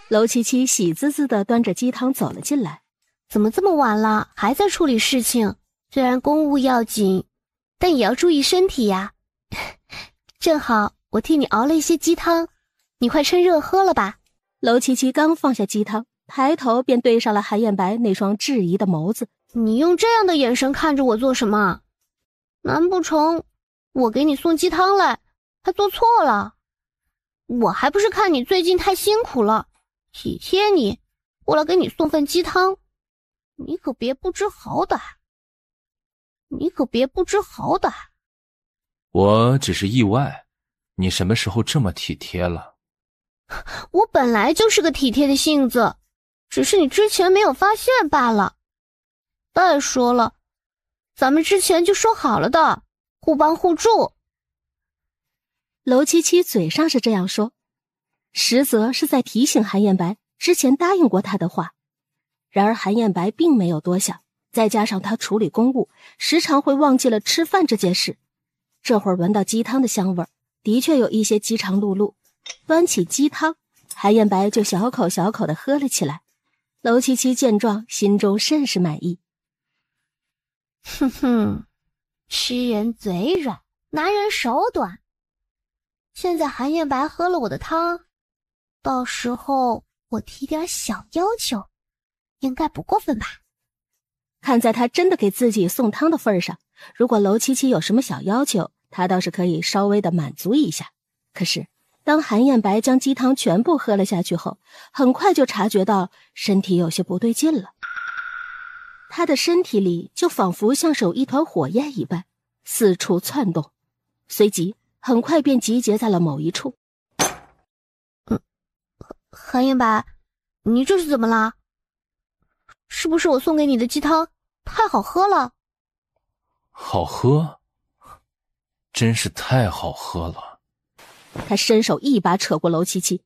娄七七喜滋滋地端着鸡汤走了进来。怎么这么晚了，还在处理事情？虽然公务要紧，但也要注意身体呀。正好我替你熬了一些鸡汤，你快趁热喝了吧。娄七七刚放下鸡汤，抬头便对上了韩燕白那双质疑的眸子。你用这样的眼神看着我做什么？难不成我给你送鸡汤来还做错了？我还不是看你最近太辛苦了，体贴你，过来给你送份鸡汤。你可别不知好歹。我只是意外，你什么时候这么体贴了？我本来就是个体贴的性子，只是你之前没有发现罢了。再说了，咱们之前就说好了的，互帮互助，娄七七嘴上是这样说，实则是在提醒韩彦白之前答应过他的话。然而韩彦白并没有多想，再加上他处理公务，时常会忘记了吃饭这件事。这会儿闻到鸡汤的香味儿，的确有一些饥肠辘辘。端起鸡汤，韩彦白就小口小口地喝了起来。娄七七见状，心中甚是满意。哼哼，吃人嘴软，拿人手短。现在韩彦白喝了我的汤，到时候我提点小要求，应该不过分吧？看在他真的给自己送汤的份上，如果娄七七有什么小要求，他倒是可以稍微的满足一下。可是当韩彦白将鸡汤全部喝了下去后，很快就察觉到身体有些不对劲了。他的身体里就仿佛像是有一团火焰一般，四处窜动，随即很快便集结在了某一处。韩彦白，你这是怎么啦？是不是我送给你的鸡汤太好喝了？好喝？真是太好喝了。他伸手一把扯过娄七七，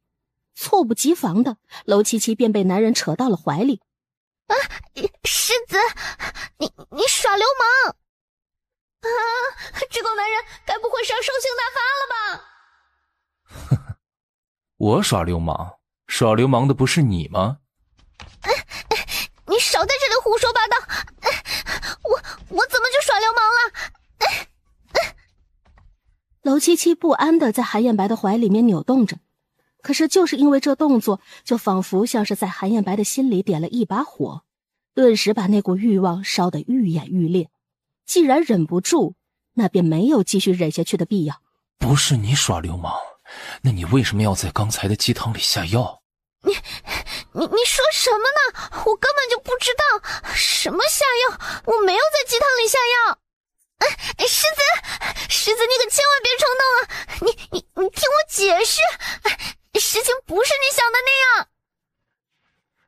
猝不及防的，娄七七便被男人扯到了怀里。啊，世子，你耍流氓！啊，这狗男人该不会是要兽性大发了吧？呵呵，我耍流氓？耍流氓的不是你吗？你少在这里胡说八道！我怎么就耍流氓了？娄七七不安地在韩彦白的怀里面扭动着，可是就是因为这动作，就仿佛像是在韩彦白的心里点了一把火，顿时把那股欲望烧得愈演愈烈。既然忍不住，那便没有继续忍下去的必要。不是你耍流氓，那你为什么要在刚才的鸡汤里下药？你说什么呢？我根本就不知道什么下药，我没有在鸡汤里下药。世子，你可千万别冲动啊！你听我解释，事情不是你想的那样。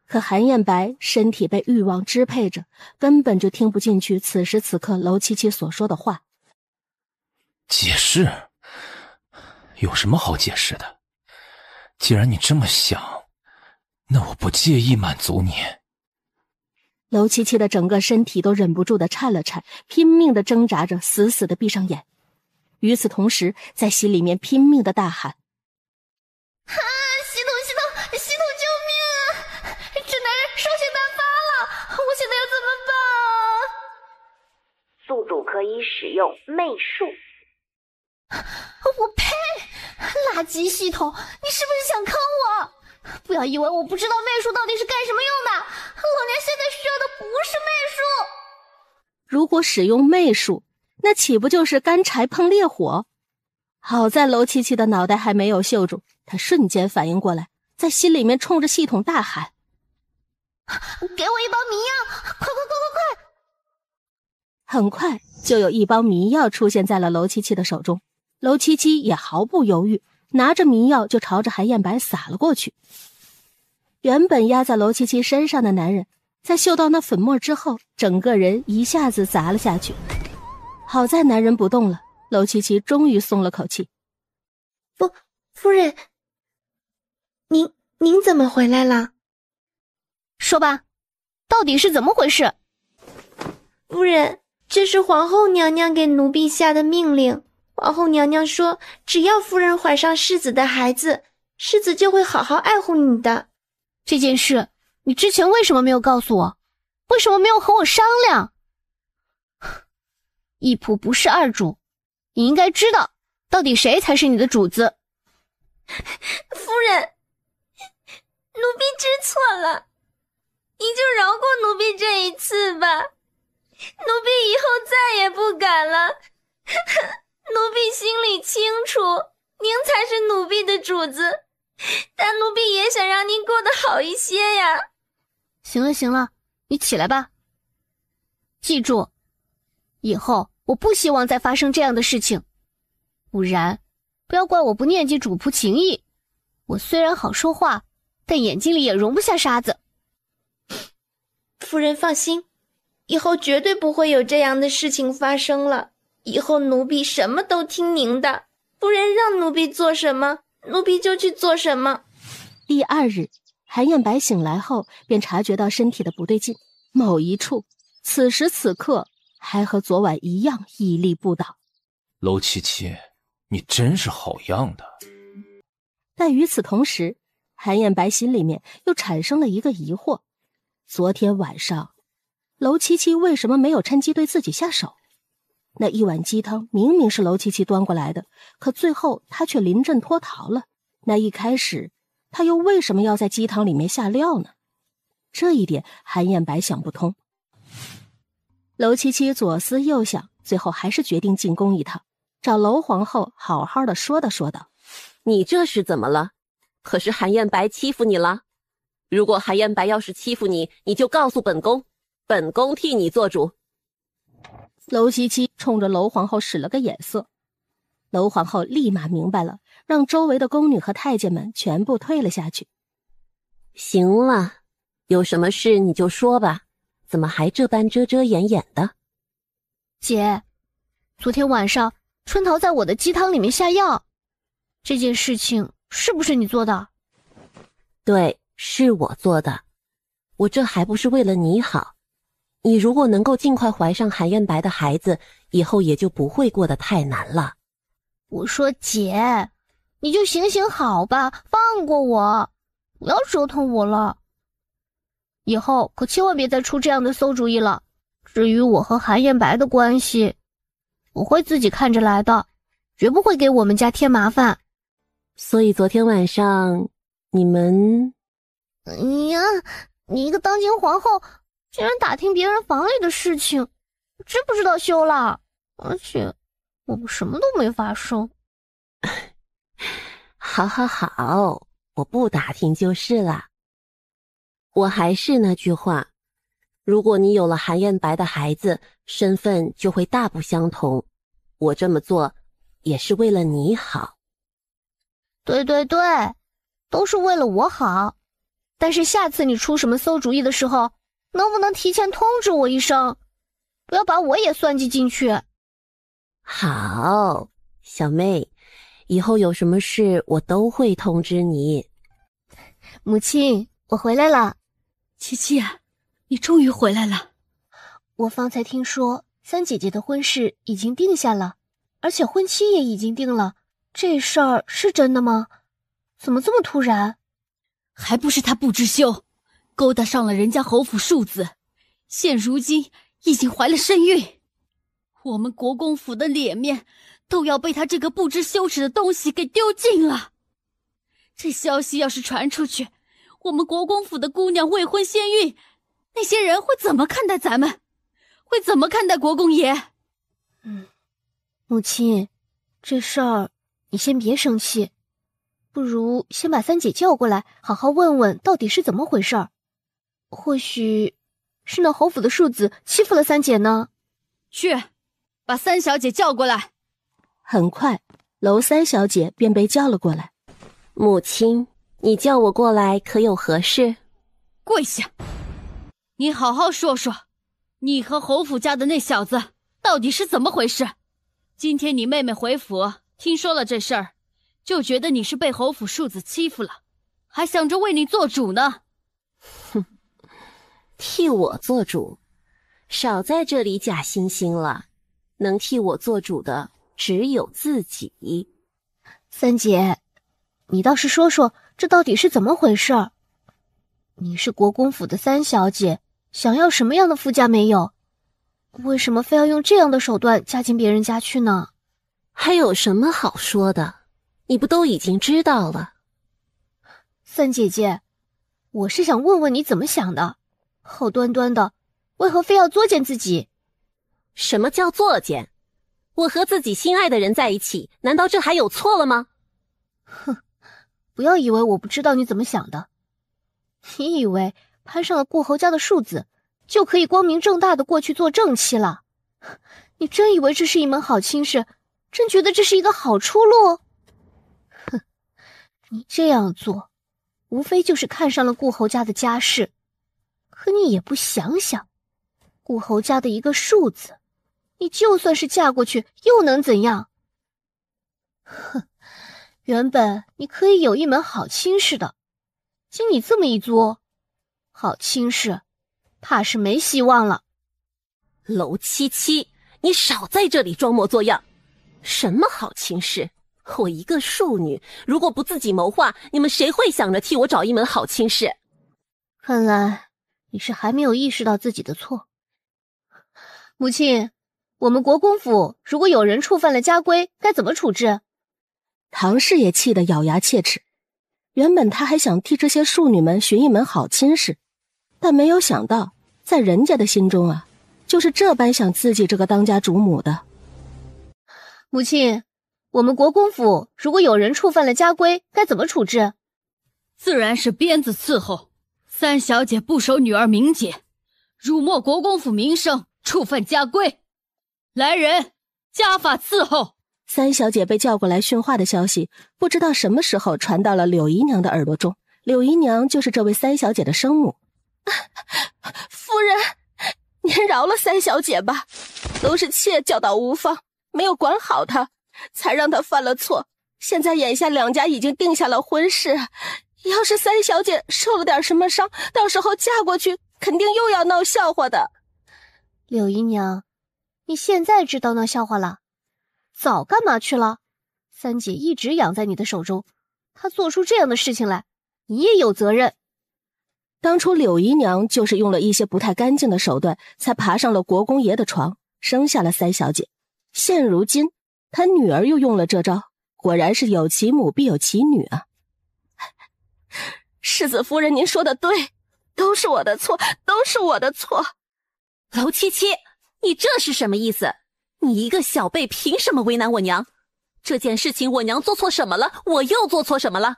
可韩彦白身体被欲望支配着，根本就听不进去此时此刻娄七七所说的话。解释？有什么好解释的？既然你这么想，那我不介意满足你。娄七七的整个身体都忍不住的颤了颤，拼命的挣扎着，死死的闭上眼。与此同时，在心里面拼命的大喊：啊！系统救命啊！这男人兽性大发了，我现在要怎么办？宿主可以使用媚术。我呸！垃圾系统，你是不是想坑我？不要以为我不知道媚术到底是干什么用的，老娘现在需要的不是媚术。如果使用媚术，那岂不就是干柴碰烈火？好在娄七七的脑袋还没有嗅住，他瞬间反应过来，在心里面冲着系统大喊：给我一包迷药，快！很快就有一包迷药出现在了娄七七的手中，娄七七也毫不犹豫，拿着迷药就朝着韩彦白撒了过去。原本压在娄七七身上的男人，在嗅到那粉末之后，整个人一下子砸了下去。好在男人不动了，娄七七终于松了口气。夫人，您怎么回来了？说吧，到底是怎么回事？夫人，这是皇后娘娘给奴婢下的命令。皇后娘娘说，只要夫人怀上世子的孩子，世子就会好好爱护你的。这件事你之前为什么没有告诉我？为什么没有和我商量？一仆不是二主，你应该知道到底谁才是你的主子。夫人，奴婢知错了，您就饶过奴婢这一次吧。奴婢以后再也不敢了。奴婢心里清楚，您才是奴婢的主子，但奴婢也想让您过得好一些呀。行了，你起来吧。记住，以后我不希望再发生这样的事情，不然不要怪我不念及主仆情谊。我虽然好说话，但眼睛里也容不下沙子。夫人放心，以后绝对不会有这样的事情发生了。以后奴婢什么都听您的。夫人让奴婢做什么，奴婢就去做什么。第二日，韩燕白醒来后便察觉到身体的不对劲，某一处此时此刻还和昨晚一样屹立不倒。娄七七，你真是好样的。但与此同时，韩燕白心里面又产生了一个疑惑：昨天晚上娄七七为什么没有趁机对自己下手？那一碗鸡汤明明是娄七七端过来的，可最后他却临阵脱逃了。那一开始他又为什么要在鸡汤里面下料呢？这一点韩燕白想不通。娄七七左思右想，最后还是决定进宫一趟，找娄皇后好好的说道：你这是怎么了？可是韩燕白欺负你了？如果韩燕白要是欺负你，你就告诉本宫，本宫替你做主。娄七七冲着娄皇后使了个眼色，娄皇后立马明白了，让周围的宫女和太监们全部退了下去。行了，有什么事你就说吧，怎么还这般遮遮掩掩的？姐，昨天晚上春桃在我的鸡汤里面下药，这件事情是不是你做的？对，是我做的。我这还不是为了你好。你如果能够尽快怀上韩燕白的孩子，以后也就不会过得太难了。我说姐，你就行行好吧，放过我，不要折腾我了。以后可千万别再出这样的馊主意了。至于我和韩燕白的关系，我会自己看着来的，绝不会给我们家添麻烦。所以昨天晚上你们……哎呀，你一个当今皇后，竟然打听别人房里的事情，真不知道羞了。而且我们什么都没发生。好，我不打听就是了。我还是那句话，如果你有了韩燕白的孩子，身份就会大不相同。我这么做也是为了你好。对，都是为了我好。但是下次你出什么馊主意的时候，能不能提前通知我一声，不要把我也算计进去。好，小妹，以后有什么事我都会通知你。母亲，我回来了。七七啊，你终于回来了。我方才听说三姐姐的婚事已经定下了，而且婚期也已经定了，这事儿是真的吗？怎么这么突然？还不是他不知羞，勾搭上了人家侯府庶子，现如今已经怀了身孕，我们国公府的脸面都要被他这个不知羞耻的东西给丢尽了。这消息要是传出去，我们国公府的姑娘未婚先孕，那些人会怎么看待咱们？会怎么看待国公爷？母亲，这事儿你先别生气，不如先把三姐叫过来，好好问问到底是怎么回事儿。或许是那侯府的庶子欺负了三姐呢。去，把三小姐叫过来。很快，娄三小姐便被叫了过来。母亲，你叫我过来可有何事？跪下！你好好说说，你和侯府家的那小子到底是怎么回事？今天你妹妹回府，听说了这事儿，就觉得你是被侯府庶子欺负了，还想着为你做主呢。哼，替我做主？少在这里假惺惺了，能替我做主的只有自己。三姐，你倒是说说，这到底是怎么回事儿？你是国公府的三小姐，想要什么样的夫家没有？为什么非要用这样的手段嫁进别人家去呢？还有什么好说的？你不都已经知道了？三姐姐，我是想问问你怎么想的，好端端的，为何非要作践自己？什么叫作践？我和自己心爱的人在一起，难道这还有错了吗？哼，不要以为我不知道你怎么想的。你以为攀上了顾侯家的庶子，就可以光明正大的过去做正妻了？你真以为这是一门好亲事？真觉得这是一个好出路？哼，你这样做，无非就是看上了顾侯家的家世，可你也不想想，顾侯家的一个庶子，你就算是嫁过去，又能怎样？哼，原本你可以有一门好亲事的，经你这么一作，好亲事怕是没希望了。娄七七，你少在这里装模作样！什么好亲事？我一个庶女，如果不自己谋划，你们谁会想着替我找一门好亲事？看来你是还没有意识到自己的错。母亲，我们国公府如果有人触犯了家规，该怎么处置？唐氏也气得咬牙切齿。原本他还想替这些庶女们寻一门好亲事，但没有想到，在人家的心中啊，就是这般想刺激这个当家主母的。母亲，我们国公府如果有人触犯了家规，该怎么处置？自然是鞭子伺候。三小姐不守女儿名节，辱没国公府名声，触犯家规。来人，家法伺候。三小姐被叫过来训话的消息，不知道什么时候传到了柳姨娘的耳朵中。柳姨娘就是这位三小姐的生母。夫人，您饶了三小姐吧，都是妾教导无方，没有管好她，才让她犯了错。现在眼下两家已经定下了婚事，要是三小姐受了点什么伤，到时候嫁过去肯定又要闹笑话的。柳姨娘，你现在知道闹笑话了？早干嘛去了？三姐一直养在你的手中，她做出这样的事情来，你也有责任。当初柳姨娘就是用了一些不太干净的手段，才爬上了国公爷的床，生下了三小姐。现如今她女儿又用了这招，果然是有其母必有其女啊。世子夫人，您说的对，都是我的错，都是我的错。娄七七，你这是什么意思？你一个小辈凭什么为难我娘？这件事情我娘做错什么了？我又做错什么了？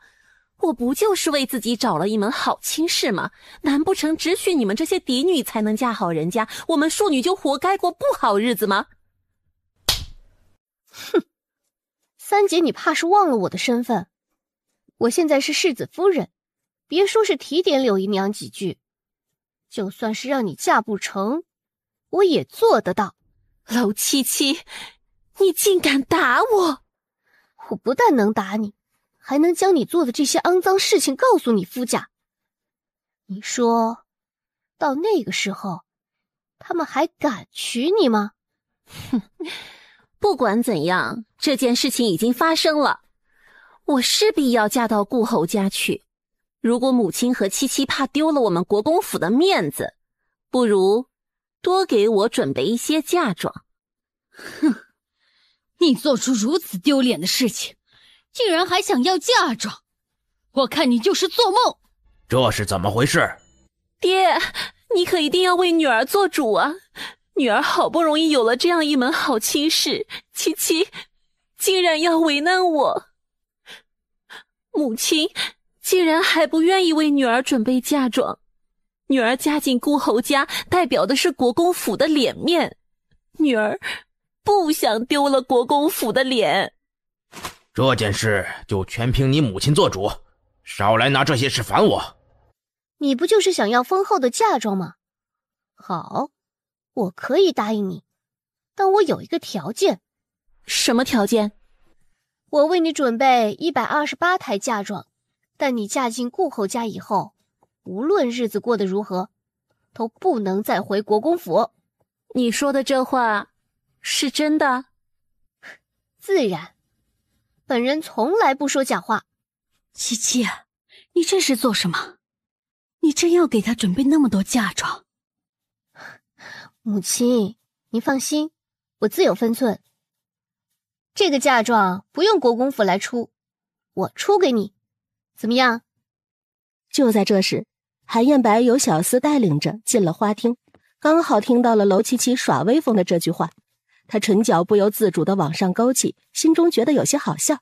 我不就是为自己找了一门好亲事吗？难不成只许你们这些嫡女才能嫁好人家，我们庶女就活该过不好日子吗？哼，三姐你怕是忘了我的身份，我现在是世子夫人，别说是提点柳姨娘几句，就算是让你嫁不成，我也做得到。娄七七，你竟敢打我！我不但能打你，还能将你做的这些肮脏事情告诉你夫家。你说，到那个时候，他们还敢娶你吗？哼，不管怎样，这件事情已经发生了，我势必要嫁到顾侯家去。如果母亲和七七怕丢了我们国公府的面子，不如多给我准备一些嫁妆。哼，你做出如此丢脸的事情，竟然还想要嫁妆，我看你就是做梦。这是怎么回事？爹，你可一定要为女儿做主啊！女儿好不容易有了这样一门好亲事，七七竟然要为难我。母亲既然还不愿意为女儿准备嫁妆，女儿嫁进顾侯家代表的是国公府的脸面，女儿不想丢了国公府的脸。这件事就全凭你母亲做主，少来拿这些事烦我。你不就是想要丰厚的嫁妆吗？好，我可以答应你，但我有一个条件。什么条件？我为你准备128台嫁妆，但你嫁进顾侯家以后，无论日子过得如何，都不能再回国公府。你说的这话是真的？自然，本人从来不说假话。七七，你这是做什么？你真要给他准备那么多嫁妆？母亲，您放心，我自有分寸。这个嫁妆不用国公府来出，我出给你，怎么样？就在这时，韩燕白由小厮带领着进了花厅，刚好听到了娄七七耍威风的这句话，他唇角不由自主地往上勾起，心中觉得有些好笑。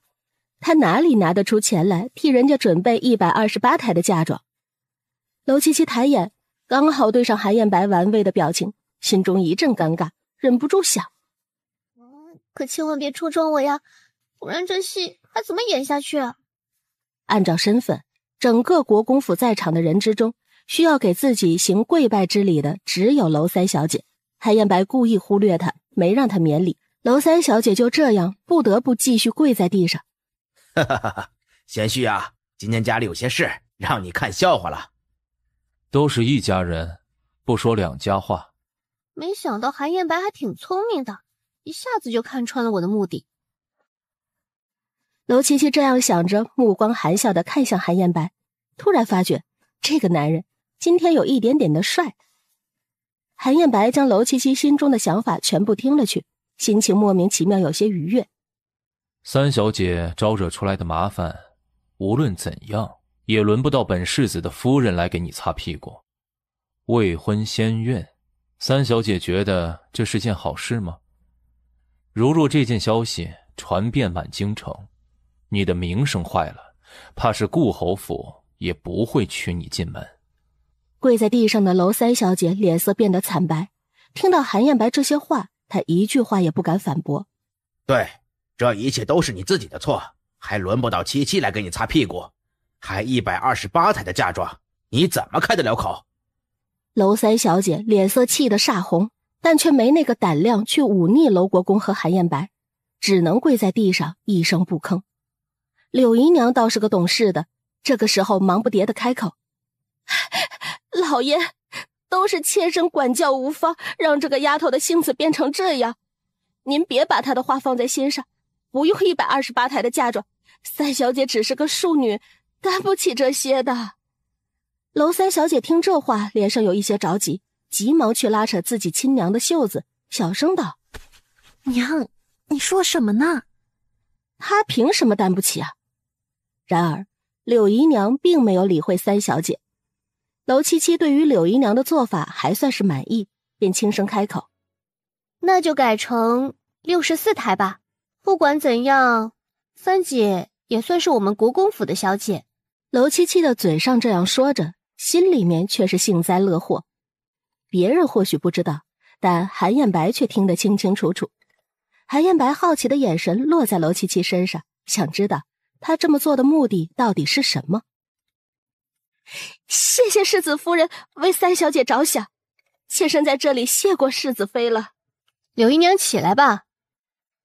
他哪里拿得出钱来替人家准备128台的嫁妆？娄七七抬眼，刚好对上韩燕白玩味的表情，心中一阵尴尬，忍不住想：可千万别戳中我呀，不然这戏还怎么演下去啊？按照身份，整个国公府在场的人之中，需要给自己行跪拜之礼的只有娄三小姐。韩燕白故意忽略她，没让她免礼。娄三小姐就这样不得不继续跪在地上。哈哈哈哈，贤婿啊，今天家里有些事，让你看笑话了。都是一家人，不说两家话。没想到韩彦白还挺聪明的，一下子就看穿了我的目的。娄七七这样想着，目光含笑地看向韩彦白，突然发觉这个男人今天有一点点的帅。韩彦白将娄七七心中的想法全部听了去，心情莫名其妙有些愉悦。三小姐招惹出来的麻烦，无论怎样也轮不到本世子的夫人来给你擦屁股。未婚先孕，三小姐觉得这是件好事吗？如若这件消息传遍满京城，你的名声坏了，怕是顾侯府也不会娶你进门。跪在地上的娄三小姐脸色变得惨白，听到韩彦白这些话，她一句话也不敢反驳。对，这一切都是你自己的错，还轮不到七七来给你擦屁股，还128台的嫁妆，你怎么开得了口？娄三小姐脸色气得煞红，但却没那个胆量去忤逆娄国公和韩彦白，只能跪在地上一声不吭。柳姨娘倒是个懂事的，这个时候忙不迭地开口：老爷，都是妾身管教无方，让这个丫头的性子变成这样，您别把她的话放在心上，不用128台的嫁妆，三小姐只是个庶女，担不起这些的。娄三小姐听这话，脸上有一些着急，急忙去拉扯自己亲娘的袖子，小声道：娘，你说什么呢？她凭什么担不起啊？然而柳姨娘并没有理会三小姐。娄七七对于柳姨娘的做法还算是满意，便轻声开口：那就改成64台吧。不管怎样，三姐也算是我们国公府的小姐。娄七七的嘴上这样说着，心里面却是幸灾乐祸。别人或许不知道，但韩彦白却听得清清楚楚。韩彦白好奇的眼神落在娄七七身上，想知道他这么做的目的到底是什么。谢谢世子夫人为三小姐着想，妾身在这里谢过世子妃了。柳姨娘起来吧，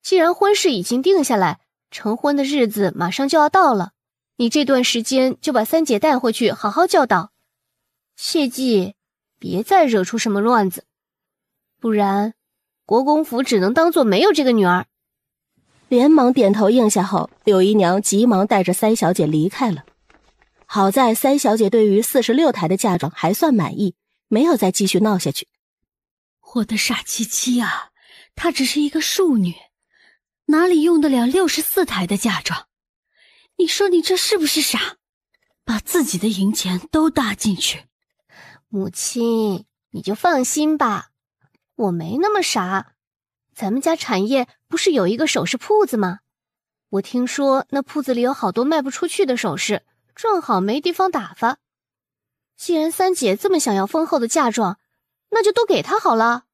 既然婚事已经定下来，成婚的日子马上就要到了，你这段时间就把三姐带回去好好教导，切记别再惹出什么乱子，不然国公府只能当做没有这个女儿。连忙点头应下后，柳姨娘急忙带着三小姐离开了。好在三小姐对于46台的嫁妆还算满意，没有再继续闹下去。我的傻七七啊，她只是一个庶女，哪里用得了64台的嫁妆？你说你这是不是傻？把自己的银钱都搭进去。母亲，你就放心吧，我没那么傻。咱们家产业不是有一个首饰铺子吗？我听说那铺子里有好多卖不出去的首饰，正好没地方打发。既然三姐这么想要丰厚的嫁妆，那就都给她好了。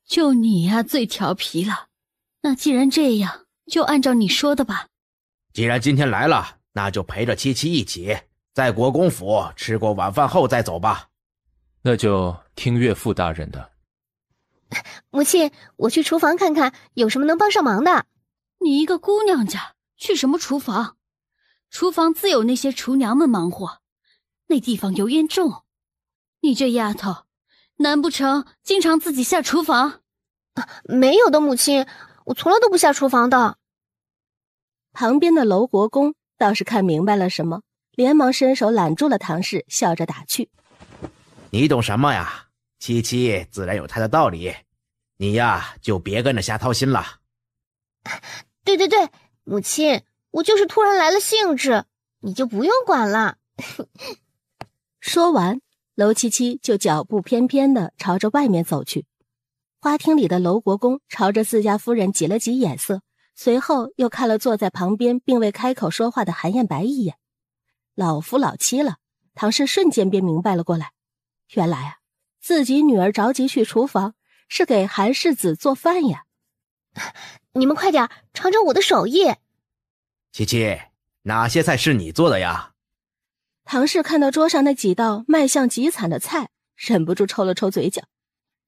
就你呀，最调皮了。那既然这样，就按照你说的吧。既然今天来了，那就陪着七七一起在国公府吃过晚饭后再走吧。那就听岳父大人的。母亲，我去厨房看看有什么能帮上忙的。你一个姑娘家去什么厨房？厨房自有那些厨娘们忙活，那地方油烟重。你这丫头，难不成经常自己下厨房？没有的，母亲，我从来都不下厨房的。旁边的娄国公倒是看明白了什么，连忙伸手揽住了唐氏，笑着打趣：你懂什么呀？七七自然有她的道理，你呀就别跟着瞎操心了。对，母亲，我就是突然来了兴致，你就不用管了。说完，娄七七就脚步翩翩地朝着外面走去。花厅里的娄国公朝着自家夫人挤了挤眼色，随后又看了坐在旁边并未开口说话的韩彦白一眼。老夫老妻了，唐氏瞬间便明白了过来，原来啊，自己女儿着急去厨房是给韩世子做饭呀。你们快点尝尝我的手艺。七七，哪些菜是你做的呀？唐氏看到桌上那几道卖相极惨的菜，忍不住抽了抽嘴角。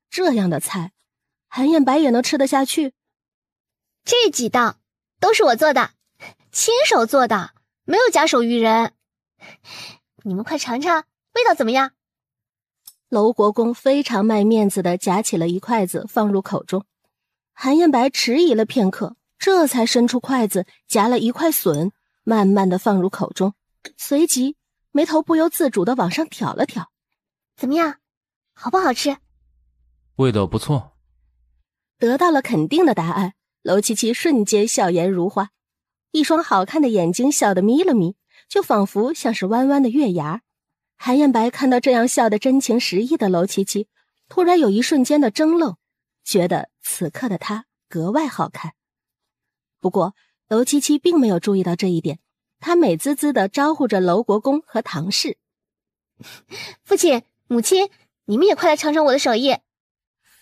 这样的菜，韩彦白也能吃得下去，这几道都是我做的，亲手做的，没有假手于人。你们快尝尝，味道怎么样？楼国公非常卖面子的夹起了一筷子放入口中，韩彦白迟疑了片刻，这才伸出筷子夹了一块笋，慢慢的放入口中，随即眉头不由自主的往上挑了挑。怎么样，好不好吃？味道不错。得到了肯定的答案，楼七七瞬间笑颜如花，一双好看的眼睛笑得眯了眯，就仿佛像是弯弯的月牙。韩彦白看到这样笑得真情实意的楼七七，突然有一瞬间的怔愣，觉得此刻的她格外好看。不过楼七七并没有注意到这一点，她美滋滋地招呼着楼国公和唐氏。父亲母亲，你们也快来尝尝我的手艺。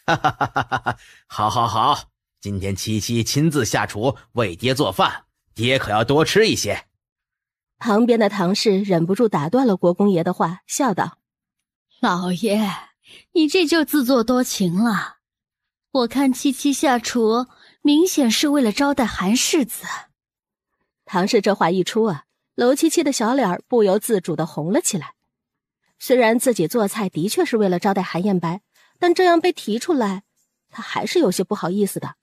哈哈哈哈哈！好好好，今天七七亲自下厨为爹做饭，爹可要多吃一些。旁边的唐氏忍不住打断了国公爷的话，笑道：老爷，你这就自作多情了。我看七七下厨明显是为了招待韩世子。唐氏这话一出啊，楼七七的小脸不由自主地红了起来。虽然自己做菜的确是为了招待韩彦白，但这样被提出来，他还是有些不好意思的。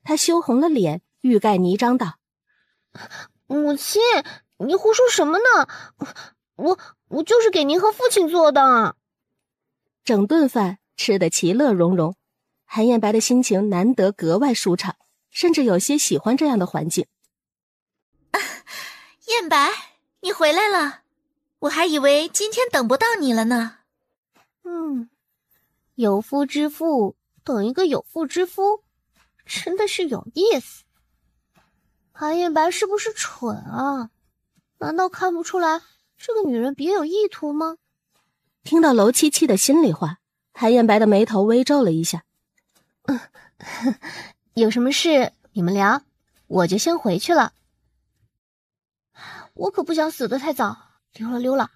他羞红了脸，欲盖弥彰道：母亲，你胡说什么呢？我就是给您和父亲做的。整顿饭吃得其乐融融，韩彦白的心情难得格外舒畅，甚至有些喜欢这样的环境。彦白，你回来了，我还以为今天等不到你了呢。有夫之妇等一个有妇之夫，真的是有意思。韩彦白是不是蠢啊？难道看不出来这个女人别有意图吗？听到楼七七的心里话，韩彦白的眉头微皱了一下。有什么事你们聊，我就先回去了。我可不想死得太早，溜了。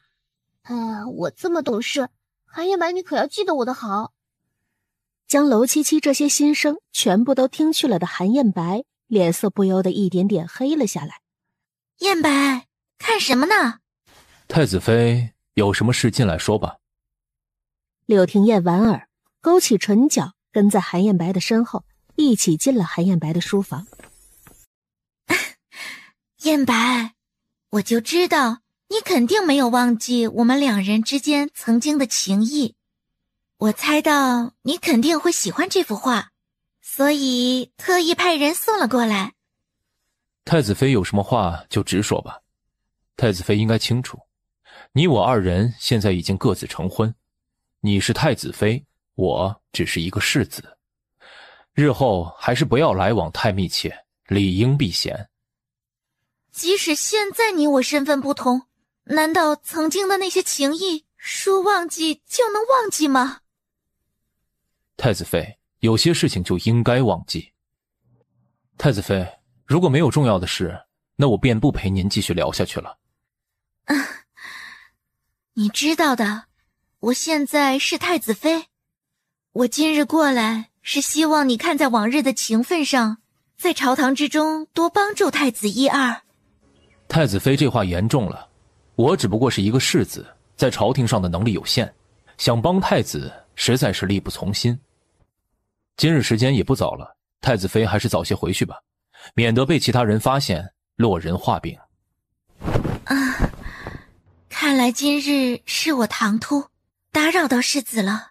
我这么懂事，韩彦白你可要记得我的好。将楼七七这些心声全部都听去了的韩彦白脸色不由得一点点黑了下来。彦白，看什么呢？太子妃有什么事进来说吧。柳廷燕莞尔，勾起唇角，跟在韩彦白的身后，一起进了韩彦白的书房。彦白，我就知道你肯定没有忘记我们两人之间曾经的情谊。我猜到你肯定会喜欢这幅画，所以特意派人送了过来。太子妃有什么话就直说吧。太子妃应该清楚，你我二人现在已经各自成婚，你是太子妃，我只是一个世子，日后还是不要来往太密切，理应避嫌。即使现在你我身份不同，难道曾经的那些情谊说忘记就能忘记吗？太子妃，有些事情就应该忘记。太子妃，如果没有重要的事，那我便不陪您继续聊下去了。你知道的，我现在是太子妃，我今日过来是希望你看在往日的情分上，在朝堂之中多帮助太子一二。太子妃这话严重了，我只不过是一个世子，在朝廷上的能力有限，想帮太子实在是力不从心。今日时间也不早了，太子妃还是早些回去吧，免得被其他人发现落人画饼。看来今日是我唐突，打扰到世子了。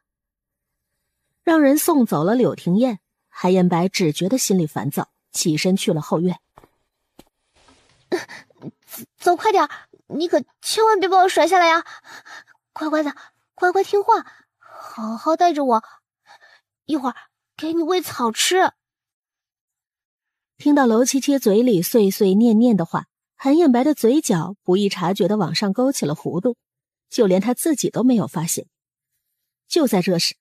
让人送走了柳廷燕，韩彦白只觉得心里烦躁，起身去了后院。走快点，你可千万别把我甩下来呀！乖乖的，乖乖听话，好好带着我，一会儿给你喂草吃。听到楼七七嘴里碎碎念念的话，韩彦白的嘴角不易察觉地往上勾起了弧度，就连他自己都没有发现。就在这时，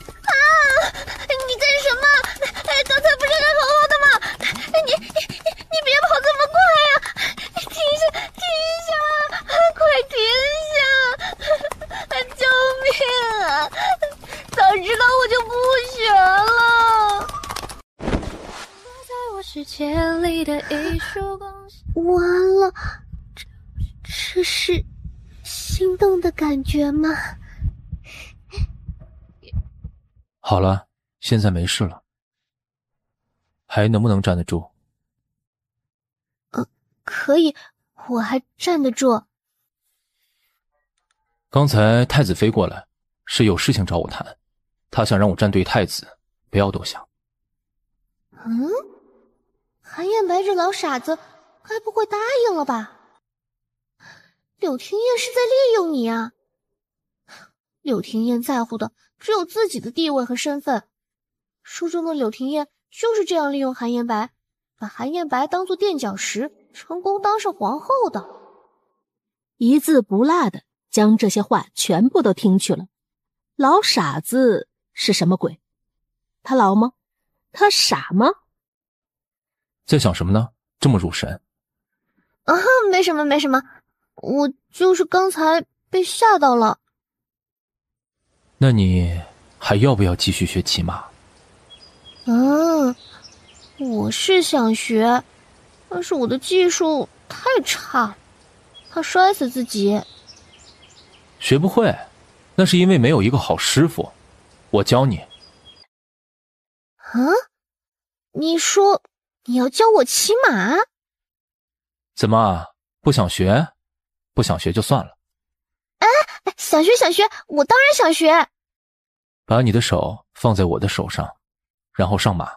你干什么？刚才不是还好好的吗？你别跑这么快呀！停下！快停下！救命啊！早知道我就不学了。完了，这是心动的感觉吗？好了，现在没事了，还能不能站得住？可以，我还站得住。刚才太子妃过来，是有事情找我谈，他想让我站对太子，不要多想。韩彦白这老傻子，该不会答应了吧？柳廷烨是在利用你啊！柳廷烨在乎的只有自己的地位和身份，书中的柳廷烨就是这样利用韩彦白，把韩彦白当作垫脚石，成功当上皇后的。一字不落的将这些话全部都听去了。老傻子是什么鬼？他老吗？他傻吗？在想什么呢？这么入神？没什么没什么，我就是刚才被吓到了。那你还要不要继续学骑马？我是想学，但是我的技术太差，怕摔死自己。学不会，那是因为没有一个好师傅，我教你。你说你要教我骑马？怎么不想学？不想学就算了。想学想学，我当然想学。把你的手放在我的手上，然后上马。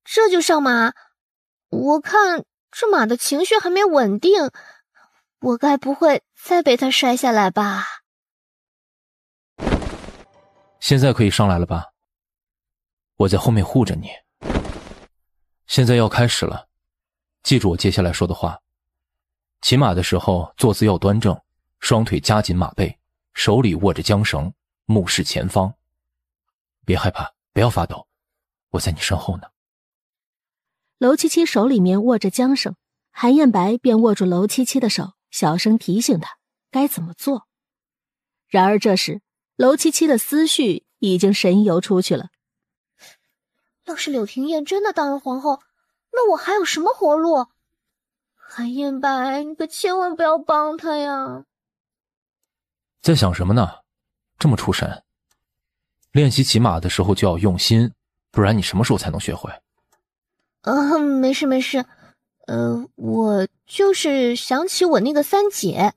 这就上马？我看这马的情绪还没稳定，我该不会再被他摔下来吧？现在可以上来了吧？我在后面护着你。现在要开始了，记住我接下来说的话。骑马的时候坐姿要端正，双腿夹紧马背，手里握着缰绳，目视前方。别害怕，不要发抖，我在你身后呢。娄七七手里面握着缰绳，韩彦白便握住娄七七的手，小声提醒他该怎么做。然而这时娄七七的思绪已经神游出去了。要是柳廷烨真的当了皇后，那我还有什么活路？韩彦白，你可千万不要帮他呀！在想什么呢？这么出神？练习骑马的时候就要用心，不然你什么时候才能学会？没事没事，我就是想起我那个三姐，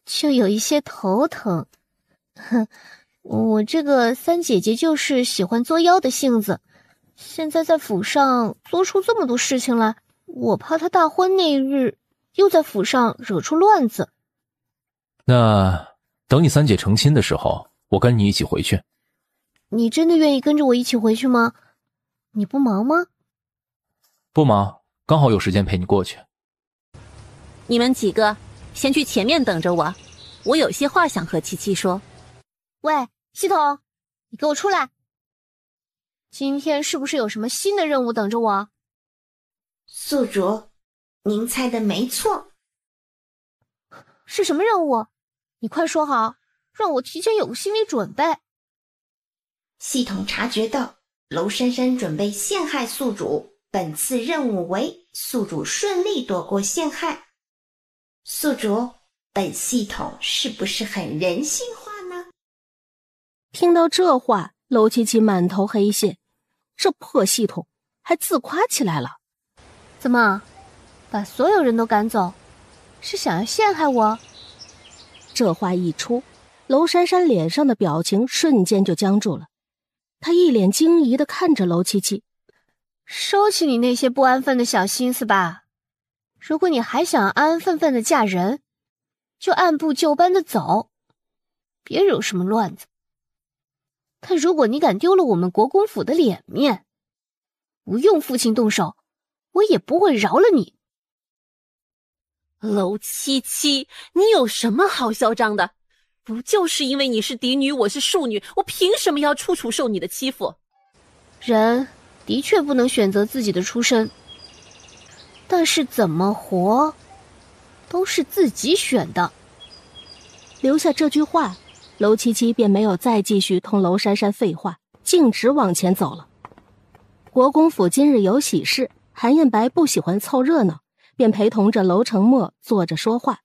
就有一些头疼。我这个三姐姐就是喜欢作妖的性子，现在在府上做出这么多事情来，我怕她大婚那日又在府上惹出乱子。那等你三姐成亲的时候，我跟你一起回去。你真的愿意跟着我一起回去吗？你不忙吗？不忙，刚好有时间陪你过去。你们几个先去前面等着我，我有些话想和七七说。喂，系统，你给我出来！今天是不是有什么新的任务等着我？宿主，您猜的没错。是什么任务？你快说好，让我提前有个心理准备。系统察觉到娄珊珊准备陷害宿主，本次任务为宿主顺利躲过陷害。宿主，本系统是不是很人性化呢？听到这话，娄七七满头黑线，这破系统还自夸起来了。怎么，把所有人都赶走，是想要陷害我？这话一出，娄珊珊脸上的表情瞬间就僵住了。她一脸惊疑地看着娄七七，收起你那些不安分的小心思吧。如果你还想安安分分的嫁人，就按部就班的走，别惹什么乱子。但如果你敢丢了我们国公府的脸面，不用父亲动手，我也不会饶了你。娄七七，你有什么好嚣张的？不就是因为你是嫡女，我是庶女，我凭什么要处处受你的欺负？人的确不能选择自己的出身，但是怎么活，都是自己选的。留下这句话，娄七七便没有再继续同娄珊珊废话，径直往前走了。国公府今日有喜事，韩彦白不喜欢凑热闹，便陪同着娄承墨坐着说话。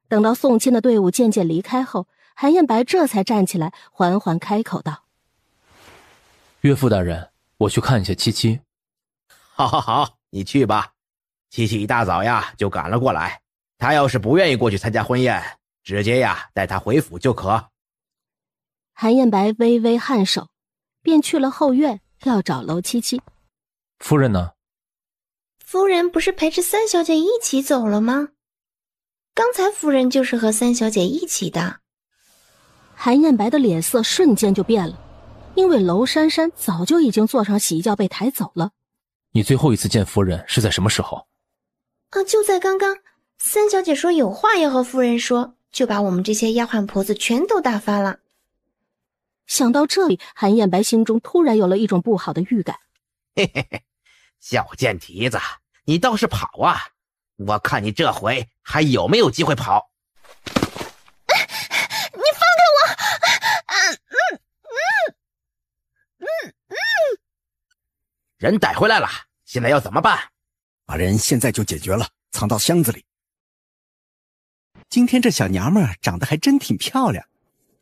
等到送亲的队伍渐渐离开后，韩彦白这才站起来，缓缓开口道：岳父大人，我去看一下七七。好好好，你去吧。七七一大早呀就赶了过来，他要是不愿意过去参加婚宴，直接呀带他回府就可。韩彦白微微颔首，便去了后院，要找娄七七。夫人呢？夫人不是陪着三小姐一起走了吗？刚才夫人就是和三小姐一起的。韩彦白的脸色瞬间就变了，因为娄珊珊早就已经坐上喜轿被抬走了。你最后一次见夫人是在什么时候？就在刚刚。三小姐说有话要和夫人说，就把我们这些丫鬟婆子全都打发了。想到这里，韩彦白心中突然有了一种不好的预感。嘿嘿嘿，小贱蹄子，你倒是跑啊！我看你这回还有没有机会跑？你放开我！人逮回来了，现在要怎么办？把人现在就解决了，藏到箱子里。今天这小娘们儿长得还真挺漂亮，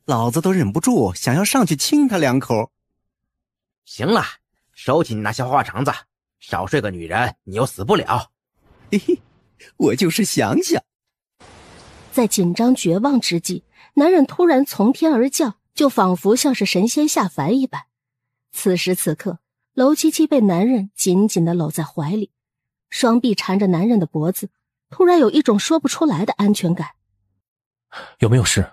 老子都忍不住想要上去亲她2口。行了，收起你那小花肠子，少睡个女人你又死不了。嘿嘿，我就是想想。在紧张绝望之际，男人突然从天而降，就仿佛像是神仙下凡一般。此时此刻，娄七七被男人紧紧地搂在怀里，双臂缠着男人的脖子，突然有一种说不出来的安全感。有没有事？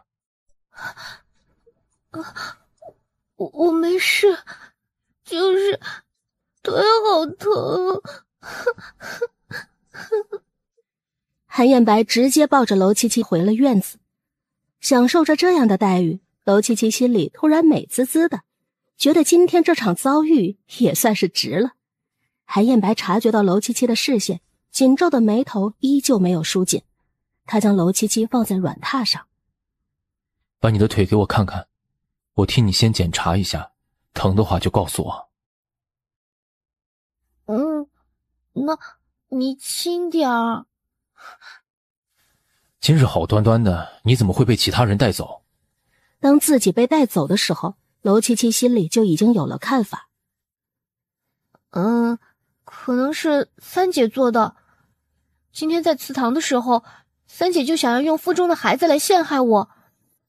我没事，就是腿好疼。韩彦白直接抱着娄七七回了院子，享受着这样的待遇，娄七七心里突然美滋滋的，觉得今天这场遭遇也算是值了。韩彦白察觉到娄七七的视线，紧皱的眉头依旧没有舒紧，他将娄七七放在软榻上。把你的腿给我看看，我替你先检查一下，疼的话就告诉我。那你轻点儿。今日好端端的，你怎么会被其他人带走？当自己被带走的时候，娄七七心里就已经有了看法。可能是三姐做的。今天在祠堂的时候，三姐就想要用腹中的孩子来陷害我，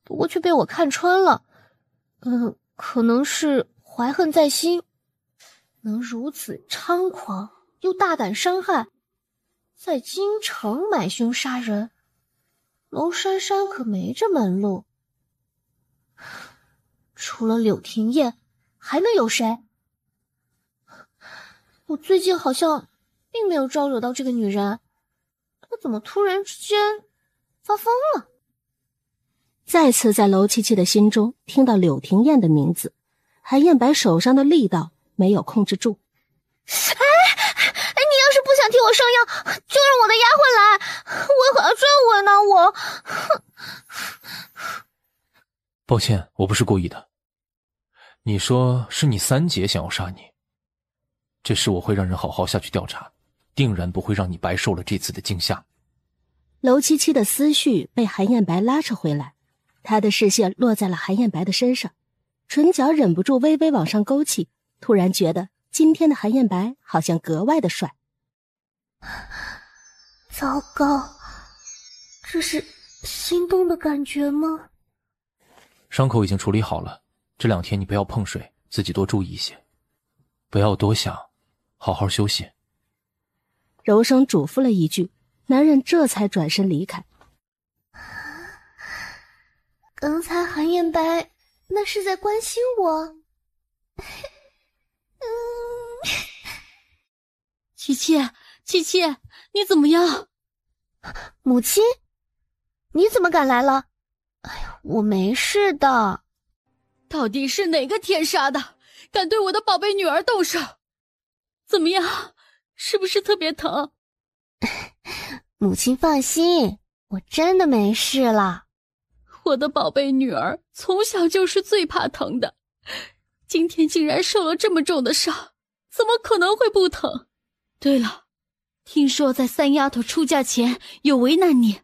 不过却被我看穿了。可能是怀恨在心，能如此猖狂又大胆伤害，在京城买凶杀人，娄珊珊可没这门路。除了柳廷燕，还能有谁？我最近好像并没有招惹到这个女人，她怎么突然之间发疯了？再次在娄七七的心中听到柳廷燕的名字，韩彦白手上的力道没有控制住。你要是不想替我上药，就让我的丫鬟来，为何要这样为难我？抱歉，我不是故意的。你说是你三姐想要杀你，这事我会让人好好下去调查，定然不会让你白受了这次的惊吓。娄七七的思绪被韩彦白拉扯回来，他的视线落在了韩彦白的身上，唇角忍不住微微往上勾起，突然觉得今天的韩彦白好像格外的帅。糟糕，这是心动的感觉吗？伤口已经处理好了，这2天你不要碰水，自己多注意一些，不要多想，好好休息。柔声嘱咐了一句，男人这才转身离开。刚才韩彦白那是在关心我。七七，七七，你怎么样？母亲，你怎么敢来了？哎呀，我没事的。到底是哪个天杀的，敢对我的宝贝女儿动手？怎么样，是不是特别疼？母亲放心，我真的没事了。我的宝贝女儿从小就是最怕疼的，今天竟然受了这么重的伤，怎么可能会不疼？对了，听说在三丫头出嫁前有为难你，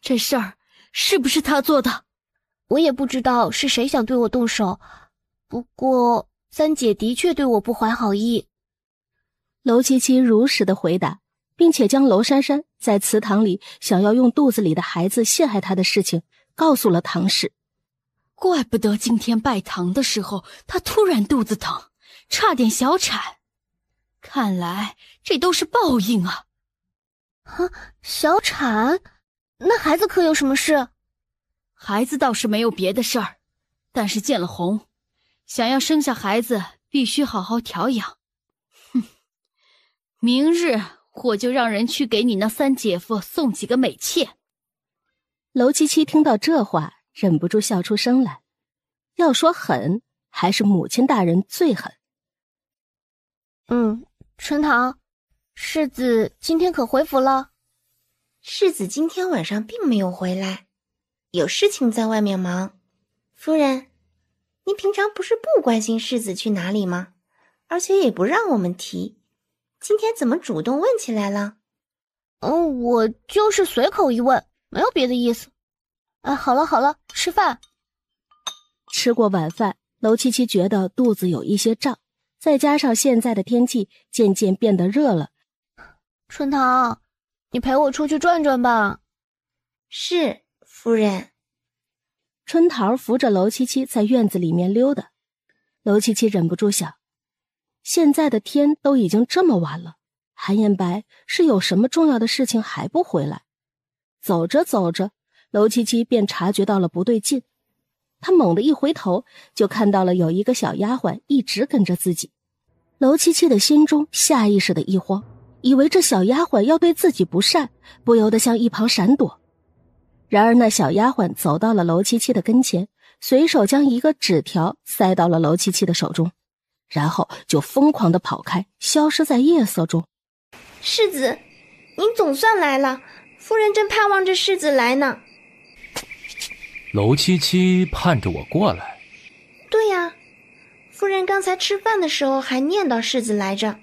这事儿是不是她做的？我也不知道是谁想对我动手，不过三姐的确对我不怀好意。娄七七如实的回答，并且将娄珊珊在祠堂里想要用肚子里的孩子陷害她的事情告诉了唐氏。怪不得今天拜堂的时候她突然肚子疼，差点小产，看来这都是报应啊。小产？那孩子可有什么事？孩子倒是没有别的事儿，但是见了红，想要生下孩子必须好好调养。明日我就让人去给你那三姐夫送几个美妾。娄七七听到这话，忍不住笑出声来。要说狠，还是母亲大人最狠。春堂，世子今天可回府了？世子今天晚上并没有回来，有事情在外面忙。夫人，您平常不是不关心世子去哪里吗？而且也不让我们提，今天怎么主动问起来了？我就是随口一问，没有别的意思。好了，吃饭。吃过晚饭，娄七七觉得肚子有一些胀，再加上现在的天气渐渐变得热了。春堂，你陪我出去转转吧。是，夫人。春桃扶着娄七七在院子里面溜达，娄七七忍不住想，现在的天都已经这么晚了，韩彦白是有什么重要的事情还不回来？走着走着，娄七七便察觉到了不对劲，他猛地一回头，就看到了有一个小丫鬟一直跟着自己。娄七七的心中下意识的一慌，以为这小丫鬟要对自己不善，不由得向一旁闪躲。然而那小丫鬟走到了娄七七的跟前，随手将一个纸条塞到了娄七七的手中，然后就疯狂地跑开，消失在夜色中。世子，您总算来了，夫人正盼望着世子来呢。娄七七盼着我过来？对呀，夫人刚才吃饭的时候还念叨世子来着。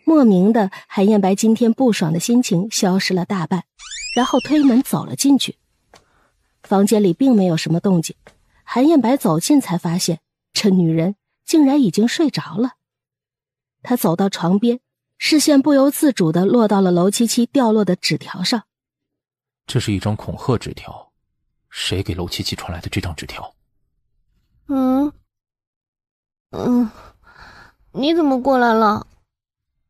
莫名的，韩彦白今天不爽的心情消失了大半，然后推门走了进去。房间里并没有什么动静，韩彦白走近才发现，这女人竟然已经睡着了。他走到床边，视线不由自主地落到了娄七七掉落的纸条上。这是一张恐吓纸条，谁给娄七七传来的这张纸条？你怎么过来了？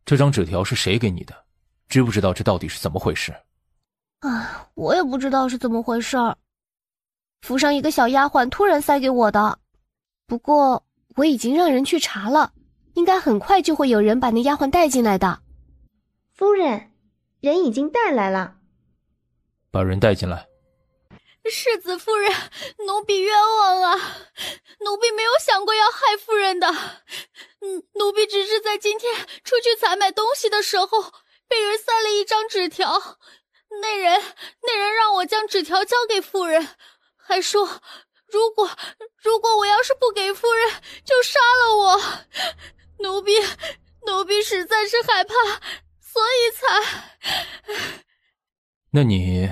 这张纸条是谁给你的？知不知道这到底是怎么回事？我也不知道是怎么回事儿。府上一个小丫鬟突然塞给我的，不过我已经让人去查了，应该很快就会有人把那丫鬟带进来的。夫人，人已经带来了。把人带进来。世子夫人，奴婢冤枉啊！奴婢没有想过要害夫人的。奴婢只是在今天出去采买东西的时候，被人塞了一张纸条。那人让我将纸条交给夫人，还说如果我要是不给夫人，就杀了我。奴婢实在是害怕，所以才……那你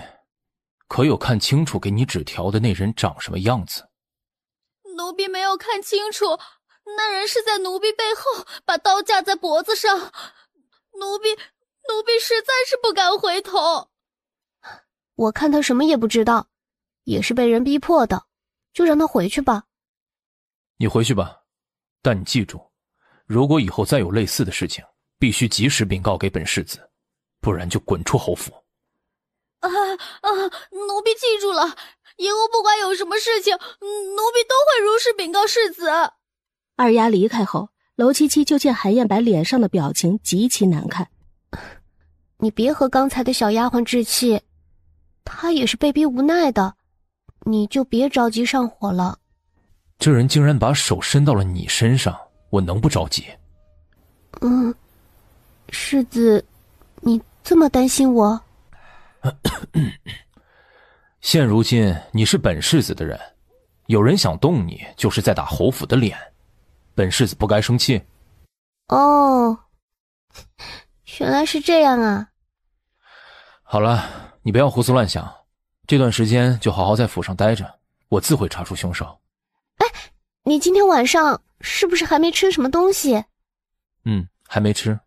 可有看清楚给你纸条的那人长什么样子？奴婢没有看清楚，那人是在奴婢背后把刀架在脖子上，奴婢实在是不敢回头。我看他什么也不知道，也是被人逼迫的，就让他回去吧。你回去吧，但你记住，如果以后再有类似的事情，必须及时禀告给本世子，不然就滚出侯府。奴婢记住了，以后不管有什么事情，奴婢都会如实禀告世子。二丫离开后，娄七七就见韩彦白脸上的表情极其难看。你别和刚才的小丫鬟置气，她也是被逼无奈的，你就别着急上火了。这人竟然把手伸到了你身上，我能不着急？世子，你这么担心我？现如今你是本世子的人，有人想动你，就是在打侯府的脸，本世子不该生气。哦，原来是这样啊。好了，你不要胡思乱想，这段时间就好好在府上待着，我自会查出凶手。哎，你今天晚上是不是还没吃什么东西？还没吃。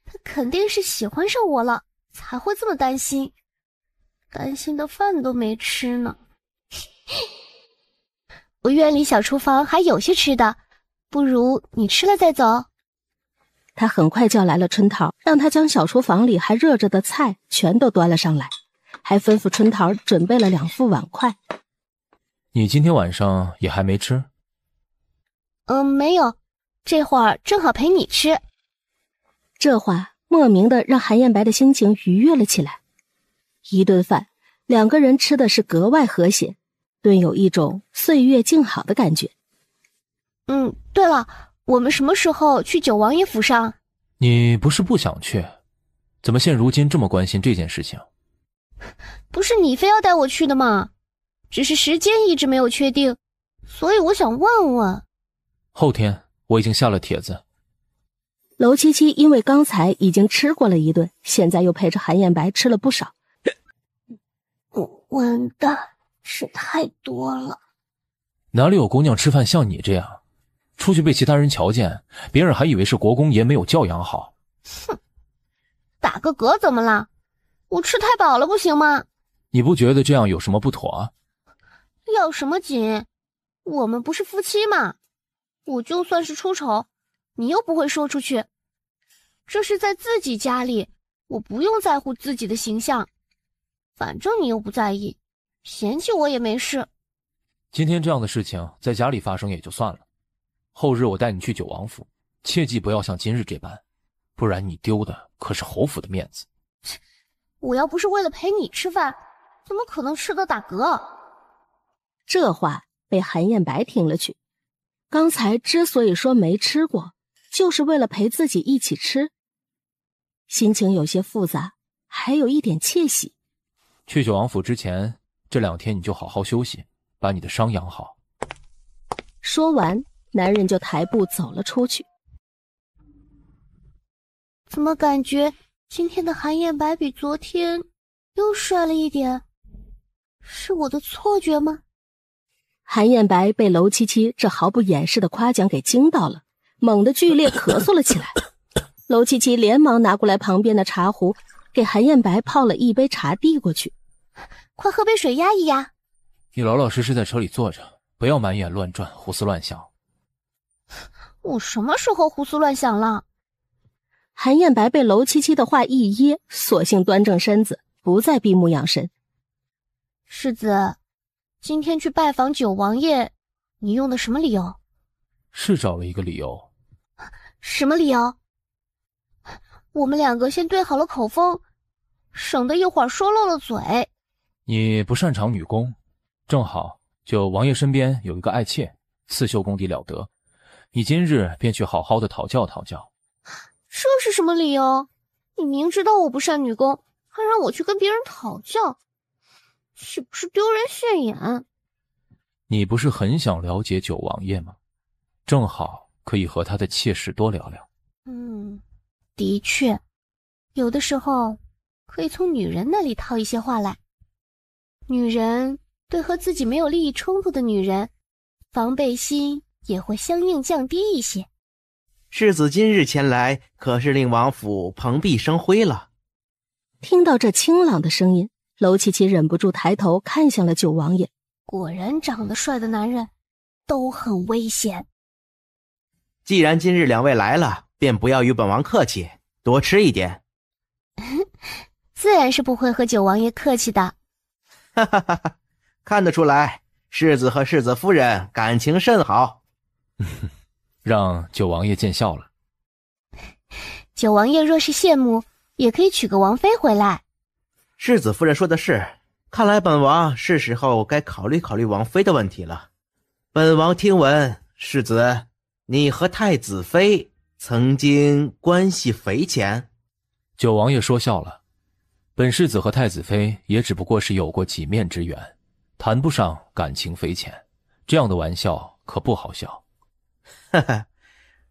他肯定是喜欢上我了，才会这么担心，担心的饭都没吃呢。我院里小厨房还有些吃的，不如你吃了再走。他很快叫来了春桃，让他将小厨房里还热着的菜全都端了上来，还吩咐春桃准备了2副碗筷。你今天晚上也还没吃？没有，这会儿正好陪你吃。这话莫名的让韩彦白的心情愉悦了起来。一顿饭，2个人吃的是格外和谐，顿有一种岁月静好的感觉。对了，我们什么时候去九王爷府上？你不是不想去，怎么现如今这么关心这件事情？不是你非要带我去的吗？只是时间一直没有确定，所以我想问问。后天我已经下了帖子。娄七七因为刚才已经吃过了一顿，现在又陪着韩彦白吃了不少。完蛋，吃太多了。哪里有姑娘吃饭像你这样，出去被其他人瞧见，别人还以为是国公爷没有教养好。哼，打个嗝怎么了？我吃太饱了不行吗？你不觉得这样有什么不妥啊？要什么紧？我们不是夫妻吗？我就算是出丑，你又不会说出去。这是在自己家里，我不用在乎自己的形象。反正你又不在意，嫌弃我也没事。今天这样的事情在家里发生也就算了，后日我带你去九王府，切记不要像今日这般，不然你丢的可是侯府的面子。我要不是为了陪你吃饭，怎么可能吃得打嗝？这话被韩彦白听了去。刚才之所以说没吃过，就是为了陪自己一起吃，心情有些复杂，还有一点窃喜。去九王府之前，这2天你就好好休息，把你的伤养好。说完，男人就抬步走了出去。怎么感觉今天的韩彦白比昨天又帅了一点？是我的错觉吗？韩彦白被娄七七这毫不掩饰的夸奖给惊到了，猛地剧烈咳嗽了起来。娄七七连忙拿过来旁边的茶壶，给韩彦白泡了一杯茶递过去。快喝杯水压一压。你老老实实在车里坐着，不要满眼乱转，胡思乱想。我什么时候胡思乱想了？韩彦白被娄七七的话一噎，索性端正身子，不再闭目养神。世子，今天去拜访九王爷，你用的什么理由？是找了一个理由。什么理由？我们2个先对好了口风，省得一会儿说漏了嘴。你不擅长女工，正好九王爷身边有一个爱妾，刺绣功底了得，你今日便去好好的讨教讨教。这是什么理由？你明知道我不善女工，还让我去跟别人讨教，岂不是丢人现眼？你不是很想了解九王爷吗？正好可以和他的妾室多聊聊。的确，有的时候可以从女人那里套一些话来。女人对和自己没有利益冲突的女人，防备心也会相应降低一些。世子今日前来，可是令王府蓬荜生辉了。听到这清朗的声音，娄七七忍不住抬头看向了九王爷。果然长得帅的男人都很危险。既然今日2位来了，便不要与本王客气，多吃一点。自然是不会和九王爷客气的。哈哈哈哈，看得出来，世子和世子夫人感情甚好。让九王爷见笑了。九王爷若是羡慕，也可以娶个王妃回来。世子夫人说的是，看来本王是时候该考虑考虑王妃的问题了。本王听闻，世子，你和太子妃曾经关系匪浅。九王爷说笑了，本世子和太子妃也只不过是有过几面之缘，谈不上感情匪浅，这样的玩笑可不好笑。哈哈，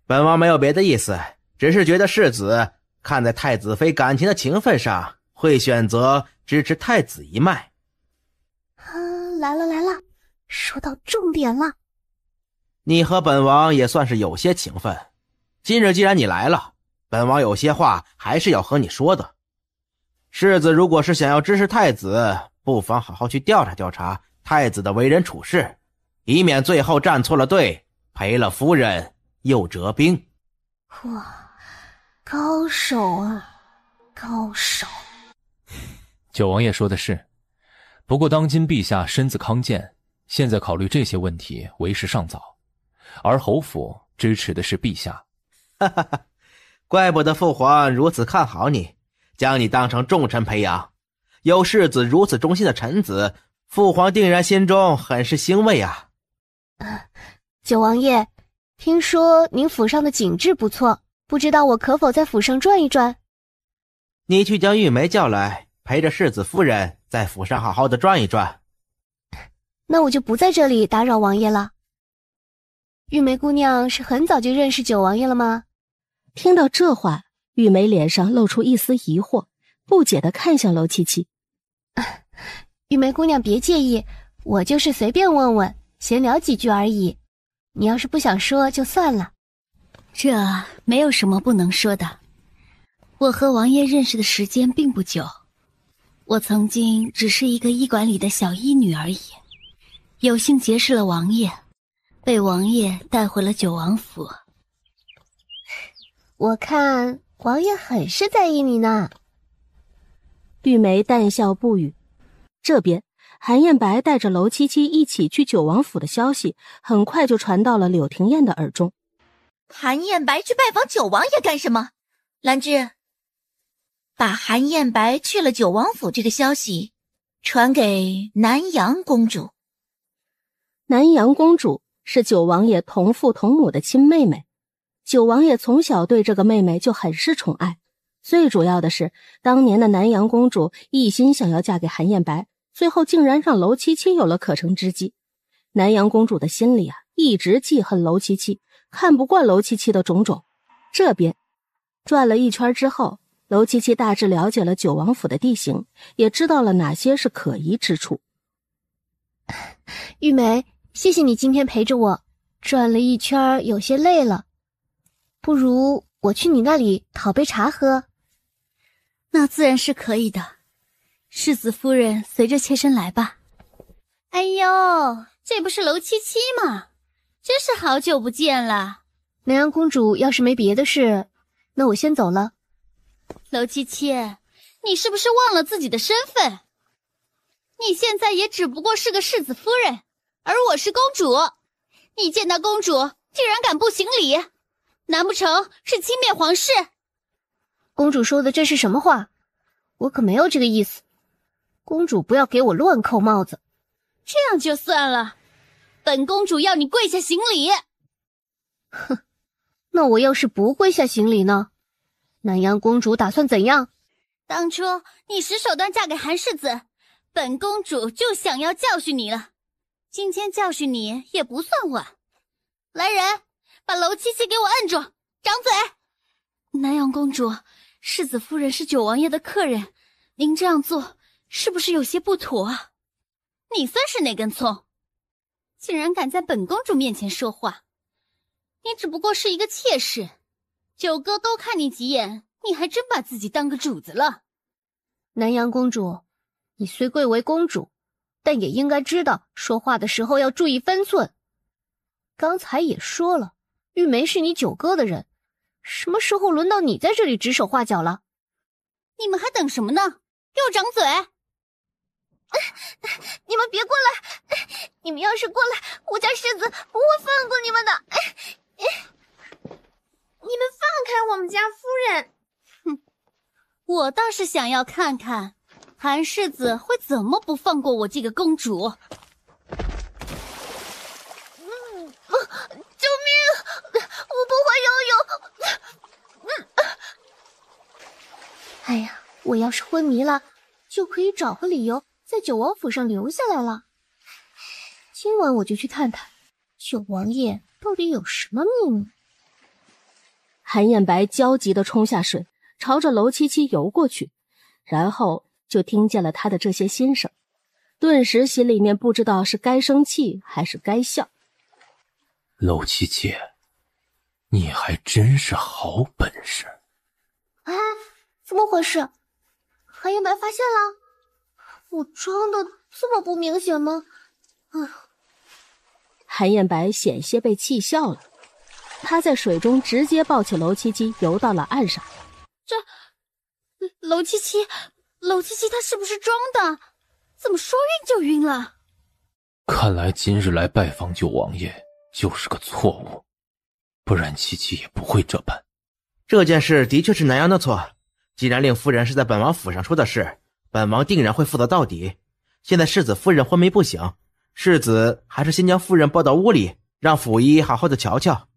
本王没有别的意思，只是觉得世子看在太子妃感情的情分上，会选择支持太子一脉。来了，说到重点了。你和本王也算是有些情分，今日既然你来了，本王有些话还是要和你说的。世子如果是想要支持太子，不妨好好去调查调查太子的为人处事，以免最后站错了队，赔了夫人又折兵。哇，高手啊，高手！九王爷说的是，不过当今陛下身子康健，现在考虑这些问题为时尚早，而侯府支持的是陛下。哈哈哈，怪不得父皇如此看好你，将你当成重臣培养。有世子如此忠心的臣子，父皇定然心中很是欣慰啊。九王爷，听说您府上的景致不错，不知道我可否在府上转一转？你去将玉梅叫来，陪着世子夫人在府上好好的转一转。那我就不在这里打扰王爷了。玉梅姑娘是很早就认识九王爷了吗？听到这话，玉梅脸上露出一丝疑惑，不解地看向楼七七。玉梅姑娘别介意，我就是随便问问，闲聊几句而已。你要是不想说就算了。这没有什么不能说的。我和王爷认识的时间并不久，我曾经只是一个医馆里的小医女而已，有幸结识了王爷，被王爷带回了九王府。我看王爷很是在意你呢。玉梅淡笑不语。这边韩燕白带着楼七七一起去九王府的消息很快就传到了柳廷燕的耳中。韩燕白去拜访九王爷干什么？兰芝，把韩燕白去了九王府这个消息传给南阳公主。南阳公主是九王爷同父同母的亲妹妹，九王爷从小对这个妹妹就很是宠爱，最主要的是当年的南阳公主一心想要嫁给韩燕白，最后竟然让楼七七有了可乘之机。南阳公主的心里一直记恨楼七七，看不惯楼七七的种种。这边转了一圈之后，楼七七大致了解了九王府的地形，也知道了哪些是可疑之处。玉梅，谢谢你今天陪着我，转了一圈有些累了，不如我去你那里讨杯茶喝。那自然是可以的，世子夫人随着妾身来吧。哎呦，这不是楼七七吗？真是好久不见了。南阳公主要是没别的事，那我先走了。楼七七，你是不是忘了自己的身份？你现在也只不过是个世子夫人，而我是公主。你见到公主竟然敢不行礼，难不成是轻蔑皇室？公主说的这是什么话？我可没有这个意思。公主不要给我乱扣帽子。这样就算了，本公主要你跪下行礼。哼，那我要是不跪下行礼呢？南阳公主打算怎样？当初你使手段嫁给韩世子，本公主就想要教训你了。今天教训你也不算晚。来人，把楼七七给我摁住，掌嘴！南阳公主，世子夫人是九王爷的客人，您这样做是不是有些不妥啊？你算是哪根葱？竟然敢在本公主面前说话！你只不过是一个妾室，九哥都看你几眼，你还真把自己当个主子了。南阳公主，你虽贵为公主，但也应该知道说话的时候要注意分寸。刚才也说了，玉梅是你九哥的人，什么时候轮到你在这里指手画脚了？你们还等什么呢？给我掌嘴！你们别过来！你们要是过来，我家世子不会放过你们的！你们放开我们家夫人！哼，我倒是想要看看韩世子会怎么不放过我这个公主。救命！我不会游泳。哎呀，我要是昏迷了，就可以找个理由在九王府上留下来了。今晚我就去探探九王爷到底有什么秘密。韩燕白焦急地冲下水，朝着楼七七游过去，然后就听见了他的这些心声，顿时心里面不知道是该生气还是该笑。楼七七，你还真是好本事。哎，怎么回事？韩燕白发现了？我装的这么不明显吗？韩燕白险些被气笑了，他在水中直接抱起楼七七游到了岸上。楼七七他是不是装的？怎么说晕就晕了？看来今日来拜访九王爷就是个错误，不然七七也不会这般。这件事的确是南阳的错，既然令夫人是在本王府上出的事，本王定然会负责到底。现在世子夫人昏迷不醒，世子还是先将夫人抱到屋里，让府医好好的瞧瞧。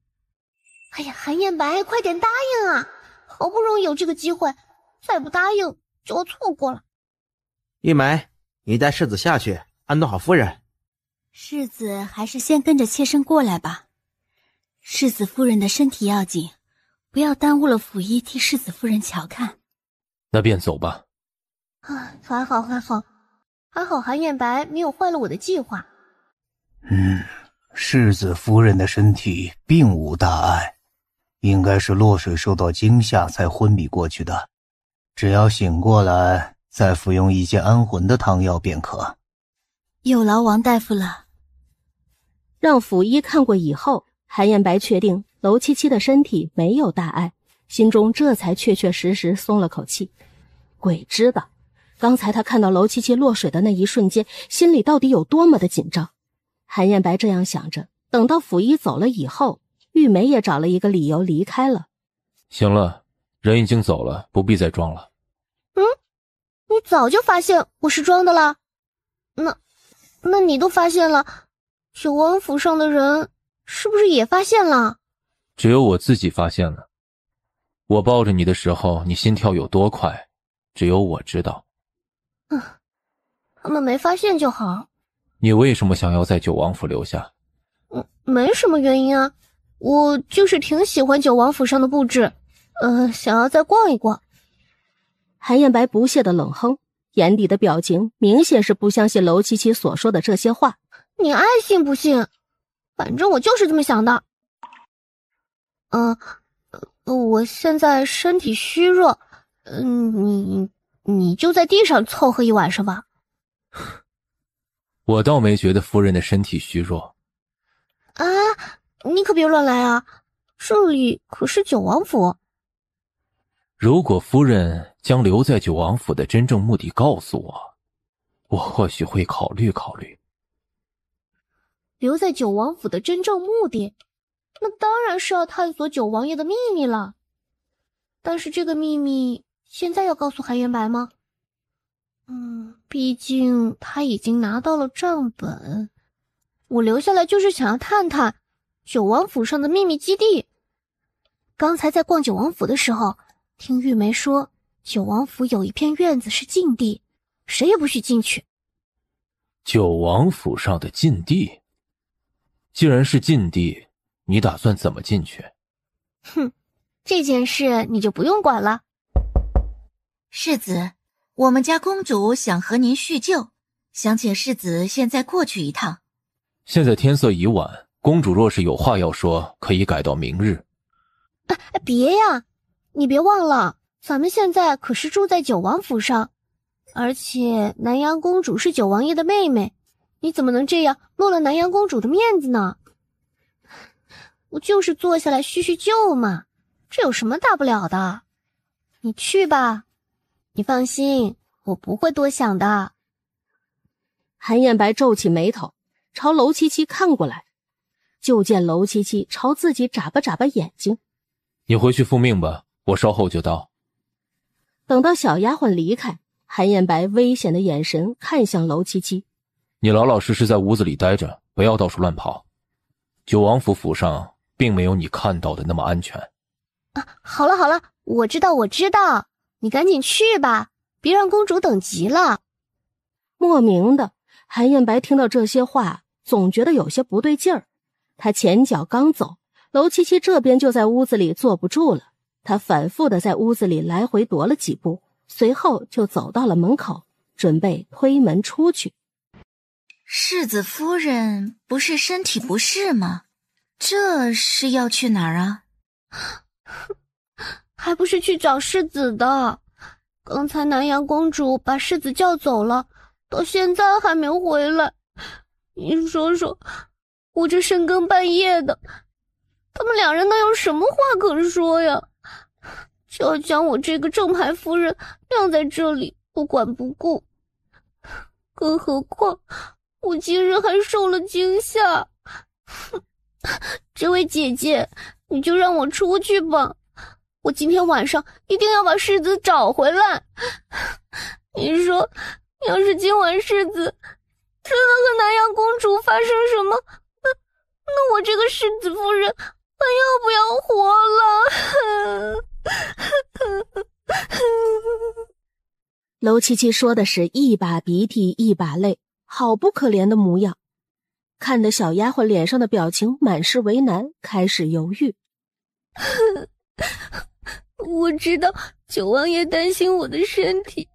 哎呀，韩燕白，快点答应啊！好不容易有这个机会，再不答应就要错过了。玉梅，你带世子下去安顿好夫人。世子还是先跟着妾身过来吧，世子夫人的身体要紧，不要耽误了府医替世子夫人瞧看。那便走吧。还好韩燕白没有坏了我的计划。世子夫人的身体并无大碍，应该是落水受到惊吓才昏迷过去的，只要醒过来再服用一些安魂的汤药便可。有劳王大夫了。让府医看过以后，韩燕白确定楼七七的身体没有大碍，心中这才确确实实松了口气。鬼知道刚才他看到楼七七落水的那一瞬间，心里到底有多么的紧张。韩燕白这样想着，等到府医走了以后，玉梅也找了一个理由离开了。行了，人已经走了，不必再装了。你早就发现我是装的了？那你都发现了，九王府上的人是不是也发现了？只有我自己发现了。我抱着你的时候，你心跳有多快，只有我知道。他们没发现就好。你为什么想要在九王府留下？没什么原因啊，我就是挺喜欢九王府上的布置，想要再逛一逛。韩燕白不屑的冷哼，眼底的表情明显是不相信楼七七所说的这些话。你爱信不信，反正我就是这么想的。我现在身体虚弱，你就在地上凑合一晚上吧。我倒没觉得夫人的身体虚弱。你可别乱来啊，这里可是九王府。如果夫人将留在九王府的真正目的告诉我，我或许会考虑考虑。留在九王府的真正目的，那当然是要探索九王爷的秘密了。但是这个秘密现在要告诉韩燕白吗？毕竟他已经拿到了账本，我留下来就是想要探探九王府上的秘密基地。刚才在逛九王府的时候，听玉梅说九王府有一片院子是禁地，谁也不许进去。九王府上的禁地？既然是禁地，你打算怎么进去？这件事你就不用管了。世子，我们家公主想和您叙旧，想请世子现在过去一趟。现在天色已晚，公主若是有话要说，可以改到明日。别呀，你别忘了，咱们现在可是住在九王府上，而且南阳公主是九王爷的妹妹，你怎么能这样落了南阳公主的面子呢？我就是坐下来叙叙旧嘛，这有什么大不了的？你去吧，你放心，我不会多想的。韩燕白皱起眉头，朝楼七七看过来，就见楼七七朝自己眨巴眨巴眼睛。你回去复命吧，我稍后就到。等到小丫鬟离开，韩燕白危险的眼神看向楼七七。你老老实实在屋子里待着，不要到处乱跑。九王府府上并没有你看到的那么安全。好了，我知道，你赶紧去吧，别让公主等急了。莫名的，韩燕白听到这些话，总觉得有些不对劲儿。他前脚刚走，娄七七这边就在屋子里坐不住了，她反复的在屋子里来回踱了几步，随后就走到了门口，准备推门出去。世子夫人不是身体不适吗？这是要去哪儿啊？还不是去找世子的。刚才南阳公主把世子叫走了，到现在还没回来。你说说，我这深更半夜的，他们两人能有什么话可说呀？就要将我这个正牌夫人晾在这里不管不顾。更何况我今日还受了惊吓。这位姐姐，你就让我出去吧，我今天晚上一定要把世子找回来。你说，要是今晚世子真的和南阳公主发生什么，那我这个世子夫人还要不要活了？娄七七说的是一把鼻涕一把泪，好不可怜的模样，看得小丫鬟脸上的表情满是为难，开始犹豫。我知道九王爷担心我的身体，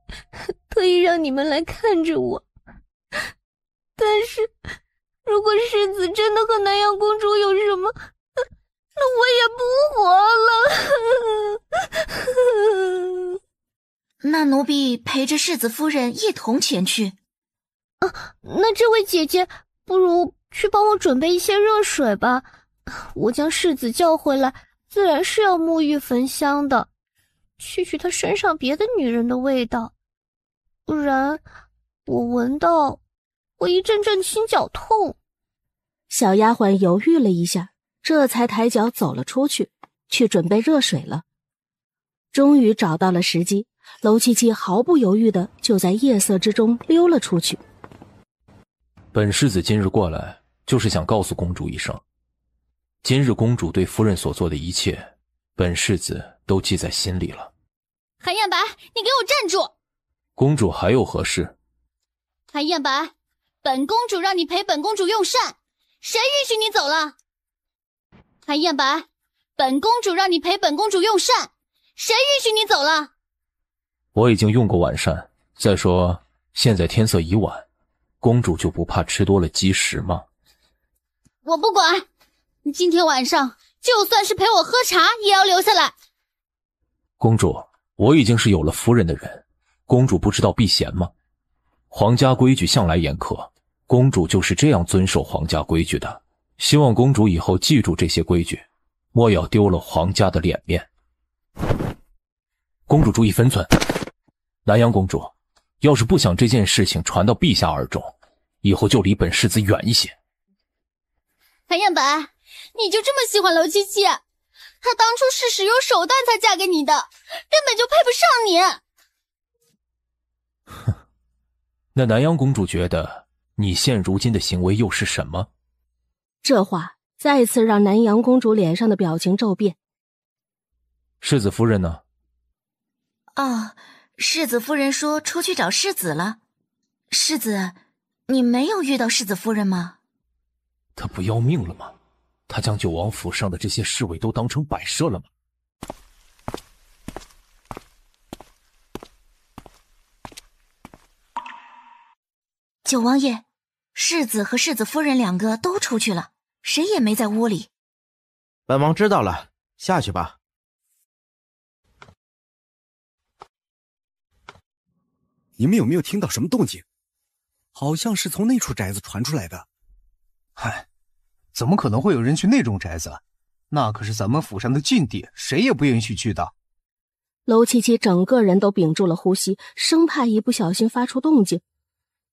特意让你们来看着我。但是如果世子真的和南阳公主有什么，那我也不活了。那奴婢陪着世子夫人一同前去。那这位姐姐，不如去帮我准备一些热水吧。我将世子叫回来，自然是要沐浴焚香的，去他身上别的女人的味道，不然我闻到我一阵阵心绞痛。小丫鬟犹豫了一下，这才抬脚走了出去，去准备热水了。终于找到了时机，娄七七毫不犹豫的就在夜色之中溜了出去。本世子今日过来，就是想告诉公主一声，今日公主对夫人所做的一切，本世子都记在心里了。韩燕白，你给我站住！公主还有何事？韩燕白，本公主让你陪本公主用膳，谁允许你走了？韩燕白，本公主让你陪本公主用膳，谁允许你走了？我已经用过晚膳，再说现在天色已晚，公主就不怕吃多了积食吗？我不管，你今天晚上就算是陪我喝茶也要留下来。公主，我已经是有了夫人的人，公主不知道避嫌吗？皇家规矩向来严苛，公主就是这样遵守皇家规矩的，希望公主以后记住这些规矩，莫要丢了皇家的脸面。公主注意分寸，南阳公主，要是不想这件事情传到陛下耳中，以后就离本世子远一些。韩燕白，你就这么喜欢娄七七？她当初是使用手段才嫁给你的，根本就配不上你。哼，那南阳公主觉得你现如今的行为又是什么？这话再次让南阳公主脸上的表情骤变。世子夫人呢？世子夫人说出去找世子了。世子，你没有遇到世子夫人吗？她不要命了吗？她将九王府上的这些侍卫都当成摆设了吗？九王爷，世子和世子夫人两个都出去了，谁也没在屋里。本王知道了，下去吧。你们有没有听到什么动静？好像是从那处宅子传出来的。嗨，怎么可能会有人去那种宅子？那可是咱们府上的禁地，谁也不允许去的。娄七七整个人都屏住了呼吸，生怕一不小心发出动静。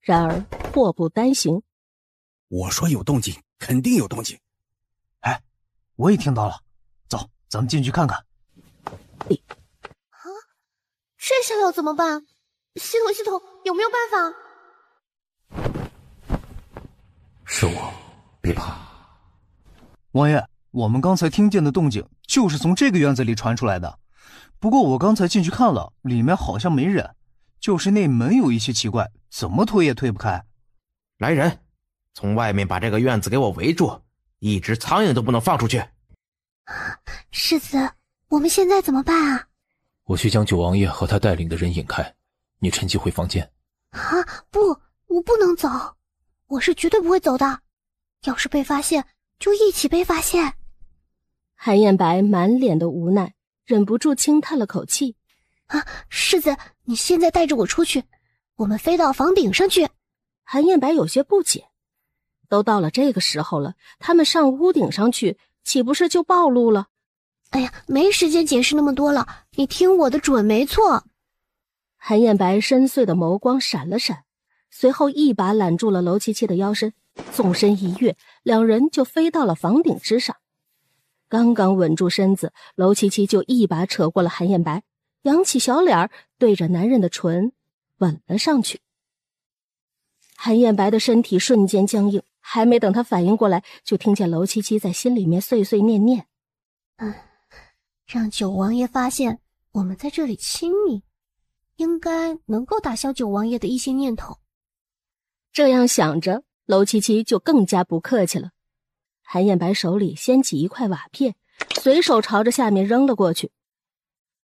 然而祸不单行，我说有动静，肯定有动静。哎，我也听到了，走，咱们进去看看。这下要怎么办？系统，有没有办法？是我，别怕。王爷，我们刚才听见的动静就是从这个院子里传出来的。不过我刚才进去看了，里面好像没人，就是那门有一些奇怪，怎么推也推不开。来人，从外面把这个院子给我围住，一只苍蝇都不能放出去。世子，我们现在怎么办啊？我去将九王爷和他带领的人引开，你趁机回房间。啊，不，我不能走，我是绝对不会走的。要是被发现，就一起被发现。韩彦白满脸的无奈，忍不住轻叹了口气。啊，世子，你现在带着我出去，我们飞到房顶上去。韩彦白有些不解，都到了这个时候了，他们上屋顶上去，岂不是就暴露了？哎呀，没时间解释那么多了，你听我的准没错。韩彦白深邃的眸光闪了闪，随后一把揽住了娄七七的腰身，纵身一跃，两人就飞到了房顶之上。刚刚稳住身子，娄七七就一把扯过了韩彦白，扬起小脸对着男人的唇吻了上去。韩彦白的身体瞬间僵硬，还没等他反应过来，就听见娄七七在心里面碎碎念念：让九王爷发现我们在这里亲密，应该能够打消九王爷的一些念头。这样想着，娄七七就更加不客气了。韩彦白手里掀起一块瓦片，随手朝着下面扔了过去，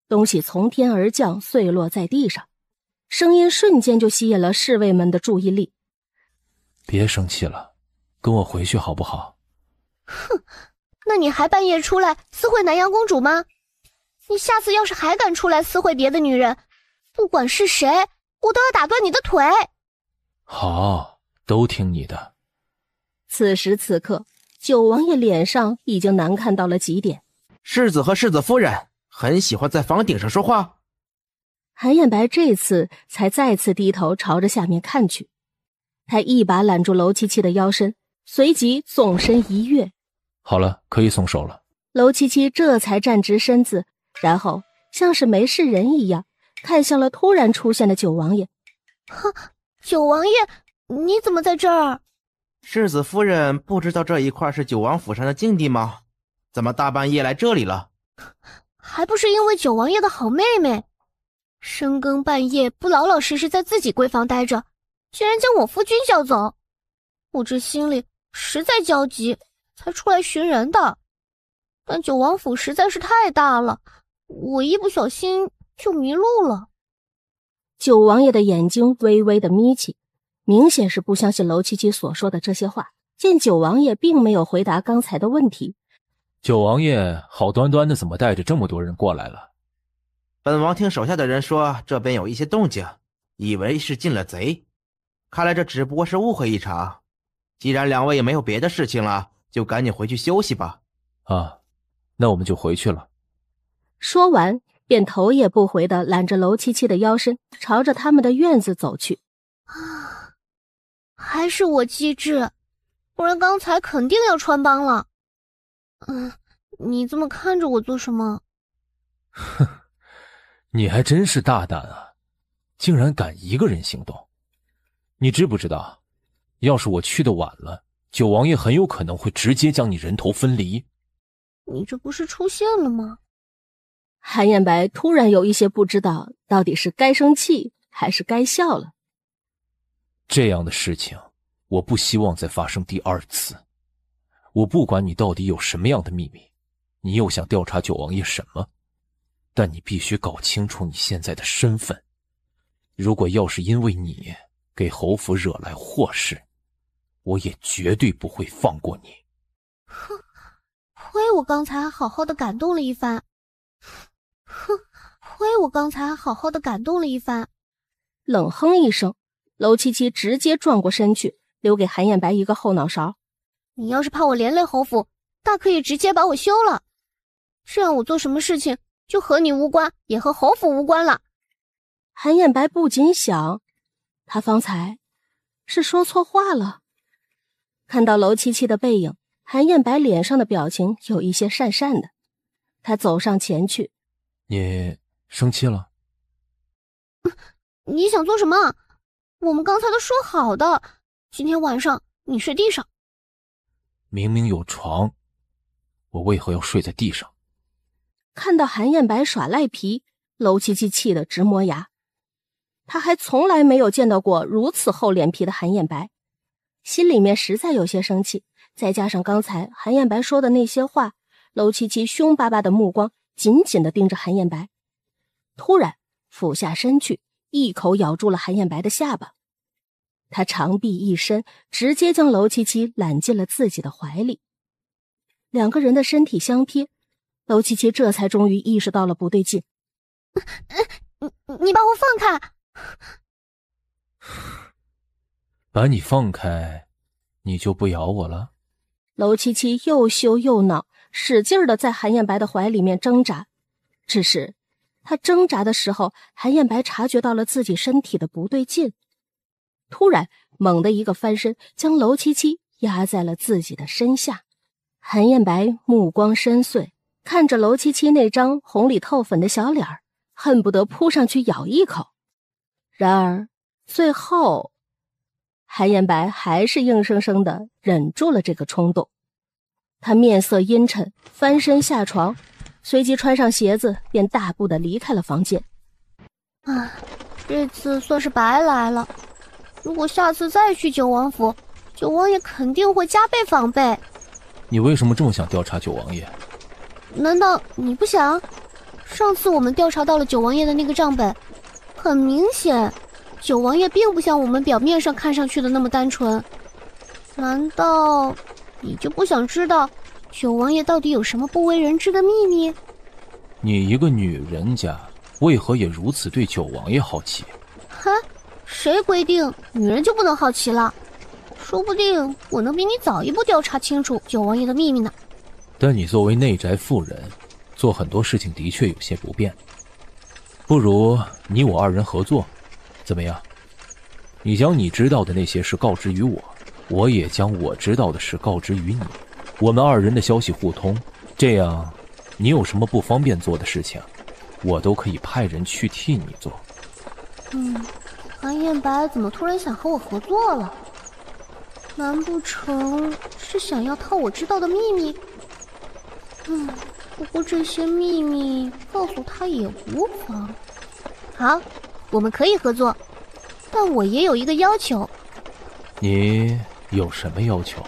东西从天而降，碎落在地上，声音瞬间就吸引了侍卫们的注意力。别生气了，跟我回去好不好？哼，那你还半夜出来私会南阳公主吗？你下次要是还敢出来私会别的女人，不管是谁，我都要打断你的腿。好，都听你的。此时此刻，九王爷脸上已经难看到了极点。世子和世子夫人很喜欢在房顶上说话。韩彦白这次才再次低头朝着下面看去，他一把揽住娄七七的腰身，随即纵身一跃。好了，可以松手了。娄七七这才站直身子，然后像是没事人一样看向了突然出现的九王爷。九王爷，你怎么在这儿？世子夫人不知道这一块是九王府上的禁地吗？怎么大半夜来这里了？还不是因为九王爷的好妹妹，深更半夜不老老实实在自己闺房待着，竟然将我夫君叫走，我这心里实在焦急，才出来寻人的。但九王府实在是太大了，我一不小心就迷路了。九王爷的眼睛微微的眯起，明显是不相信娄七七所说的这些话。见九王爷并没有回答刚才的问题，九王爷好端端的怎么带着这么多人过来了？本王听手下的人说这边有一些动静，以为是进了贼，看来这只不过是误会一场。既然两位也没有别的事情了，就赶紧回去休息吧。啊，那我们就回去了。说完便头也不回地揽着娄七七的腰身，朝着他们的院子走去。还是我机智，不然刚才肯定要穿帮了。你这么看着我做什么？哼，你还真是大胆啊，竟然敢一个人行动。你知不知道，要是我去的晚了，九王爷很有可能会直接将你人头分离。你这不是出现了吗？韩彦白突然有一些不知道到底是该生气还是该笑了。这样的事情我不希望再发生第二次。我不管你到底有什么样的秘密，你又想调查九王爷什么，但你必须搞清楚你现在的身份。如果要是因为你给侯府惹来祸事，我也绝对不会放过你。哼，亏我刚才还好好的感动了一番。冷哼一声，娄七七直接转过身去，留给韩彦白一个后脑勺。你要是怕我连累侯府，大可以直接把我休了，这样我做什么事情就和你无关，也和侯府无关了。韩彦白不禁想，他方才是说错话了。看到娄七七的背影，韩彦白脸上的表情有一些讪讪的。他走上前去。你生气了？你想做什么？我们刚才都说好的，今天晚上你睡地上。明明有床，我为何要睡在地上？看到韩彦白耍赖皮，娄七七气得直磨牙。他还从来没有见到过如此厚脸皮的韩彦白，心里面实在有些生气。再加上刚才韩彦白说的那些话，娄七七凶巴巴的目光紧紧地盯着韩彦白，突然俯下身去，一口咬住了韩彦白的下巴。他长臂一伸，直接将娄七七揽进了自己的怀里。两个人的身体相贴，娄七七这才终于意识到了不对劲。你把我放开！把你放开，你就不咬我了？娄七七又羞又恼，使劲地在韩彦白的怀里面挣扎。只是他挣扎的时候，韩彦白察觉到了自己身体的不对劲，突然猛地一个翻身，将娄七七压在了自己的身下。韩彦白目光深邃，看着娄七七那张红里透粉的小脸儿，恨不得扑上去咬一口。然而最后韩彦白还是硬生生地忍住了这个冲动。他面色阴沉，翻身下床，随即穿上鞋子便大步地离开了房间。这次算是白来了。如果下次再去九王府，九王爷肯定会加倍防备。你为什么这么想调查九王爷？难道你不想？上次我们调查到了九王爷的那个账本，很明显九王爷并不像我们表面上看上去的那么单纯。难道你就不想知道九王爷到底有什么不为人知的秘密？你一个女人家，为何也如此对九王爷好奇？谁规定女人就不能好奇了？说不定我能比你早一步调查清楚九王爷的秘密呢。但你作为内宅妇人，做很多事情的确有些不便。不如你我二人合作，怎么样？你将你知道的那些事告知于我，我也将我知道的事告知于你，我们二人的消息互通，这样你有什么不方便做的事情，我都可以派人去替你做。韩彦白怎么突然想和我合作了？难不成是想要套我知道的秘密？不过这些秘密告诉他也无妨。好，我们可以合作，但我也有一个要求。你有什么要求？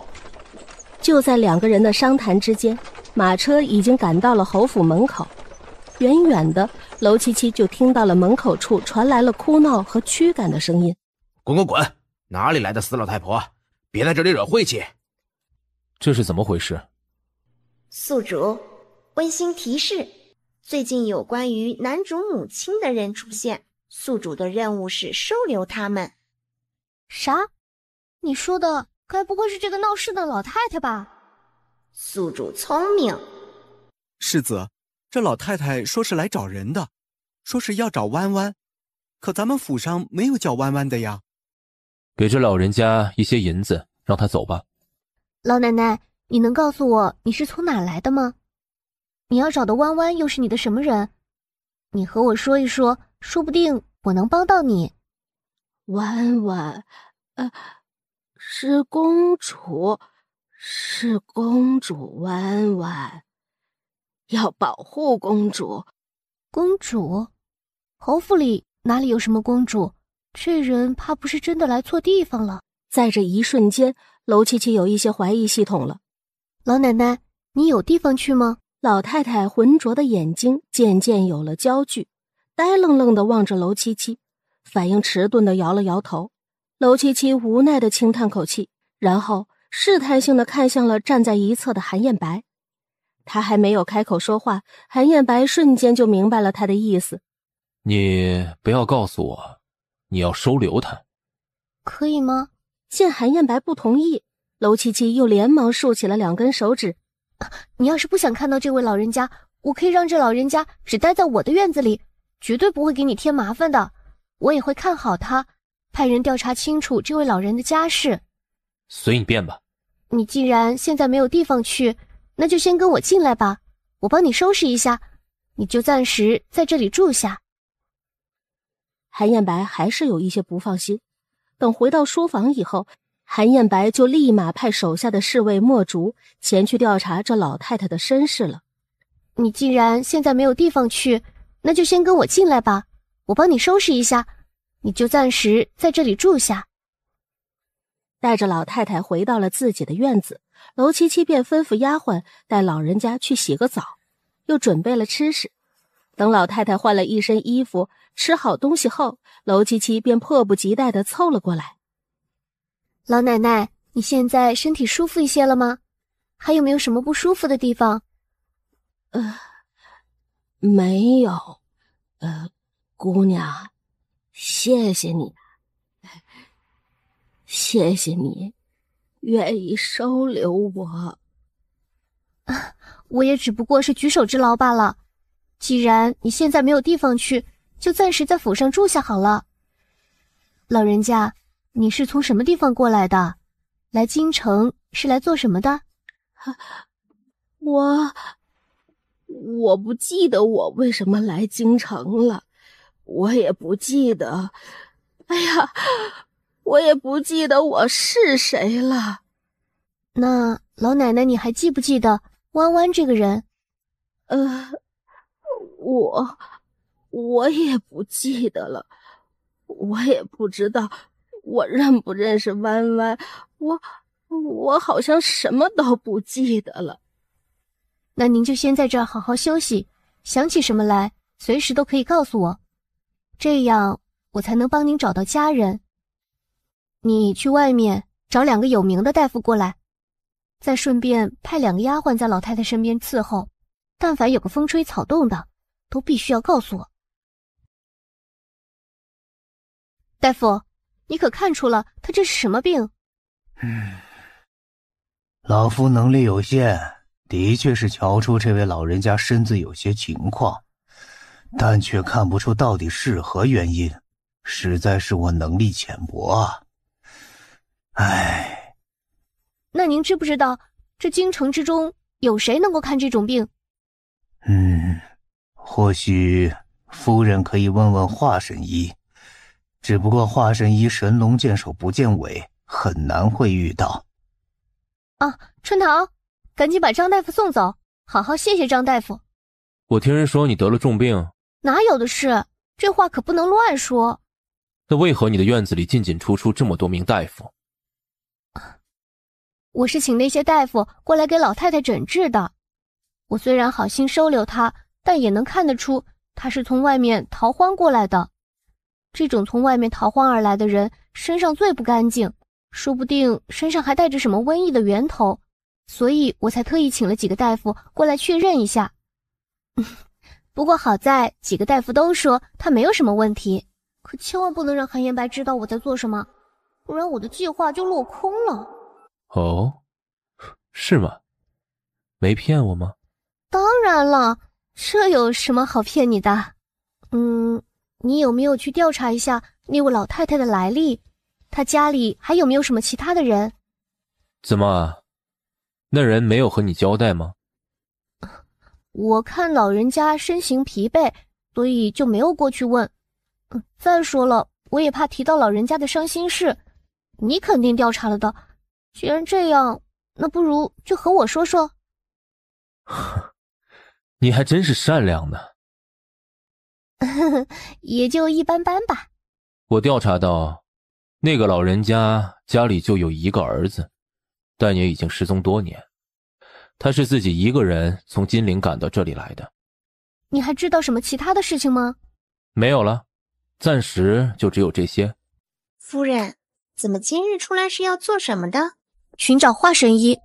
就在两个人的商谈之间，马车已经赶到了侯府门口。远远的，娄七七就听到了门口处传来了哭闹和驱赶的声音。滚滚滚！哪里来的死老太婆？别在这里惹晦气！这是怎么回事？宿主，温馨提示，最近有关于男主母亲的人出现，宿主的任务是收留他们。啥？你说的该不会是这个闹事的老太太吧？宿主聪明。世子，这老太太说是来找人的，说是要找弯弯，可咱们府上没有叫弯弯的呀。给这老人家一些银子，让他走吧。老奶奶，你能告诉我你是从哪来的吗？你要找的弯弯又是你的什么人？你和我说一说，说不定我能帮到你。弯弯，是公主，是公主弯弯，要保护公主。公主？侯府里哪里有什么公主？这人怕不是真的来错地方了。在这一瞬间，娄七七有一些怀疑系统了。老奶奶，你有地方去吗？老太太浑浊的眼睛渐渐有了焦距，呆愣愣地望着娄七七，反应迟钝地摇了摇头。娄七七无奈地轻叹口气，然后试探性地看向了站在一侧的韩彦白。他还没有开口说话，韩彦白瞬间就明白了他的意思。你不要告诉我你要收留他。可以吗？见韩彦白不同意，娄七七又连忙竖起了两根手指。你要是不想看到这位老人家，我可以让这老人家只待在我的院子里，绝对不会给你添麻烦的。我也会看好他，派人调查清楚这位老人的家事。随你便吧。你既然现在没有地方去，那就先跟我进来吧，我帮你收拾一下，你就暂时在这里住下。韩彦白还是有一些不放心，等回到书房以后，韩彦白就立马派手下的侍卫墨竹前去调查这老太太的身世了。你既然现在没有地方去，那就先跟我进来吧，我帮你收拾一下，你就暂时在这里住下。带着老太太回到了自己的院子，娄七七便吩咐丫鬟带老人家去洗个澡，又准备了吃食。等老太太换了一身衣服，吃好东西后，娄七七便迫不及待地凑了过来。老奶奶，你现在身体舒服一些了吗？还有没有什么不舒服的地方？没有。姑娘，谢谢你，谢谢你愿意收留我。我也只不过是举手之劳罢了。既然你现在没有地方去，就暂时在府上住下好了。老人家，你是从什么地方过来的？来京城是来做什么的？我不记得我为什么来京城了，我也不记得，我也不记得我是谁了。那老奶奶，你还记不记得弯弯这个人？我也不记得了，我也不知道我认不认识弯弯，我好像什么都不记得了。那您就先在这儿好好休息，想起什么来，随时都可以告诉我，这样我才能帮您找到家人。你去外面找2个有名的大夫过来，再顺便派2个丫鬟在老太太身边伺候，但凡有个风吹草动的，都必须要告诉我。大夫，你可看出了他这是什么病？老夫能力有限，的确是瞧出这位老人家身子有些情况，但却看不出到底是何原因，实在是我能力浅薄啊。唉，那您知不知道这京城之中有谁能够看这种病？或许夫人可以问问华神医，只不过华神医神龙见首不见尾，很难会遇到。春桃，赶紧把张大夫送走，好好谢谢张大夫。我听人说你得了重病。哪有的事，这话可不能乱说。那为何你的院子里进进出出这么多名大夫？我是请那些大夫过来给老太太诊治的。我虽然好心收留她，但也能看得出她是从外面逃荒过来的。这种从外面逃荒而来的人身上最不干净，说不定身上还带着什么瘟疫的源头，所以我才特意请了几个大夫过来确认一下。不过好在几个大夫都说他没有什么问题，可千万不能让韩延白知道我在做什么，不然我的计划就落空了。哦，是吗？没骗我吗？当然了，这有什么好骗你的？你有没有去调查一下那位老太太的来历？她家里还有没有什么其他的人？怎么，那人没有和你交代吗？我看老人家身形疲惫，所以就没有过去问。再说了，我也怕提到老人家的伤心事，你肯定调查了的。既然这样，那不如就和我说说。你还真是善良呢。也就一般般吧。我调查到，那个老人家家里就有1个儿子，但也已经失踪多年。他是自己一个人从金陵赶到这里来的。你还知道什么其他的事情吗？没有了，暂时就只有这些。夫人，怎么今日出来是要做什么的？寻找华神医。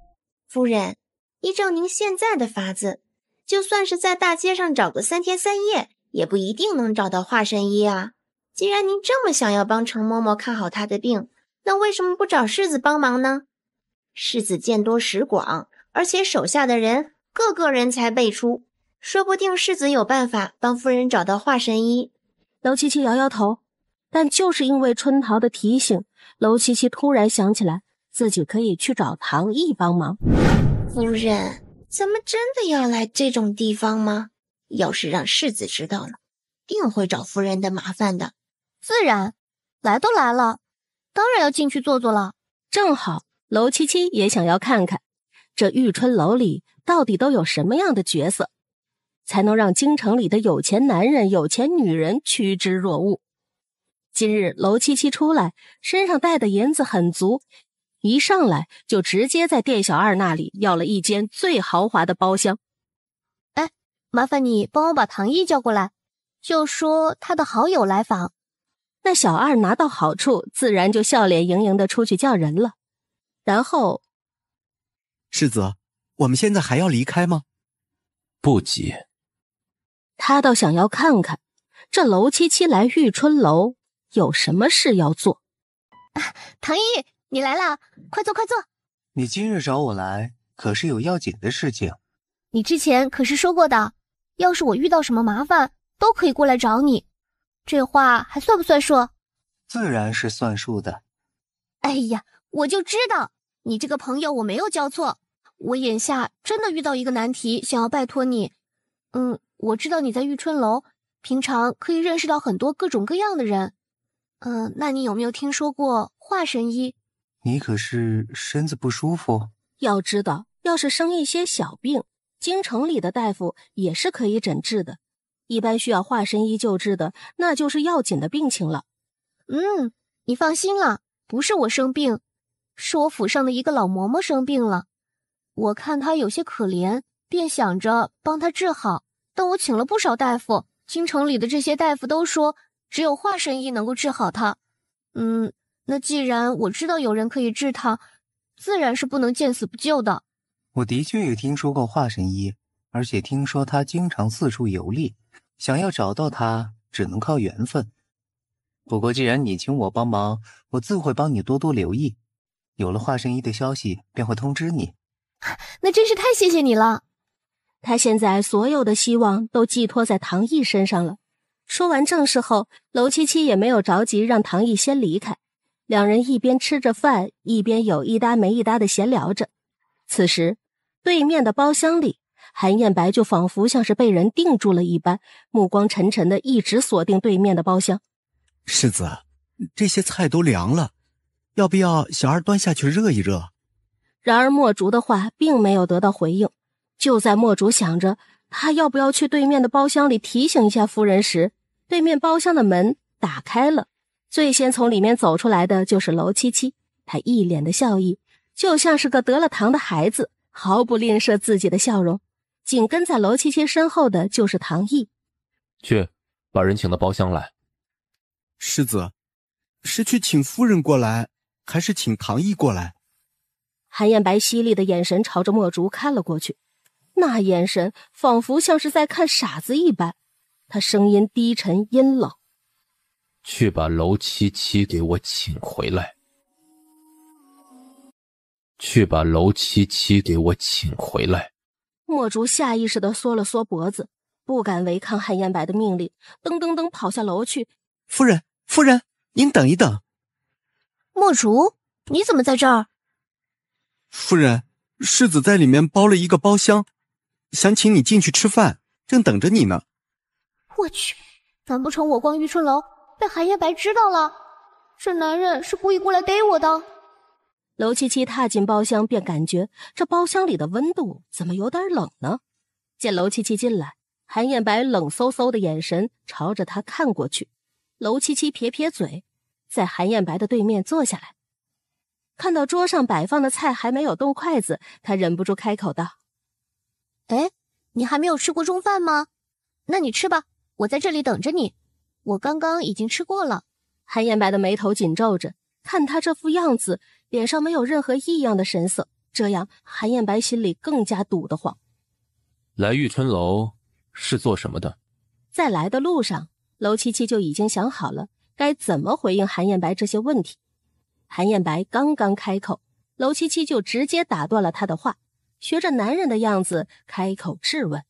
夫人，依照您现在的法子，就算是在大街上找个3天3夜，也不一定能找到华神医啊。既然您这么想要帮程嬷嬷看好她的病，那为什么不找世子帮忙呢？世子见多识广，而且手下的人个个人才辈出，说不定世子有办法帮夫人找到华神医。娄七七摇摇头，但就是因为春桃的提醒，娄七七突然想起来自己可以去找唐毅帮忙。夫人，咱们真的要来这种地方吗？要是让世子知道了，定会找夫人的麻烦的。自然，来都来了，当然要进去坐坐了。正好娄七七也想要看看这玉春楼里到底都有什么样的角色，才能让京城里的有钱男人有钱女人趋之若鹜。今日娄七七出来，身上带的银子很足，一上来就直接在店小二那里要了一间最豪华的包厢。哎，麻烦你帮我把唐毅叫过来，就说他的好友来访。那小二拿到好处，自然就笑脸盈盈的出去叫人了。然后，世子，我们现在还要离开吗？不急。他倒想要看看这楼七七来玉春楼有什么事要做。唐毅，你来啦，快坐快坐。你今日找我来，可是有要紧的事情？你之前可是说过的，要是我遇到什么麻烦，都可以过来找你。这话还算不算数？自然是算数的。哎呀，我就知道，你这个朋友我没有交错。我眼下真的遇到一个难题，想要拜托你。我知道你在玉春楼，平常可以认识到很多各种各样的人。那你有没有听说过华神医？你可是身子不舒服？要知道，要是生一些小病，京城里的大夫也是可以诊治的。一般需要华神医救治的，那就是要紧的病情了。你放心了，不是我生病，是我府上的一个老嬷嬷生病了。我看她有些可怜，便想着帮她治好。但我请了不少大夫，京城里的这些大夫都说，只有华神医能够治好她。那既然我知道有人可以治她，自然是不能见死不救的。我的确有听说过华神医，而且听说他经常四处游历，想要找到他只能靠缘分。不过既然你请我帮忙，我自会帮你多多留意，有了华神医的消息便会通知你。那真是太谢谢你了。他现在所有的希望都寄托在唐毅身上了。说完正事后，楼七七也没有着急让唐毅先离开，两人一边吃着饭，一边有一搭没一搭的闲聊着。此时，对面的包厢里，韩燕白就仿佛像是被人定住了一般，目光沉沉的一直锁定对面的包厢。世子，这些菜都凉了，要不要小二端下去热一热？然而墨竹的话并没有得到回应。就在墨竹想着他要不要去对面的包厢里提醒一下夫人时，对面包厢的门打开了，最先从里面走出来的就是楼七七。他一脸的笑意，就像是个得了糖的孩子，毫不吝啬自己的笑容。紧跟在楼七七身后的就是唐毅。去把人请到包厢来。世子，是去请夫人过来，还是请唐毅过来？韩燕白犀利的眼神朝着墨竹看了过去，那眼神仿佛像是在看傻子一般。他声音低沉阴冷：去把楼七七给我请回来。去把楼七七给我请回来。墨竹下意识地缩了缩脖子，不敢违抗韩燕白的命令，噔噔噔跑下楼去。夫人，夫人，您等一等。墨竹，你怎么在这儿？夫人，世子在里面包了一个包厢，想请你进去吃饭，正等着你呢。我去，难不成我逛玉春楼被韩燕白知道了？这男人是故意过来逮我的。楼七七踏进包厢，便感觉这包厢里的温度怎么有点冷呢？见楼七七进来，韩燕白冷飕飕的眼神朝着他看过去。楼七七撇撇嘴，在韩燕白的对面坐下来。看到桌上摆放的菜还没有动筷子，他忍不住开口道：哎，你还没有吃过中饭吗？那你吃吧，我在这里等着你。我刚刚已经吃过了。韩燕白的眉头紧皱着，看他这副样子，脸上没有任何异样的神色，这样韩燕白心里更加堵得慌。来玉春楼是做什么的？在来的路上，楼七七就已经想好了该怎么回应韩燕白这些问题。韩燕白刚刚开口，楼七七就直接打断了他的话，学着男人的样子开口质问：